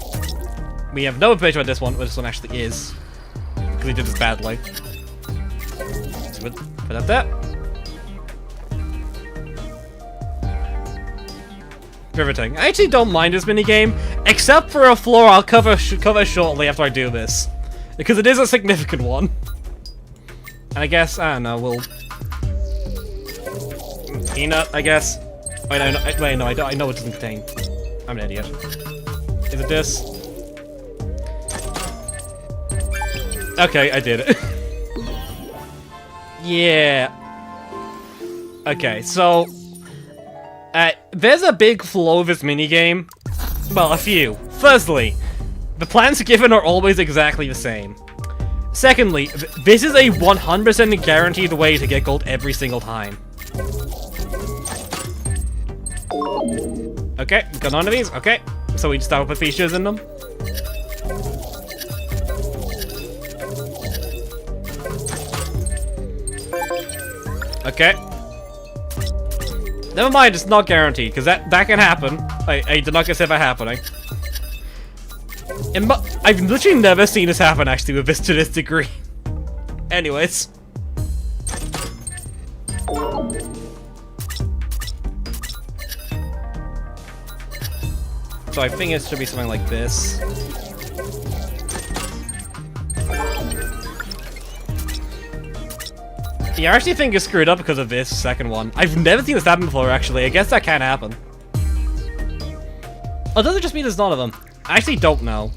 We have no information about this one, what this one actually is. Because we did this badly. So we'll put that there. Riveting. I actually don't mind this minigame, except for a floor I'll cover shortly after I do this. Because it is a significant one. And I guess, I don't know, we'll... Peanut, I guess. Wait, no, I know it doesn't contain. I'm an idiot. Is it this? Okay, I did it. Yeah. Okay, so... there's a big flaw of this minigame. Well, a few. Firstly, the plans given are always exactly the same. Secondly, this is a 100% guaranteed way to get gold every single time. Okay, got none of these? Okay. So we just start with features in them. Okay. Never mind, it's not guaranteed, because that can happen. I did not consider that happening. I've literally never seen this happen, actually, with this to this degree. Anyways. So I think it should be something like this. Yeah, I actually think it's screwed up because of this second one. I've never seen this happen before, actually. I guess that can happen. Or does it just mean there's none of them? I actually don't know.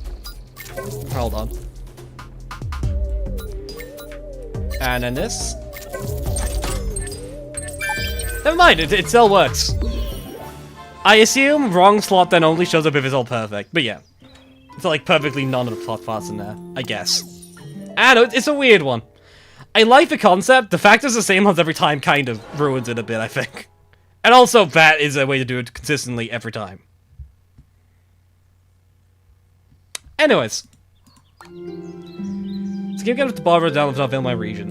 Hold on. And then this. Never mind, it still works. I assume wrong slot then only shows up if it's all perfect. But yeah. It's like perfectly none of the plot parts in there, I guess. I don't know, it's a weird one. I like the concept. The fact it's the same ones every time kind of ruins it a bit, I think. And also, that is a way to do it consistently every time. Anyways. This game gets to bother down without in my region.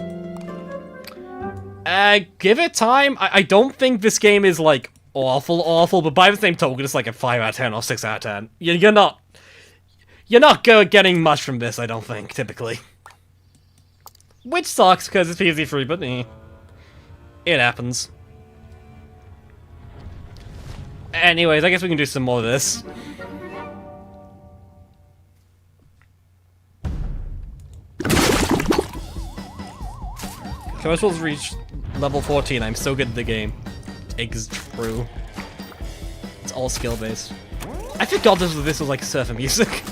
Give it time. I don't think this game is, like, awful, but by the same token, it's like a 5 out of 10 or 6 out of 10. You're not getting much from this, I don't think, typically. Which sucks, because it's PvZ3, but it happens. Anyways, I guess we can do some more of this. Commercials reach level 14, I'm so good at the game. It's true. It's all skill-based. I forgot this was like surfer music.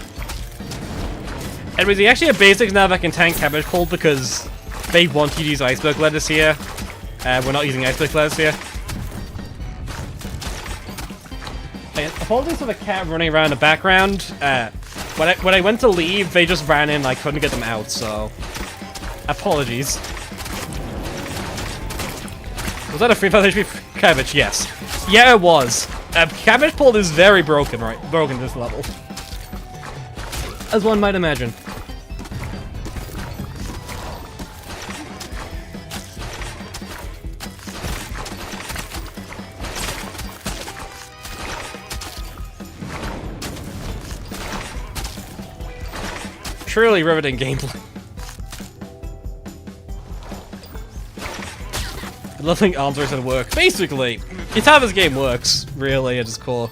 Anyways, we actually have basics now that can tank cabbage pole because they want you to use iceberg lettuce here. We're not using iceberg lettuce here. Apologies for the cat running around in the background. When I went to leave, they just ran in and I couldn't get them out, so... Apologies. Was that a 3,000 HP cabbage? Yes. Yeah, it was. Cabbage pole is very broken this level. As one might imagine. Truly riveting gameplay. I love think arms race at work. Basically, it's how this game works, really, at its core.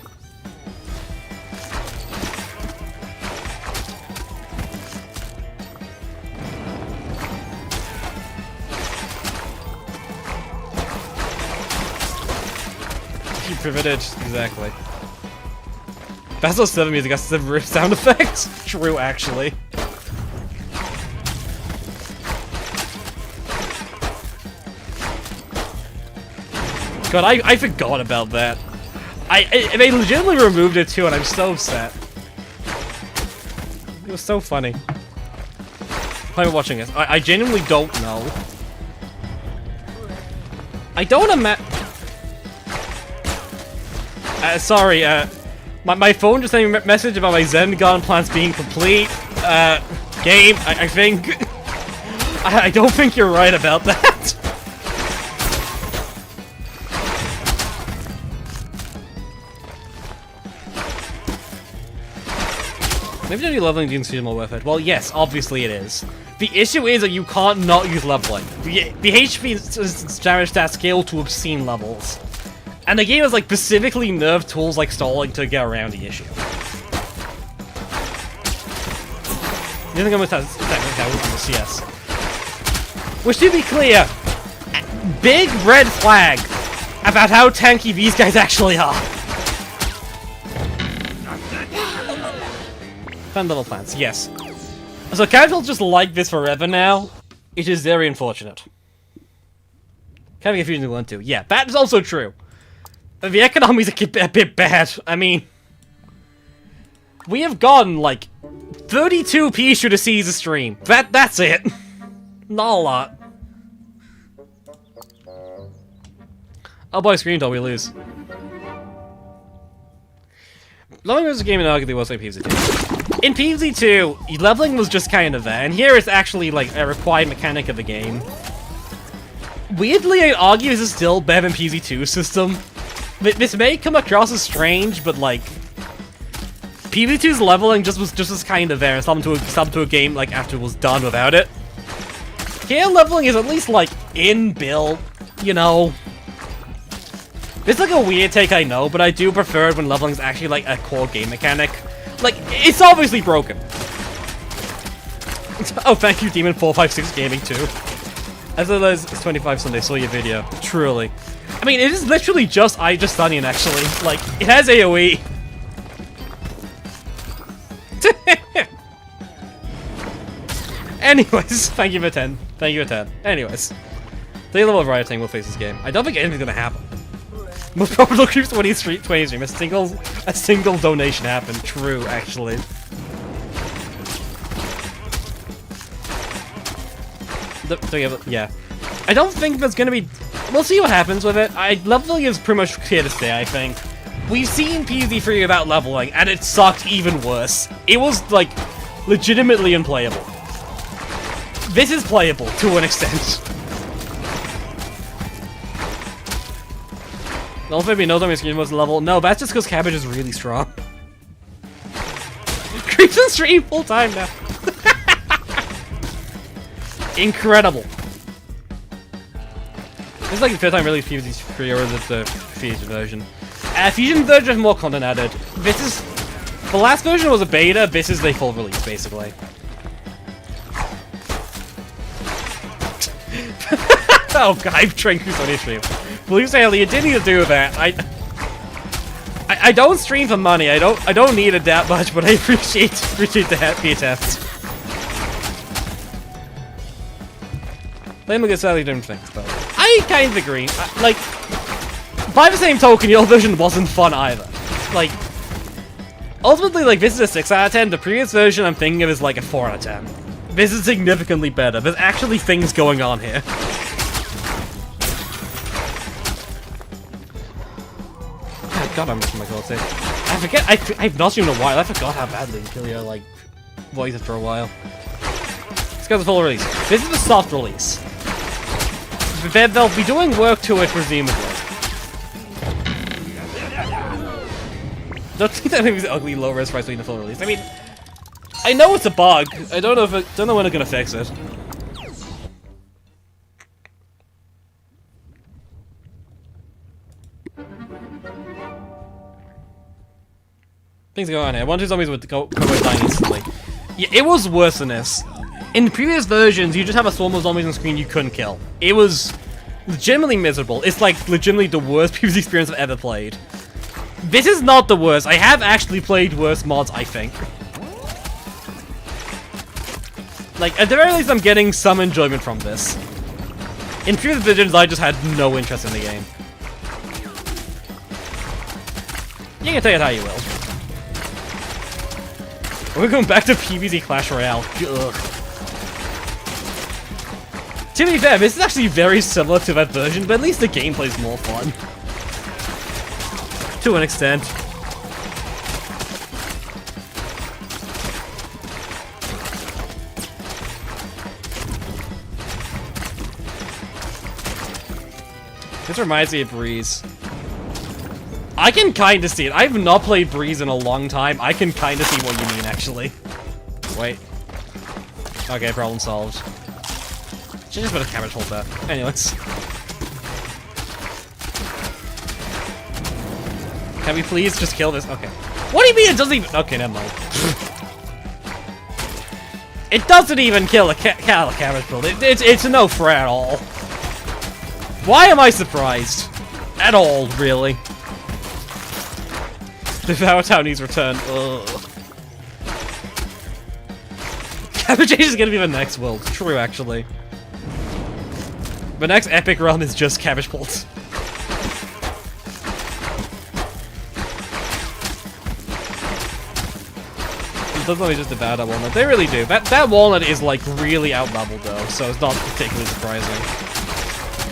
You pivoted, exactly. Basil 7 music has some riff sound effects. True, actually. God, I forgot about that. They legitimately removed it too, and I'm so upset. It was so funny. Why am I watching this? I genuinely don't know. I don't sorry, my phone just sent me a message about my Zen Garden plans being complete. Game, I think... I don't think you're right about that. Maybe the new leveling didn't seem more worth it. Well, yes, obviously it is. The issue is that you can't not use leveling. The HP damage stats scale to obscene levels. And the game has like specifically nerfed tools like stalling to get around the issue. You think I'm gonna this, yes. Which, to be clear, big red flag about how tanky these guys actually are. Fun level plants, yes. So casuals just like this forever now. It is very unfortunate. Kind of confusing to learn too. Yeah, that is also true. The economy's a bit bad. I mean, we have gotten like 32p should have seized the stream. That's it. Not a lot. Oh boy, screen door, we lose. Leveling was a game in arguably was like PvZ2. In PvZ2, leveling was just kind of there, and here it's actually like a required mechanic of the game. Weirdly, I'd argue this is still better than PvZ2's system. This may come across as strange, but like PvZ2's leveling just was kind of there and stopped to a game like after it was done without it. Scale leveling is at least, like, inbuilt, you know. It's like a weird take, I know, but I do prefer it when leveling is actually, like, a core game mechanic. Like, it's obviously broken. Oh, thank you, Demon456 Gaming, too. As well as 25 Sunday, saw your video. Truly. I mean, it is literally just Justinian, actually. Like, it has AoE. Anyways, thank you for 10. Thank you for 10. Anyways. The level of rioting will face this game. I don't think anything's gonna happen. Most probably keeps 20 stream. A single donation happened. True, actually. Yeah. I don't think there's gonna be... We'll see what happens with it. Leveling is pretty much here to stay, I think. We've seen PvZ3 without leveling, and it sucked even worse. It was, like, legitimately unplayable. This is playable, to an extent. Also, maybe knows on my screen was level. No, that's just because Cabbage is really strong. Creeps and stream full time now. Incredible. This is like the 5th time really PvZ3 or the Fusion version. Fusion version has more content added. This is... The last version was a beta, this is the full release, basically. Oh god, I'm trying to on your stream. Blue Sailor, you didn't need to do that. I don't stream for money. I don't need it that much, but I appreciate the happy attempts. They look at slightly different things, though. I kind of agree. Like, by the same token, your version wasn't fun either. Like, ultimately, like, this is a 6 out of 10. The previous version I'm thinking of is like a 4 out of 10. This is significantly better. There's actually things going on here. Oh god, I'm missing my goals here. I forget, I've not seen in a while. I forgot how badly Killia, like, voiced it for a while. Let's go to the full release. This is the soft release. They'll be doing work to it, presumably. Don't think that maybe the ugly low-res price being the full release. I mean, I know it's a bug. I don't know when they're gonna fix it. Things go on here. 1-2 zombies would go dying instantly. Yeah, it was worse than this. In previous versions, you just have a swarm of zombies on screen you couldn't kill. It was legitimately miserable. It's like legitimately the worst PvZ experience I've ever played. This is not the worst. I have actually played worse mods, I think. Like, at the very least, I'm getting some enjoyment from this. In previous versions, I just had no interest in the game. You can take it how you will. We're going back to PvZ Clash Royale. Ugh. To be fair, this is actually very similar to that version, but at least the gameplay's more fun. To an extent. This reminds me of Breeze. I can kinda see it. I've not played Breeze in a long time. I can kinda see what you mean, actually. Wait. Okay, problem solved. Should just put a cabbage hold that. Anyways. Can we please just kill this? Okay. What do you mean it doesn't even... Okay, never mind. It doesn't even kill a cabbage build. It's a no for at all. Why am I surprised? At all, really. Devour Townie's return. Ugh. Cabbage Age is gonna be the next world. True, actually. The next epic run is just Cabbage Bolt. It doesn't always just devour that walnut. They really do. That walnut is like really out-leveled though, so it's not particularly surprising.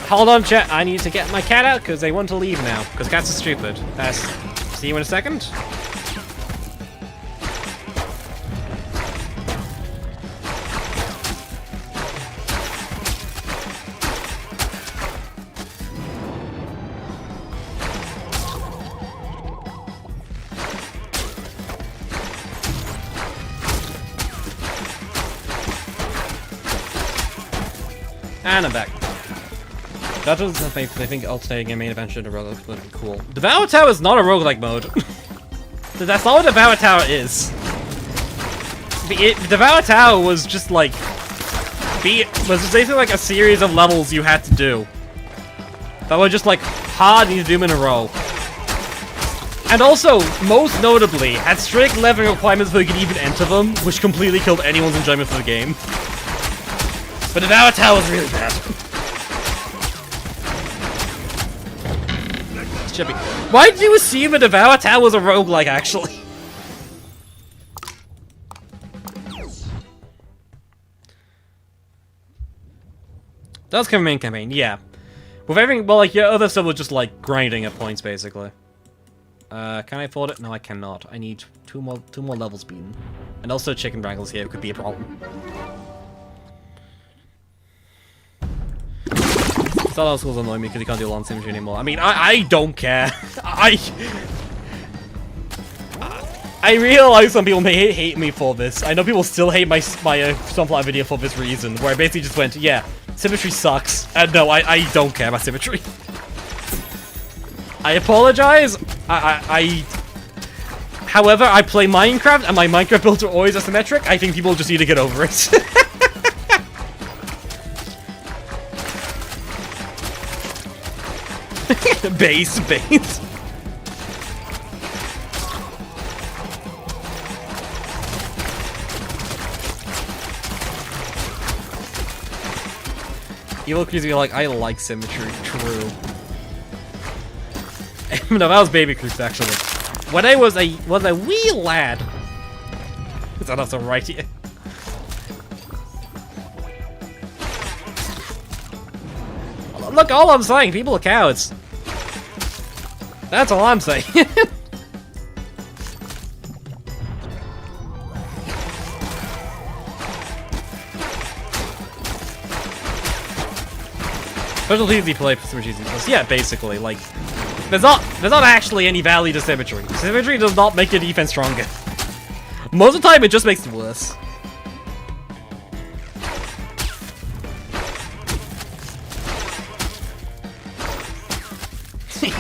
Hold on, chat. I need to get my cat out because they want to leave now. Because cats are stupid. See you in a second. And I'm back. That was I think alternating a main adventure to roguelike would be cool. Devour Tower is not a roguelike mode. That's not what Devour Tower is. Devour Tower was just like... was basically like a series of levels you had to do. That were just like hard and you do them in a row. And also, most notably, had strict leveling requirements before you could even enter them, which completely killed anyone's enjoyment for the game. But Devour Tower was really bad. Chippy. Why did you assume that Devour Tower was a roguelike, actually? That was kind of main campaign, yeah. With everything, well, like, your other stuff was just, like, grinding at points, basically. Can I afford it? No, I cannot. I need two more levels beaten. And also chicken wrangles here could be a problem. Star Wars schools annoy me because you can't do long symmetry anymore. I mean, I don't care. I realize some people may hate me for this. I know people still hate my Sunflower video for this reason, where I basically just went, yeah, symmetry sucks. And no, I don't care about symmetry. I apologize. However, I play Minecraft, and my Minecraft builds are always asymmetric. I think people just need to get over it. Base. Evil Crews be like, I like symmetry. True. No, that was Baby Crews, actually. When I was a wee lad. Is that also right here? Look, all I'm saying, people are cowards. That's all I'm saying. Special easy play for symmetry. Yeah, basically, like, there's not actually any value to symmetry. Symmetry does not make your defense stronger. Most of the time, it just makes it worse.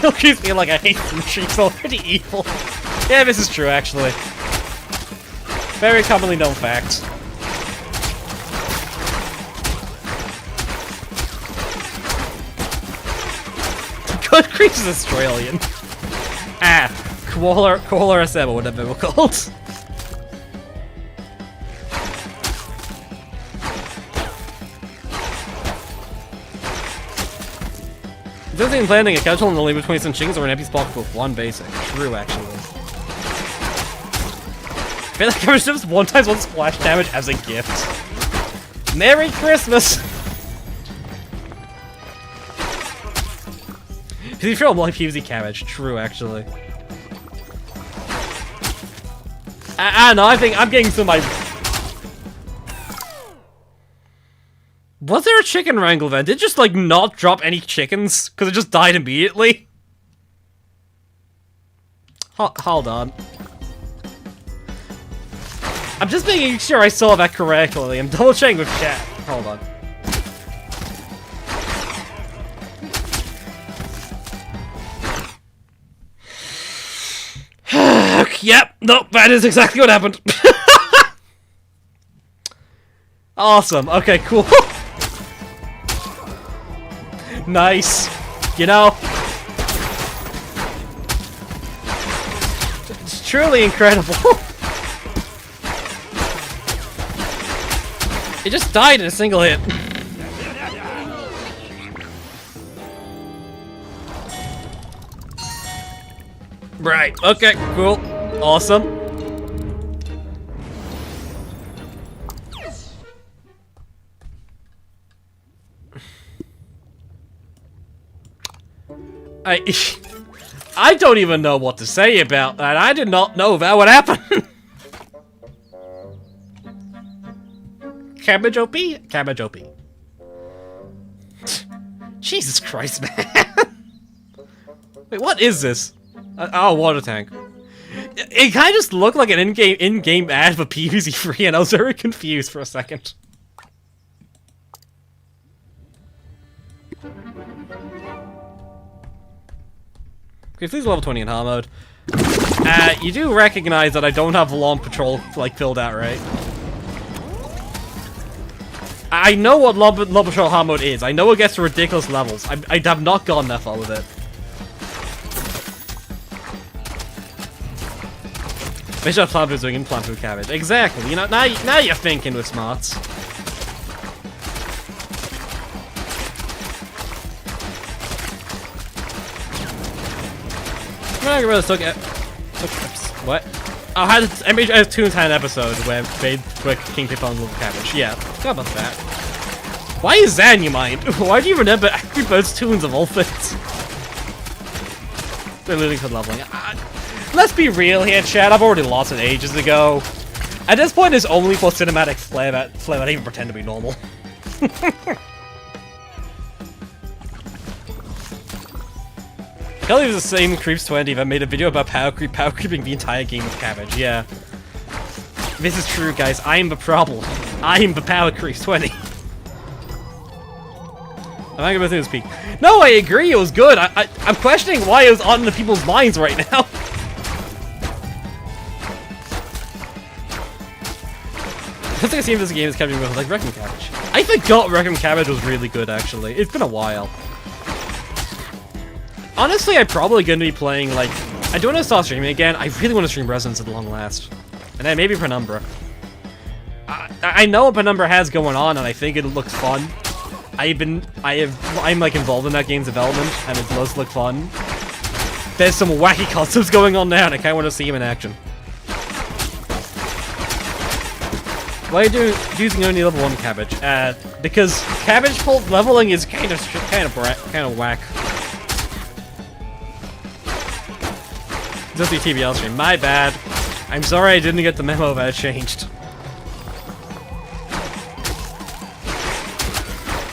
You'll keep me like I hate symmetry, it's already evil. Yeah, this is true, actually. Very commonly known fact. Good Creature's Australian. Ah, Koala SM or whatever they were called. Disney planting a casual in the lane between some chickens or an empty spot with one basic. True, actually. I feel like I was just one times one splash damage as a gift. Merry Christmas! PvZ from like PvZ cabbage. True, actually. No, I think I'm getting some of my... Was there a chicken wrangle then? Did it just, like, not drop any chickens? Because it just died immediately? Hold on. I'm just making sure I saw that correctly. I'm double checking with chat. Hold on. Yep, nope, that is exactly what happened. Awesome, okay, cool. Nice. You know, it's truly incredible. It just died in a single hit. Right, okay, cool. Awesome. I don't even know what to say about that. I did not know that would happen. Cabbage OP? Cabbage OP. Jesus Christ, man. Wait, what is this? Oh, water tank. It kind of just looked like an in-game ad for PVZ3, and I was very confused for a second. Okay, please level 20 in hard mode. You do recognize that I don't have long patrol, like, filled out, right? I know what long patrol hard mode is. I know it gets to ridiculous levels. I have not gone that far with it. Bishop plant food doing implant food cabbage. Exactly. You know, now you're thinking with smarts. What? I had a Toontown episode where King picked on little cabbage. Yeah, forgot about that. Why is that in your mind? Why do you remember Angry Birds tunes of all things? They're losing for leveling. Let's be real here, Chad. I've already lost it ages ago. At this point, it's only for cinematic flair that I even pretend to be normal. Kelly was the same Creeps 20 that made a video about power creeping the entire game with cabbage. Yeah. This is true, guys. I'm the problem. I'm the power Creeps 20. I'm not gonna this peak. No, I agree. It was good. I'm questioning why it was on the people's minds right now. I think I see this game is capturing like Wrecking Cabbage. I forgot Wrecking Cabbage was really good, actually. It's been a while. Honestly, I'm probably going to be playing, like... I do want to start streaming again. I really want to stream Resonance at long last. And then maybe Penumbra. I know what Penumbra has going on, and I think it looks fun. I'm like involved in that game's development, and it does look fun. There's some wacky concepts going on now, and I kind of want to see him in action. Why are you using only level 1 cabbage? Because cabbage pulp leveling is kind of whack. Just the TBL stream. My bad. I'm sorry I didn't get the memo that it changed.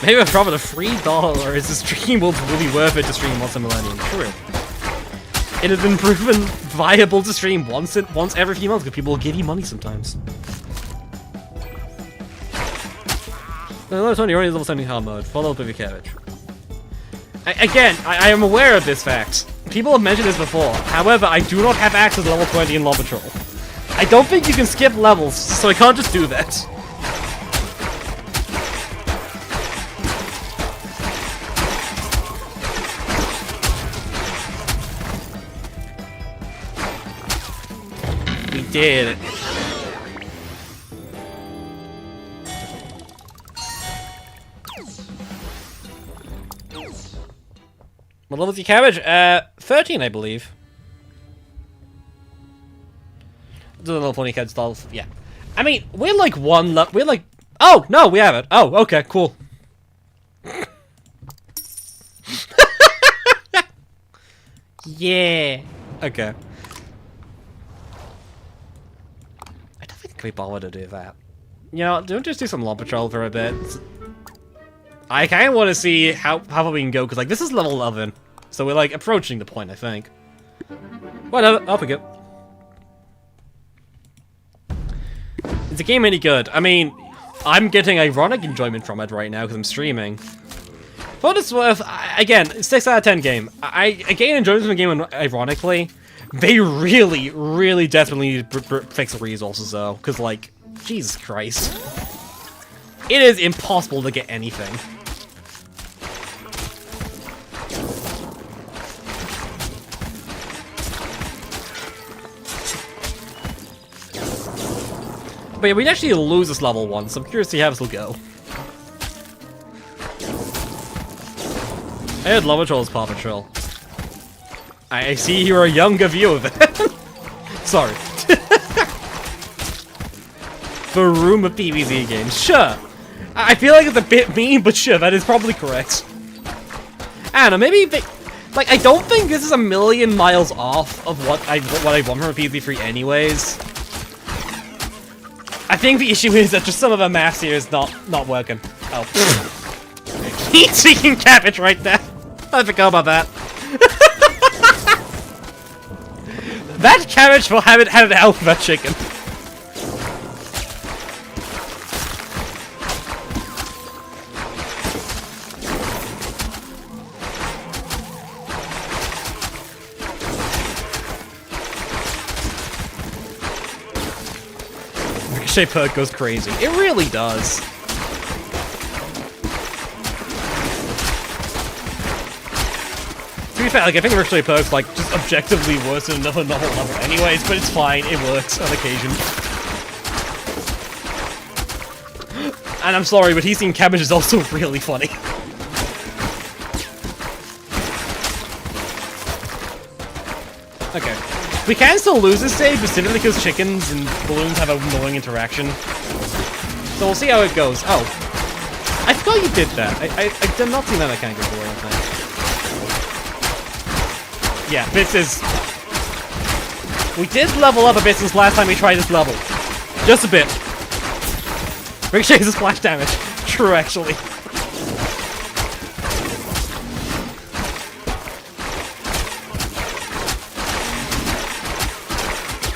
Maybe a profit of $3 is the stream will be worth it to stream once a millennium. True. It has been proven viable to stream once every few months because people will give you money sometimes. Level 20, you're only level 70 hard mode. Follow up with your cabbage. I am aware of this fact. People have mentioned this before. However, I do not have access to level 20 in Law Patrol. I don't think you can skip levels, so I can't just do that. We did it. What level is your cabbage? 13, I believe. The level 20 cabbage stalls, yeah. I mean, we're like we're like... Oh, no, we have it. Oh, okay, cool. Yeah. Okay. I don't think I can be bothered to do that. You know, don't just do some Law Patrol for a bit. I kind of want to see how far we can go, because, like, this is level 11. So we're, like, approaching the point, I think. Whatever, I'll pick it. Is the game any good? I mean, I'm getting ironic enjoyment from it right now, because I'm streaming. For what it's worth, again, 6 out of 10 game. I gain enjoyment from the game ironically. They really, really desperately need to fix the resources, though, because, like, Jesus Christ. It is impossible to get anything. But yeah, we'd actually lose this level 1, so I'm curious to see how this will go. I had Lava Troll's Paw Patrol. I see you're a younger view of it. Sorry. The room of PVZ games. Sure. I feel like it's a bit mean, but sure, that is probably correct. I don't know, maybe they... Like, I don't think this is a million miles off of what I want from a PvZ3 anyways. I think the issue is that just some of the math here is not working. Oh. Heat-seeking cabbage right there. I forgot about that. That cabbage will have it had an alphabet chicken. Ricochet perk goes crazy. It really does. To be fair, like, I think Ricochet perk's, like, just objectively worse than another normal level anyways, but it's fine, it works on occasion. And I'm sorry, but he's seen cabbage is also really funny. Okay. We can still lose this stage, specifically because chickens and balloons have an annoying interaction. So we'll see how it goes. Oh. I forgot you did that. I did not see that mechanic before, I think. Yeah, this is... We did level up a bit since last time we tried this level. Just a bit. Ricochet is splash damage. True, actually.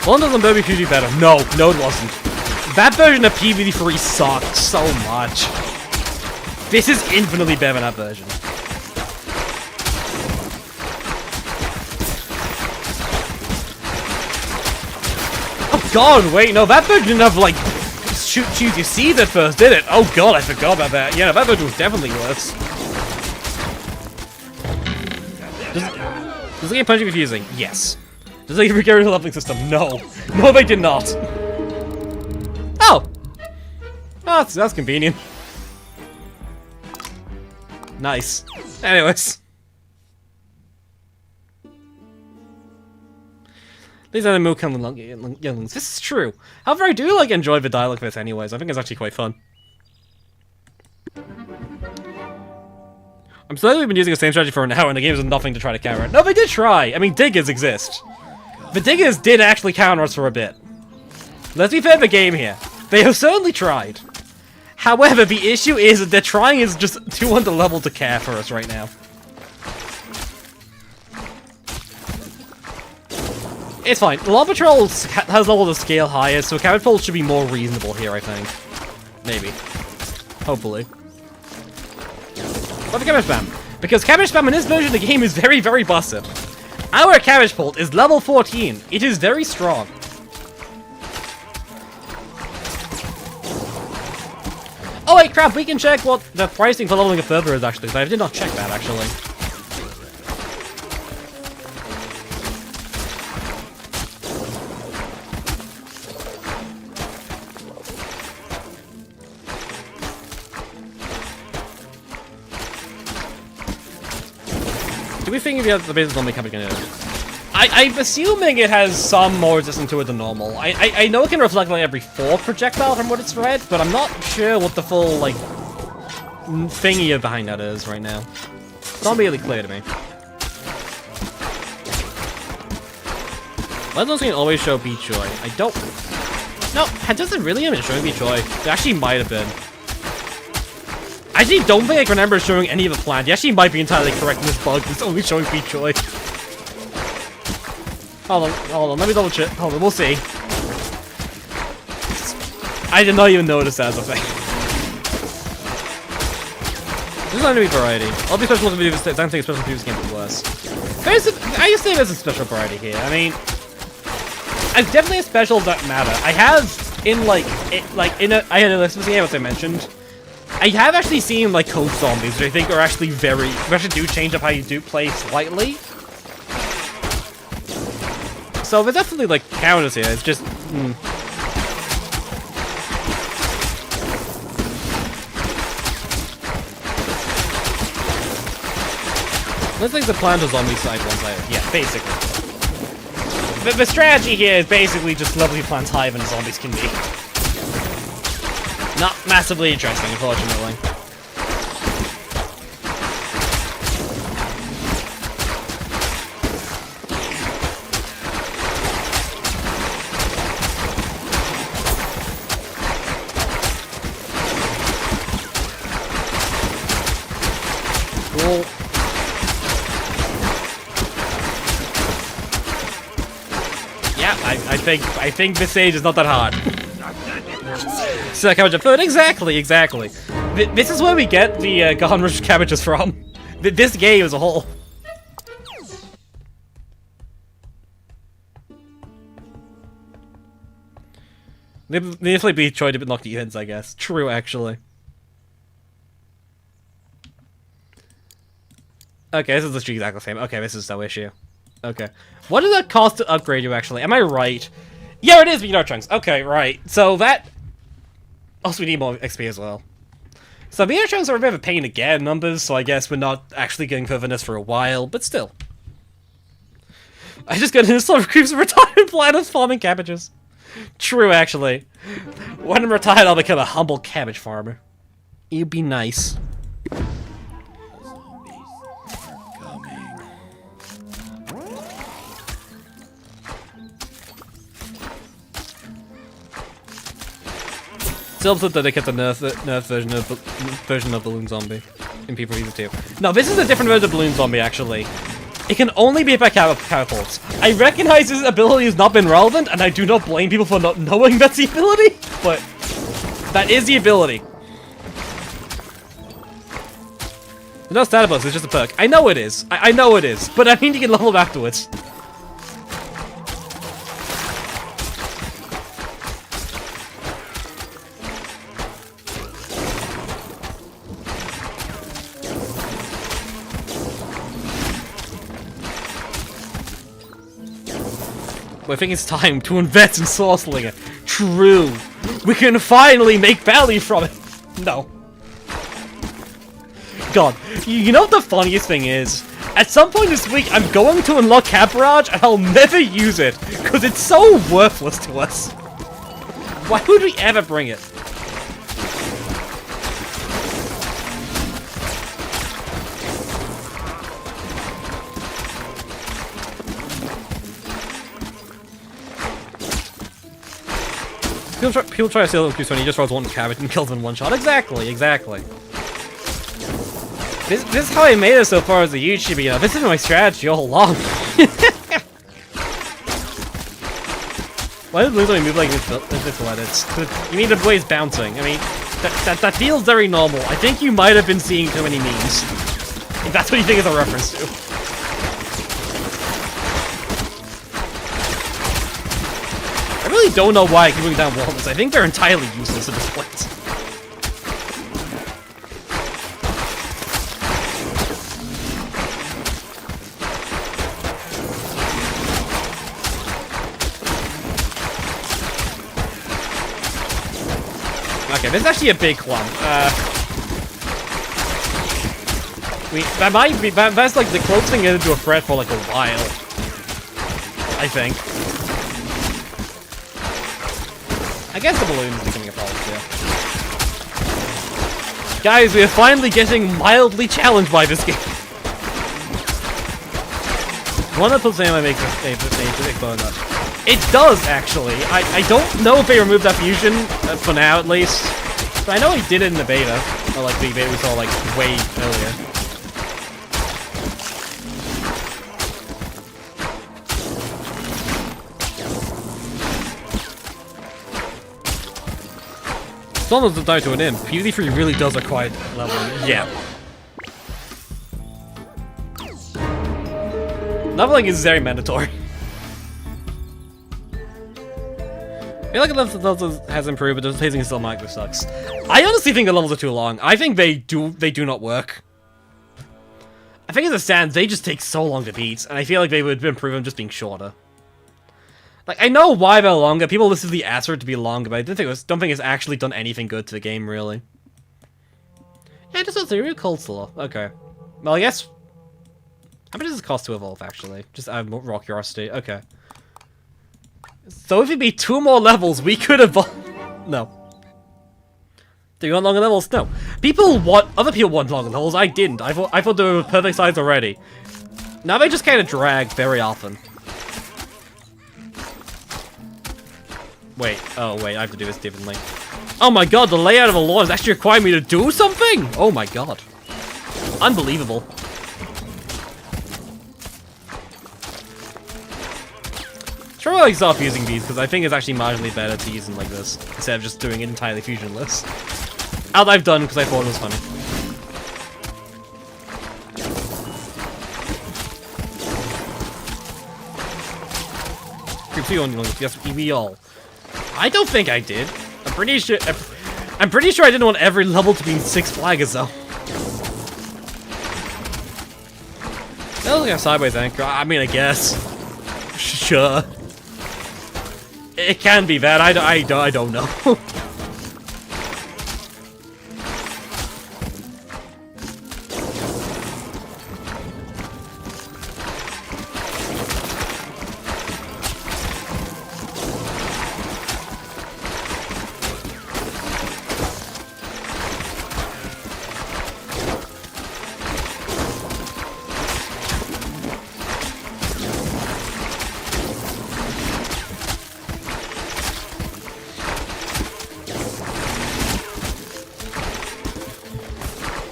London's on Derby PvZ better. No, it wasn't. That version of PvZ3 sucked so much. This is infinitely better than that version. Oh god, wait, no, that version didn't have, like, choose your seed at first, did it? Oh god, I forgot about that. Yeah, that version was definitely worse. Does the game punch confusing? Yes. Does it get rid of the leveling system? No. No, they did not. Oh! Oh, that's convenient. Nice. Anyways. These are the milk younglings. This is true. However, I do like enjoy the dialogue of this anyways. I think it's actually quite fun. I'm slowly been using the same strategy for an hour and the game has nothing to try to counter it. No, they did try. I mean, diggers exist. The diggers did actually counter us for a bit. Let's be fair to the game here. They have certainly tried. However, the issue is that their trying is just too underleveled to care for us right now. It's fine. Law Patrol has leveled the scale higher, so Cabbage Pole should be more reasonable here, I think. Maybe. Hopefully. But the Cabbage Spam. Because Cabbage Spam in this version of the game is very, very busted. Our Cabbage Pole is level 14. It is very strong. Oh wait, crap, we can check what the pricing for leveling it further is actually, so I did not check that actually. Do we think the basic zombie coming in? I'm assuming it has some more resistance to it than normal. I know it can reflect like every 4 projectile from what it's read, but I'm not sure what the full like thingy behind that is right now. It's not really clear to me. Why doesn't it always show Beat Joy? I don't. No, it doesn't really even show Beat Joy. It actually might have been. I actually don't think I can remember showing any of the plan. You actually might be entirely correct in this bug. It's only showing Beat Joy. Hold on, let me double check. Hold on, we'll see. I did not even notice that as a thing. This is not gonna be variety. All the special videos, I don't think special videos can be worse. I just think there's a special variety here. I mean, it's definitely a special that matter. I have in I had a list of games I mentioned. I have actually seen like code zombies, which I think are actually actually do change up how you do play slightly. So there's definitely like counters here. It's just. Looks like the plan to zombie side one side. Yeah, basically. The strategy here is basically just level your plants higher than the zombies can be. Not massively interesting, unfortunately. Cool. Yeah, I think this stage is not that hard. So cabbage food, exactly. This is where we get the Gone cabbages from. This game as a whole. They definitely be trying to knock the ends, I guess. True, actually. Okay, this is the exactly the same. Okay, this is no issue. Okay. What does that cost to upgrade you, actually? Am I right? Yeah, it is Meteor Chunks. Okay, right. So that... Also, we need more XP as well. So Meteor Chunks are a bit of a pain to get in numbers, so I guess we're not actually getting further than this for a while, but still. I just got into some groups of retirement planners farming cabbages. True, actually. When I'm retired, I'll become a humble cabbage farmer. It'd be nice. Still upset that they kept the nerf version of Balloon Zombie in PvZ2. No, this is a different version of Balloon Zombie, actually. It can only be hit by catapults. I recognize his ability has not been relevant, and I do not blame people for not knowing that's the ability, but that is the ability. It's not stat buffs, it's just a perk. I know it is. I know it is, but I mean you can level up afterwards. I think it's time to invest in Sourcelinger. True. We can finally make value from it. No. God, you know what the funniest thing is? At some point this week, I'm going to unlock Cab Barrage, and I'll never use it, because it's so worthless to us. Why would we ever bring it? People try to steal Goose when he just rolls one cabbage and kills them in one shot. Exactly, exactly. This is how I made it so far as a YouTuber, you know. This has been my strategy all along. Why did Blue move like this edits? You mean the blaze bouncing. I mean, that feels very normal. I think you might have been seeing too many memes. If that's what you think is a reference to. I really don't know why I keep moving down walls. I think they're entirely useless at this point. Okay, this is actually a big clump. That's like the closest thing into a threat for like a while. I think. I guess the balloon is becoming a problem too. Guys, we are finally getting mildly challenged by this game. One of the things I make a bone up. It does, actually. I don't know if they removed that fusion, for now at least. But I know he did it in the beta. Or like the beta we saw like way earlier. As long as the die to an imp, PvZ3 really does require leveling. Yeah. Leveling is very mandatory. I feel like the levels has improved, but the pacing still micro sucks. I honestly think the levels are too long. I think they do not work. I think as it stands, they just take so long to beat, and I feel like they would improve them just being shorter. Like, I know why they're longer. People listed the effort to be longer, but I don't think it's actually done anything good to the game, really. Yeah, just a real cold slaw. Okay. Well, I guess... How much does it cost to evolve, actually? Just out of raw curiosity. Okay. So if it'd be 2 more levels, we could evolve... No. Do you want longer levels? No. Other people want longer levels. I didn't. I thought they were perfect size already. Now they just kind of drag very often. Wait, oh wait, I have to do this differently. Oh my god, the layout of the lawn is actually requiring me to do something? Oh my god. Unbelievable. Try to like stop using these, because I think it's actually marginally better to use them like this, instead of just doing it entirely fusionless. As I've done, because I thought it was funny. Yes, we all. I don't think I did. I'm pretty sure I didn't want every level to be 6 flaggers though. That looks like a sideways anchor. I mean, I guess. Sure. It can be that. I don't know.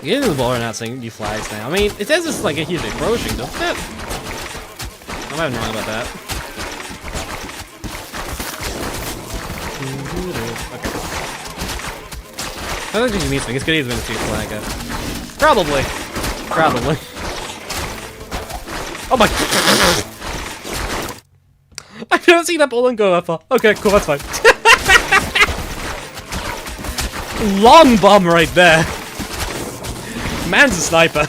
Get into the ball announcing new flags now. I mean, it says it's like a huge approaching, doesn't it? I'm not wrong about that. Okay. I don't think you mean something. It's good even to see a flag up. Probably. Probably. Oh my. I've never seen that bowling go that far. Okay, cool, that's fine. Long bomb right there. Man's a sniper.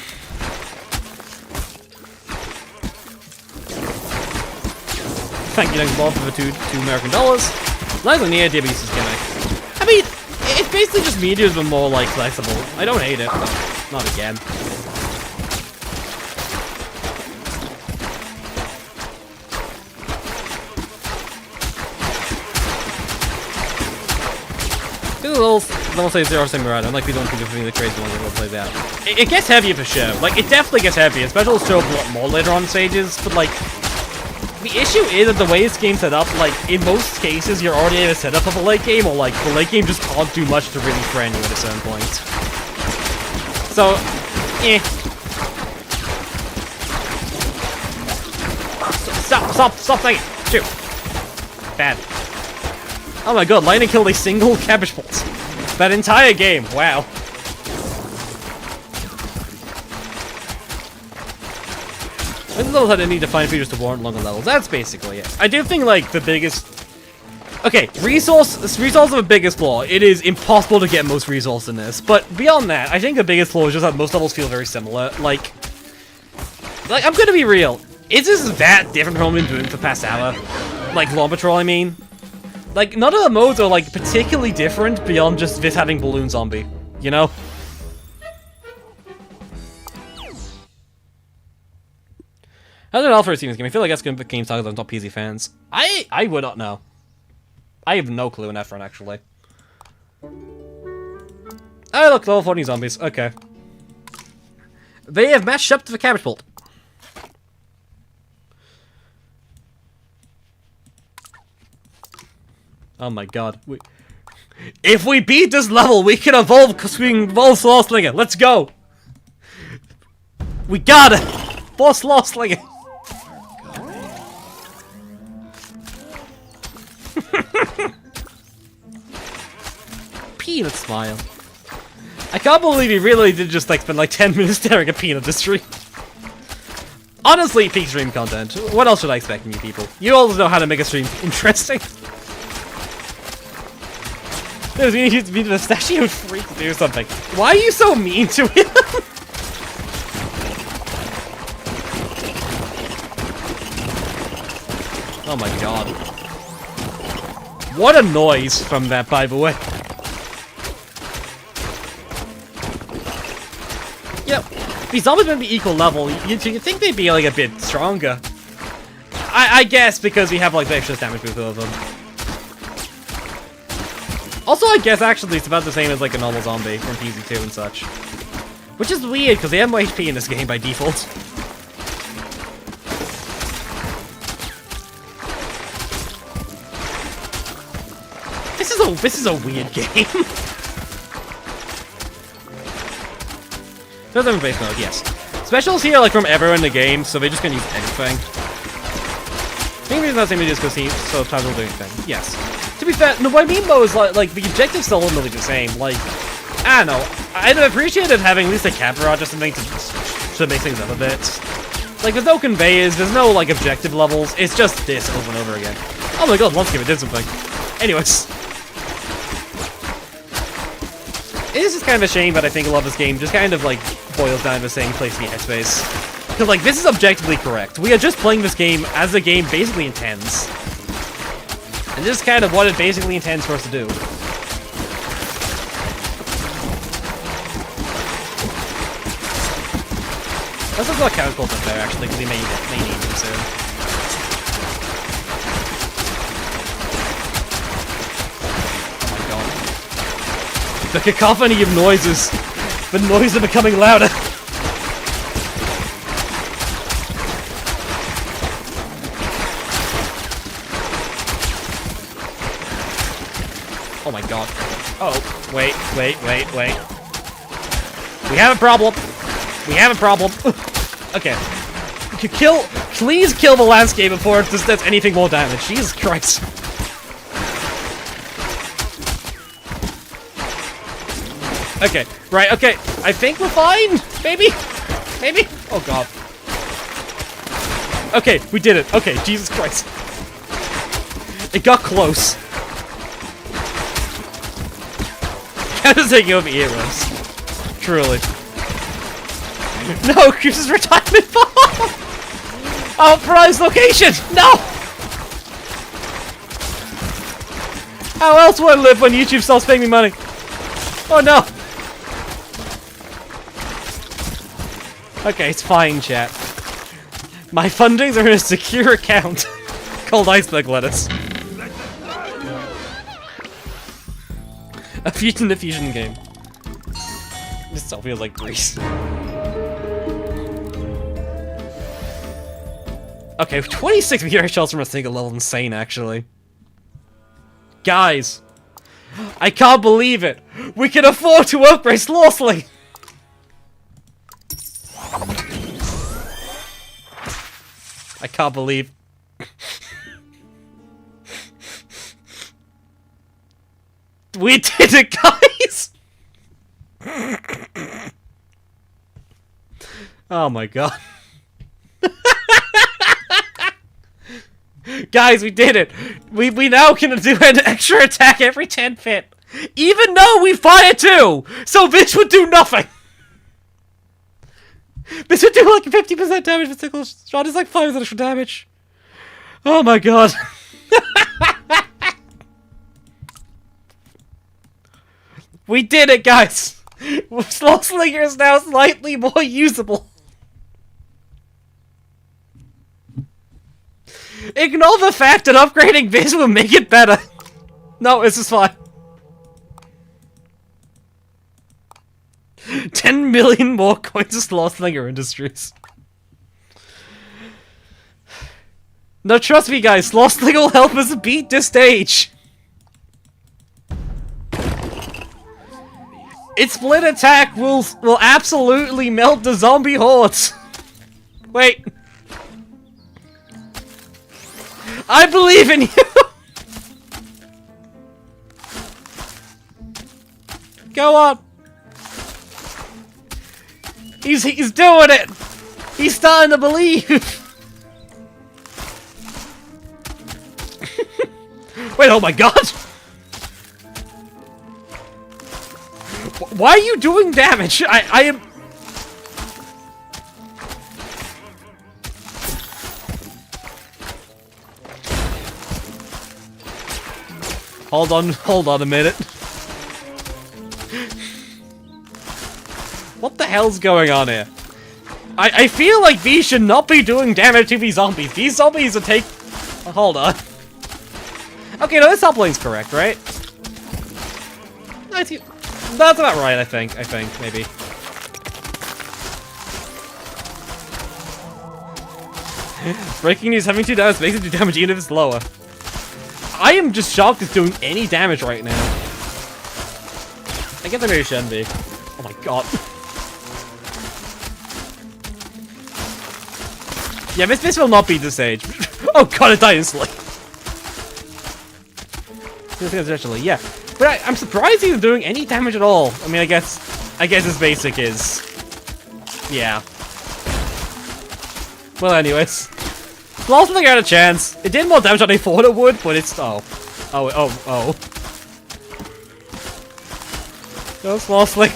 Thank you, Duncan Ball, for the $2 American. Nice on the idea of uses gimmick. I mean, it's basically just mediums but more like flexible. I don't hate it, but not again. This is a little say 0 Samurai. Unlike we don't think of the crazy ones that will play that. It gets heavier for sure. Like, it definitely gets heavier. Specials show up a lot more later on stages, but like, the issue is that the way this game's set up, like, in most cases, you're already in a setup of a late game, or like, the late game just can't do much to really friend you at a certain point. So, eh. Stop saying it! Shoot! Bad. Oh my god, lightning killed a single cabbage bolt. That entire game, wow. This is all that I need to find features to warrant longer levels. That's basically it. I do think, like, the biggest... Okay, resource is the biggest flaw. It is impossible to get most resource in this. But beyond that, I think the biggest flaw is just that most levels feel very similar. Like, I'm gonna be real. Is this that different from what I've been doing for the past hour? Like, Lawn Patrol, I mean? Like, none of the modes are, like, particularly different beyond just this having Balloon Zombie, you know? How's it all for a series game? I feel like that's going to be game targets on top PZ fans. I would not know. I have no clue in that front, actually. Oh, look, level 40 zombies. Okay. They have matched up to the cabbage bolt. Oh my god. If we beat this level, we can evolve because we can evolve Slow Slinger. Let's go! We got it! For Slow Slinger! Peanut smile. I can't believe he really did just like spend like 10 minutes staring at Peanut this stream. Honestly, peak stream content. What else should I expect from you people? You all know how to make a stream interesting. There's me to be the statue freak to do something. Why are you so mean to him? Oh my god. What a noise from that, by the way. Yep. These zombies might be equal level. You'd think they'd be like a bit stronger. I guess because we have like the extra damage boost of them. Also, I guess actually it's about the same as like a normal zombie from PvZ2 and such. Which is weird because they have more HP in this game by default. This is a weird game. Does have a base mode, yes. Specials here like from everyone in the game, so they're just gonna use anything. Maybe the reason that's is because he sometimes will do anything. Yes. To be fair, no, what I mean though is like the objectives still ultimately the same. Like, I don't know. I'd have appreciated having at least a cat barrage or something to make things up a bit. Like, there's no conveyors, there's no like objective levels. It's just this over and over again. Oh my god, once again it did something. Anyways. It is just kind of a shame, but I think a lot of this game just kind of, like, boils down to the same place in the headspace. Because, like, this is objectively correct. We are just playing this game as the game basically intends. And this is kind of what it basically intends for us to do. Let's look at chemicals up there, actually, because we may need them soon. Oh my god. The cacophony of noises. The noises are becoming louder. Oh my god. Oh, wait. We have a problem. We have a problem. Okay. Please kill the landscape before it does anything more damage. Jesus Christ. Okay, right, okay. I think we're fine. Maybe? Maybe? Oh god. Okay, we did it. Okay, Jesus Christ. It got close. Kind of taking over earrings. Truly. No, Chris's retirement farm! Our prize location! No! How else would I live when YouTube stops paying me money? Oh no! Okay, it's fine, chat. My fundings are in a secure account called Iceberg Lettuce. A fusion diffusion game. This still feels like Greece. Okay, 26 meteor shells from a single level, insane actually. Guys, I can't believe it. We can afford to upgrade Slawsley. I can't believe. We did it, guys. Oh my god. Guys, we did it! We now can do an extra attack every 10 feet! Even though we fire too! So this would do nothing! This would do like 50% damage for single shot, it's like 5% extra damage. Oh my god. We did it, guys! Slawslinger is now slightly more usable. Ignore the fact that upgrading this will make it better. No, this is fine. 10 million more coins of Slawslinger Industries. No, trust me guys, Slawslinger will help us beat this stage. Its split attack will absolutely melt the zombie hordes. Wait. I believe in you! Go on! He's doing it! He's starting to believe! Wait, oh my god! Why are you doing damage? I am... Hold on a minute. What the hell's going on here? I feel like these should not be doing damage to these zombies. These zombies are hold on. Okay, no, this top lane's correct, right? That's about right, I think, maybe. Breaking news, having 2 damage makes it do damage even if it's lower. I am just shocked it's doing any damage right now. I guess I maybe shouldn't be. Oh my god. Yeah, this will not be this age. Oh god, it died instantly. Essentially, yeah. But I'm surprised he's doing any damage at all. I mean, I guess his basic is... Yeah. Well, anyways. Slawslinger had a chance. It did more damage than I thought it would, but it's... Oh. Oh. Go Slothling.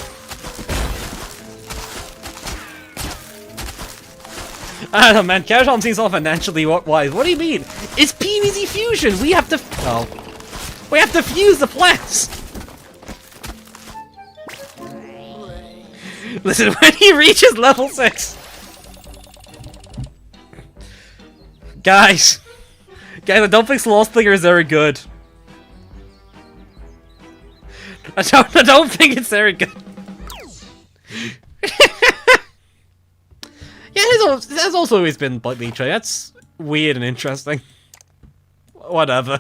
I don't know, man. Capcom seems all financially wise. What do you mean? It's PVZ Fusion! We have to... Oh. We have to fuse the plants! Listen, when he reaches level 6... Guys, I don't think Slothlinger is very good. I don't think it's very good. Yeah, it has also always been like Leech. That's weird and interesting. Whatever.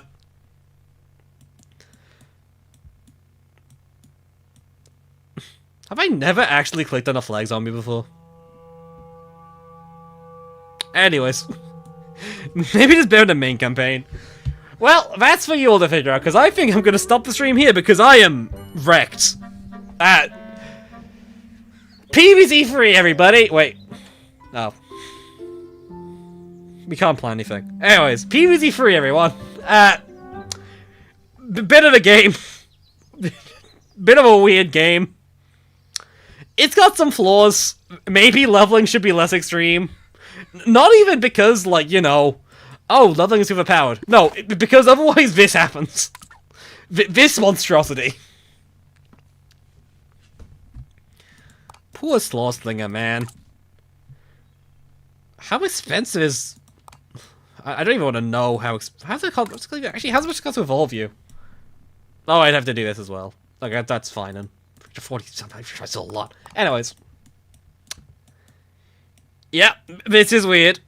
Have I never actually clicked on a flag zombie before? Anyways. Maybe it's better than main campaign. Well, that's for you all to figure out, because I think I'm going to stop the stream here because I am wrecked. PVZ3, everybody! Wait. Oh. We can't plan anything. Anyways, PVZ3, everyone. Bit of a game. Bit of a weird game. It's got some flaws. Maybe leveling should be less extreme. Not even because, like, you know, oh, leveling is overpowered. No, because otherwise this happens. This monstrosity. Poor Slothlinger, man. How expensive is... I don't even want to know how... How's it called? Actually, how much does it cost to evolve you? Oh, I'd have to do this as well. Okay, that's fine then. 40 sometimes, that's a lot. Anyways. Yeah, this is weird.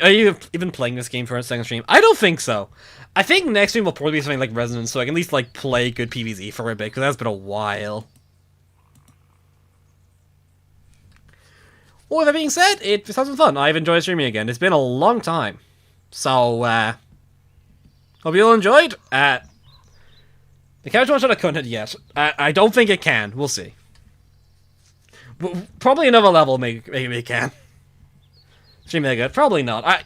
Are you even playing this game for a second stream? I don't think so. I think next stream will probably be something like Resonance, so I can at least, like, play good PvZ for a bit, because that's been a while. Well, with that being said, it has been fun. I've enjoyed streaming again. It's been a long time. So, hope you all enjoyed. The couch won't shut content yet. I don't think it can. We'll see. Probably another level, maybe it can. Stream mega? Probably not.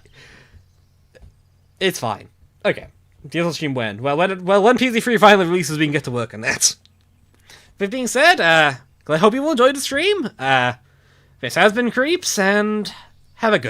It's fine. Okay. DSL stream when? Well, when PvZ3 finally releases, we can get to work on that. With being said, I hope you all enjoyed the stream. This has been Creeps, and have a good